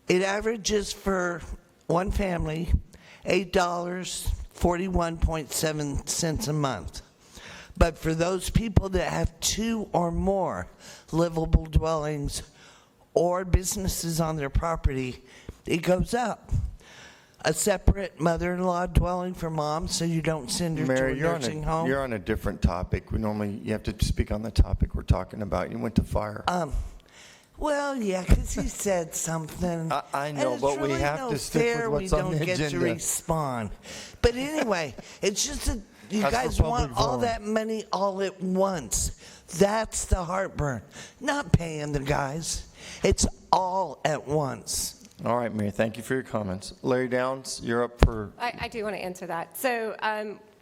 It averages for one family $8.41.7 a month. But for those people that have 2 or more livable dwellings or businesses on their property, it goes up. A separate mother-in-law dwelling for mom, so you don't send her Mary, to a nursing home. you're on a different topic. You have to speak on the topic we're talking about. You went to fire. Well, yeah, because he said something. I know, but we have to stick with what's on the We don't get to agenda. respond. But anyway, it's just that you That's guys for want public all forum. that money all at once. That's the heartburn. Not paying the guys. It's all at once. All right, Mary, thank you for your comments. Larry Downs, you're up for, I do want to answer that. So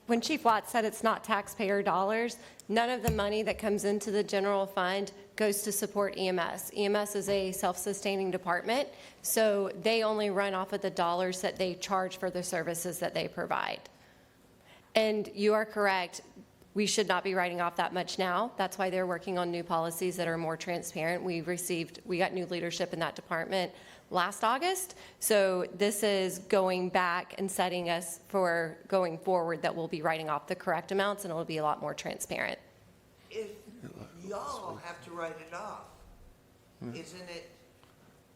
when Chief Watts said it's not taxpayer dollars, none of the money that comes into the general fund goes to support EMS. EMS is a self-sustaining department, so they only run off of the dollars that they charge for the services that they provide. And you are correct. We should not be writing off that much now. That's why they're working on new policies that are more transparent. We got new leadership in that department last August. So this is going back and setting us for going forward that we'll be writing off the correct amounts and it'll be a lot more transparent. If y'all have to write it off, isn't it?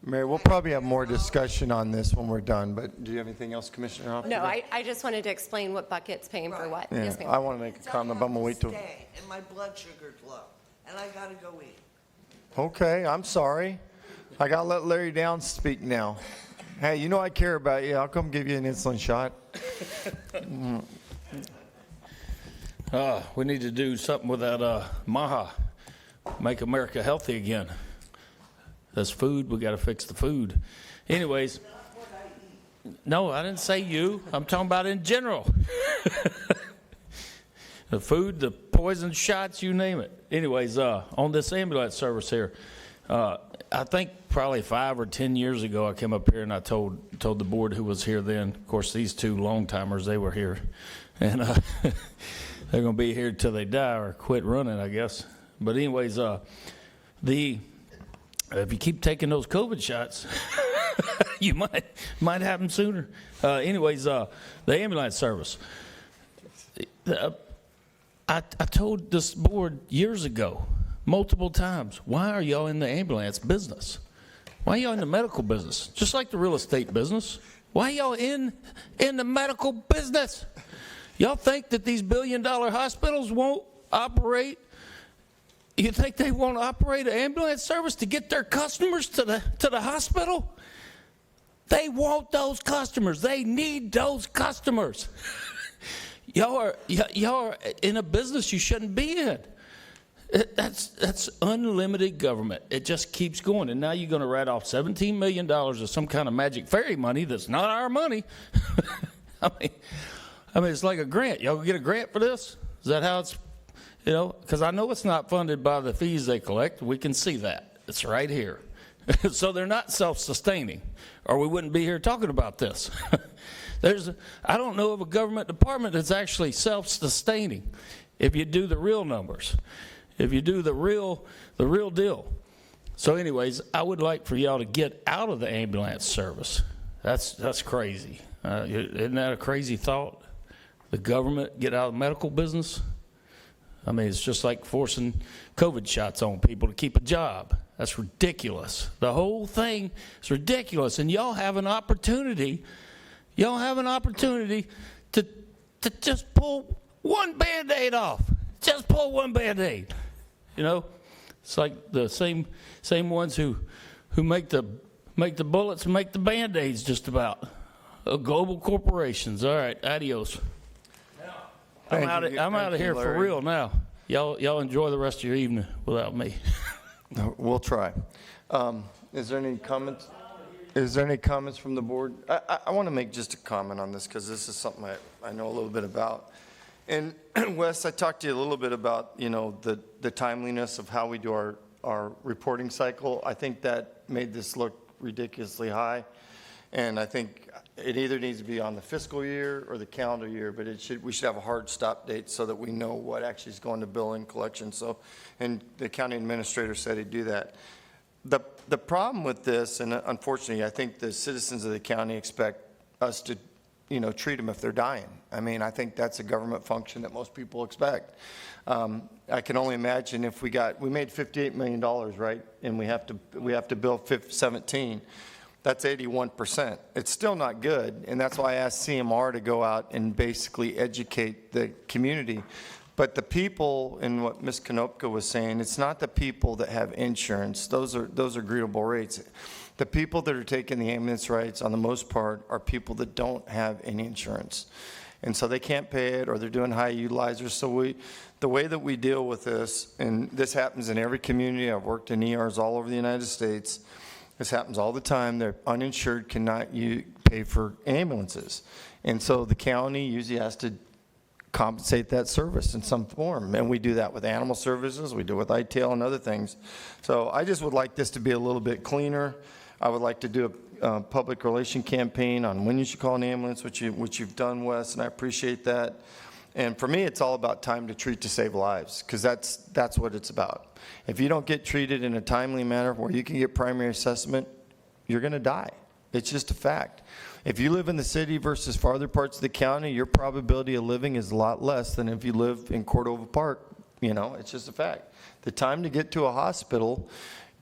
Mary, we'll probably have more discussion on this when we're done, but do you have anything else, Commissioner Hopkins? No, I just wanted to explain what bucket's paying for what. Yeah, Yes, ma'am. I want to make a comment, but I'm going to wait till, Stay, and my blood sugar's low, and I gotta go eat. okay, I'm sorry. I got to let Larry Downs speak now. Hey, you know I care about you. I'll come give you an insulin shot. We need to do something with that MAHA, Make America Healthy Again. That's food. We got to fix the food. Anyways, no, I didn't say you. I'm talking about in general. The food, the poison shots, you name it. Anyways, on this ambulance service here, I think probably 5 or 10 years ago, I came up here and I told the board who was here then. Of course, these two long timers, they were here, and they're going to be here till they die or quit running, I guess. But anyways, if you keep taking those COVID shots, you might have them sooner. Anyways, the ambulance service. I told this board years ago, multiple times, why are y'all in the ambulance business? Why are y'all in the medical business? Just like the real estate business. Why y'all in the medical business? Y'all think that these billion-dollar hospitals won't operate? You think they won't operate an ambulance service to get their customers to the hospital? They want those customers. They need those customers. Y'all are in a business you shouldn't be in. That's unlimited government. It just keeps going. And now you're going to write off $17 million of some kind of magic fairy money that's not our money. I mean, it's like a grant. Y'all get a grant for this? Is that how it's, because I know it's not funded by the fees they collect. We can see that. It's right here. So they're not self-sustaining, or we wouldn't be here talking about this. I don't know of a government department that's actually self-sustaining if you do the real numbers, if you do the real deal. So anyways, I would like for y'all to get out of the ambulance service. That's crazy. Isn't that a crazy thought? The government get out of the medical business? I mean, it's just like forcing COVID shots on people to keep a job. That's ridiculous. The whole thing is ridiculous. And y'all have an opportunity to just pull one Band-Aid off. Just pull one Band-Aid. It's like the same ones who make the bullets and make the Band-Aids just about. Global corporations. All right, adios. I'm out of here for real now. Y'all enjoy the rest of your evening without me. We'll try. Is there any comments? Is there any comments from the board? I want to make just a comment on this because this is something I know a little bit about. And Wes, I talked to you a little bit about, you know, the timeliness of how we do our reporting cycle. I think that made this look ridiculously high. And I think it either needs to be on the fiscal year or the calendar year, but we should have a hard stop date so that we know what actually is going to billing collection. So, and the county administrator said he'd do that. The problem with this, and unfortunately, I think the citizens of the county expect us to, you know, treat them if they're dying. I mean, I think that's a government function that most people expect. I can only imagine if we made $58 million, right? And we have to bill 17. That's 81%. It's still not good, and that's why I asked CMR to go out and basically educate the community. But the people, and what Ms. Konopka was saying, it's not the people that have insurance. Those are agreeable rates. The people that are taking the ambulance rides, on the most part, are people that don't have any insurance. And so they can't pay it, or they're doing high utilizers. So the way that we deal with this, and this happens in every community. I've worked in ERs all over the United States. This happens all the time. They're uninsured, cannot pay for ambulances. And so the county usually has to compensate that service in some form. And we do that with animal services. We do it with ITAL and other things. So I just would like this to be a little bit cleaner. I would like to do a public relation campaign on when you should call an ambulance, which you've done, Wes, and I appreciate that. And for me, it's all about time to treat to save lives, because that's what it's about. If you don't get treated in a timely manner where you can get primary assessment, you're going to die. It's just a fact. If you live in the city versus farther parts of the county, your probability of living is a lot less than if you live in Cordova Park. You know, it's just a fact. The time to get to a hospital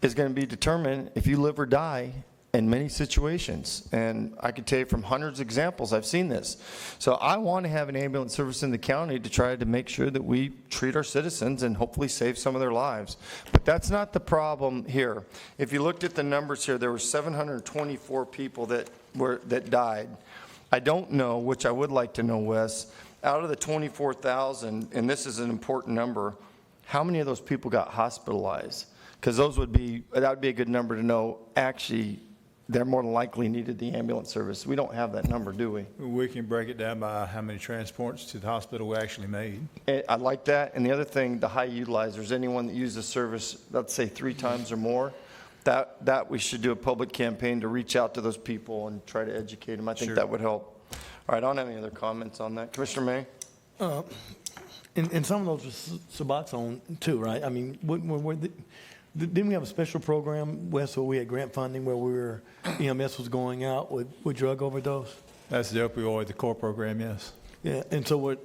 is going to be determined if you live or die in many situations. And I can tell you from hundreds of examples, I've seen this. So I want to have an ambulance service in the county to try to make sure that we treat our citizens and hopefully save some of their lives. But that's not the problem here. If you looked at the numbers here, there were 724 people that died. I don't know, which I would like to know, Wes, out of the 24,000, and this is an important number, how many of those people got hospitalized? Because that would be a good number to know. Actually, they're more than likely needed the ambulance service. We don't have that number, do we? We can break it down by how many transports to the hospital we actually made. I like that. And the other thing, the high utilizers, anyone that uses the service, let's say 3 times or more, that we should do a public campaign to reach out to those people and try to educate them. I think that would help. All right, I don't have any other comments on that. Commissioner May? And some of those are Suboxone too, right? I mean, didn't we have a special program, Wes, where we had grant funding where EMS was going out with drug overdose? That's the opioid, the core program, yes. Yeah, and so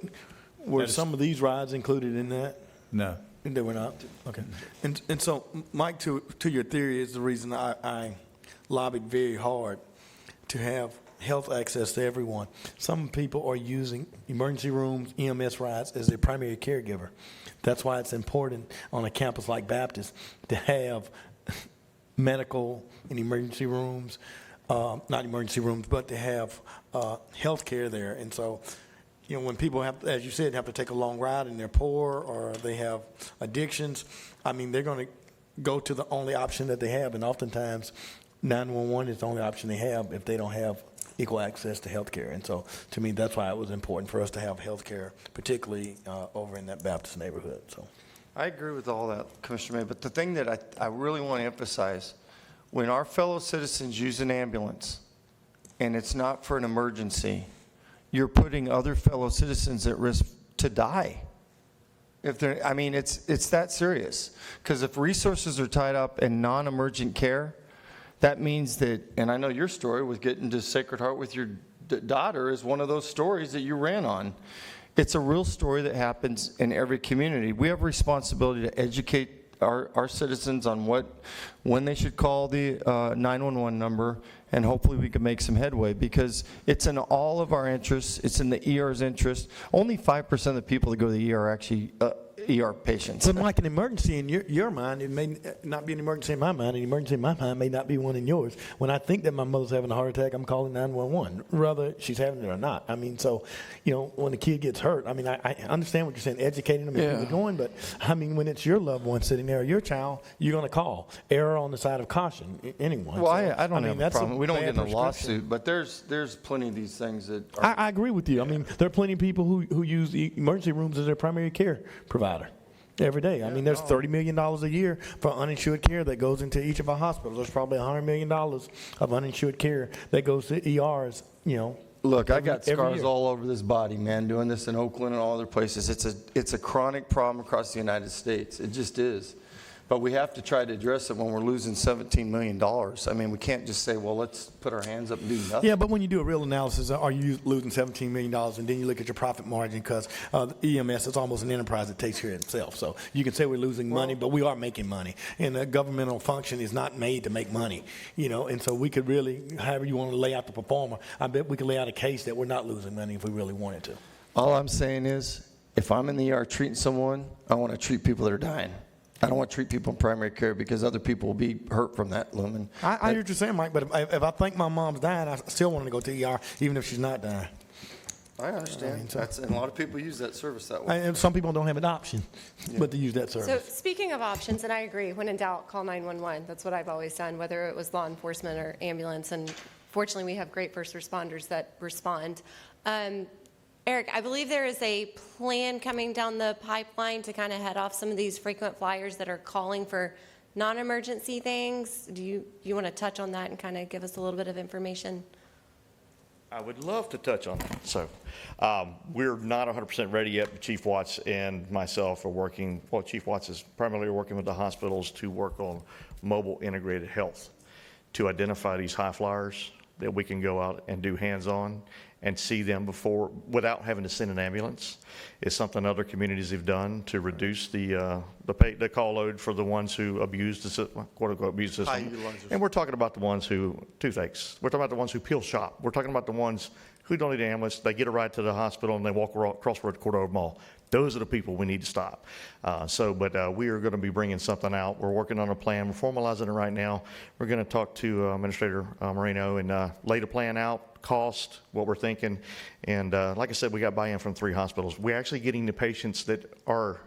were some of these rides included in that? No. They were not? Okay. And so, Mike, to your theory is the reason I lobbied very hard to have health access to everyone. Some people are using emergency rooms, EMS rides as their primary caregiver. That's why it's important on a campus like Baptist to have medical and emergency rooms, not emergency rooms, but to have health care there. And so, you know, when people have, as you said, have to take a long ride and they're poor or they have addictions, I mean, they're going to go to the only option that they have. And oftentimes, 911 is the only option they have if they don't have equal access to health care. And so, to me, that's why it was important for us to have health care, particularly over in that Baptist neighborhood. So, I agree with all that, Commissioner May, but the thing that I really want to emphasize, when our fellow citizens use an ambulance and it's not for an emergency, you're putting other fellow citizens at risk to die. I mean, it's that serious. Because if resources are tied up in non-emergent care, that means that, and I know your story with getting to Sacred Heart with your daughter is one of those stories that you ran on. It's a real story that happens in every community. We have a responsibility to educate our citizens on when they should call the 911 number, and hopefully we can make some headway, because it's in all of our interests. It's in the ER's interest. Only 5% of the people that go to the ER are actually ER patients. But like an emergency in your mind, it may not be an emergency in my mind. An emergency in my mind may not be one in yours. When I think that my mother's having a heart attack, I'm calling 911, whether she's having it or not. I mean, so, you know, when a kid gets hurt, I mean, I understand what you're saying, educating them and Yeah. where they're going, but I mean, when it's your loved one sitting there or your child, you're going to call. Error on the side of caution, anyone. Well, So, I don't have a that's problem. We don't bad get in a prescription. lawsuit, but there's plenty of these things that are. I agree with you. I mean, there are plenty of people who use the emergency rooms as their primary care provider every day. I mean, there's $30 million a year for uninsured care that goes into each of our hospitals. There's probably $100 million of uninsured care that goes to ERs, you know. Look, I every- got every scars year. all over this body, man, doing this in Oakland and all other places. It's a chronic problem across the United States. It just is. But we have to try to address it when we're losing $17 million. I mean, we can't just say, well, let's put our hands up and do nothing. Yeah, but when you do a real analysis, are you losing $17 million, and then you look at your profit margin, because EMS is almost an enterprise that takes care of itself. So you can say we're losing money, but we are making money. And a governmental function is not made to make money, you know. And so we could really, however you want to lay out the performer, I bet we could lay out a case that we're not losing money if we really wanted to. All I'm saying is, if I'm in the ER treating someone, I want to treat people that are dying. I don't want to treat people in primary care because other people will be hurt from that, Lumen. I hear what you're saying, Mike, but if I think my mom's dying, I still want to go to the ER, even if she's not dying. I understand. And a lot of people use that service that way. And some people don't have an option but to use that service. So speaking of options, and I agree, when in doubt, call 911. That's what I've always done, whether it was law enforcement or ambulance. And fortunately, we have great first responders that respond. Eric, I believe there is a plan coming down the pipeline to kind of head off some of these frequent flyers that are calling for non-emergency things. Do you want to touch on that and kind of give us a little bit of information? I would love to touch on that. So we're not 100% ready yet, but Chief Watts and myself are working, well, Chief Watts is primarily working with the hospitals to work on mobile integrated health to identify these high flyers that we can go out and do hands-on and see them before, without having to send an ambulance. It's something other communities have done to reduce the call load for the ones who abuse the quote-unquote abuse the system. And we're talking about the ones who toothaches. We're talking about the ones who peel shop. We're talking about the ones who don't need an ambulance. They get a ride to the hospital and they walk across the Cordova Mall. Those are the people we need to stop. But we are going to be bringing something out. We're working on a plan. We're formalizing it right now. We're going to talk to Administrator Moreno and lay the plan out, cost, what we're thinking. And like I said, we got buy-in from 3 hospitals. We're actually getting the patients that are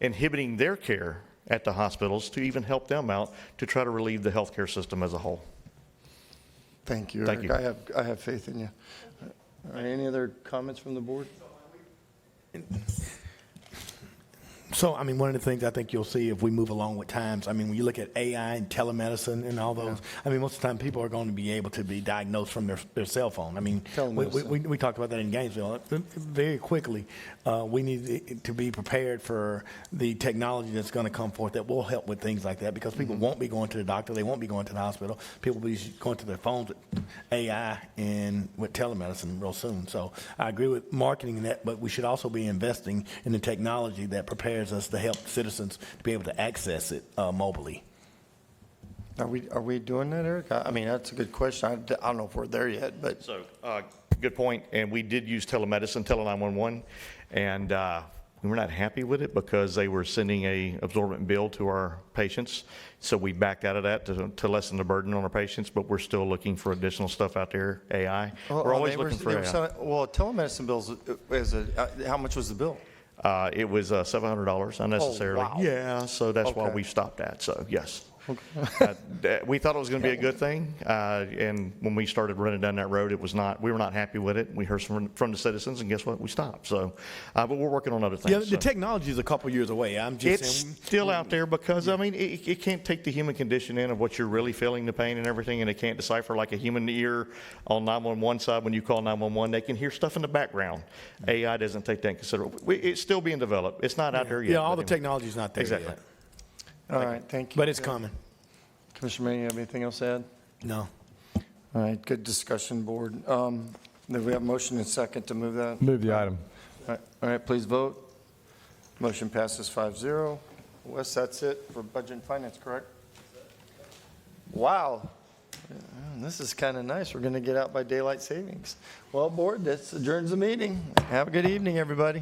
inhibiting their care at the hospitals to even help them out to try to relieve the healthcare system as a whole. Thank you, Thank Eric. you. I have faith in you. All right, any other comments from the board? So, I mean, one of the things I think you'll see if we move along with times, I mean, when you look at AI and telemedicine and all those, I mean, most of the time people are going to be able to be diagnosed from their cell phone. I mean, we talked about that in Gainesville. Very quickly, we need to be prepared for the technology that's going to come forth that will help with things like that, because people won't be going to the doctor, they won't be going to the hospital. People will be going to their phones with AI and with telemedicine real soon. So I agree with marketing that, but we should also be investing in the technology that prepares us to help citizens to be able to access it mobilely. Are we doing that, Eric? I mean, that's a good question. I don't know if we're there yet, but. So, good point. And we did use telemedicine, Tele911, and we were not happy with it because they were sending a absorbent bill to our patients. So we backed out of that to lessen the burden on our patients, but we're still looking for additional stuff out there, AI. We're always looking for AI. Well, telemedicine bills, how much was the bill? It was $700 unnecessarily. Oh, wow. Yeah, so that's why Okay. we stopped that. So, yes. We thought it was going to be a good thing, and when we started running down that road, it was not. We were not happy with it. We heard from the citizens, and guess what? We stopped. So, but we're working on other things. Yeah, the so. technology is a couple years away. I'm just It's saying, still out there because, I mean, it can't take the human condition in of what you're really feeling, the pain and everything, and it can't decipher like a human ear on 911 side. When you call 911, they can hear stuff in the background. AI doesn't take that in consideration. It's still being developed. It's not out there yet. yeah, all the but technology is not there Exactly. yet. All right, thank you. But it's coming. Commissioner Manning, you have anything else to add? No. All right, good discussion, board. Then we have motion and second to move that. Move the item. All right, please vote. Motion passes 5-0. Wes, that's it for budget and finance, correct? Wow. This is kind of nice. We're going to get out by daylight savings. Well, board, this adjourns the meeting. Have a good evening, everybody.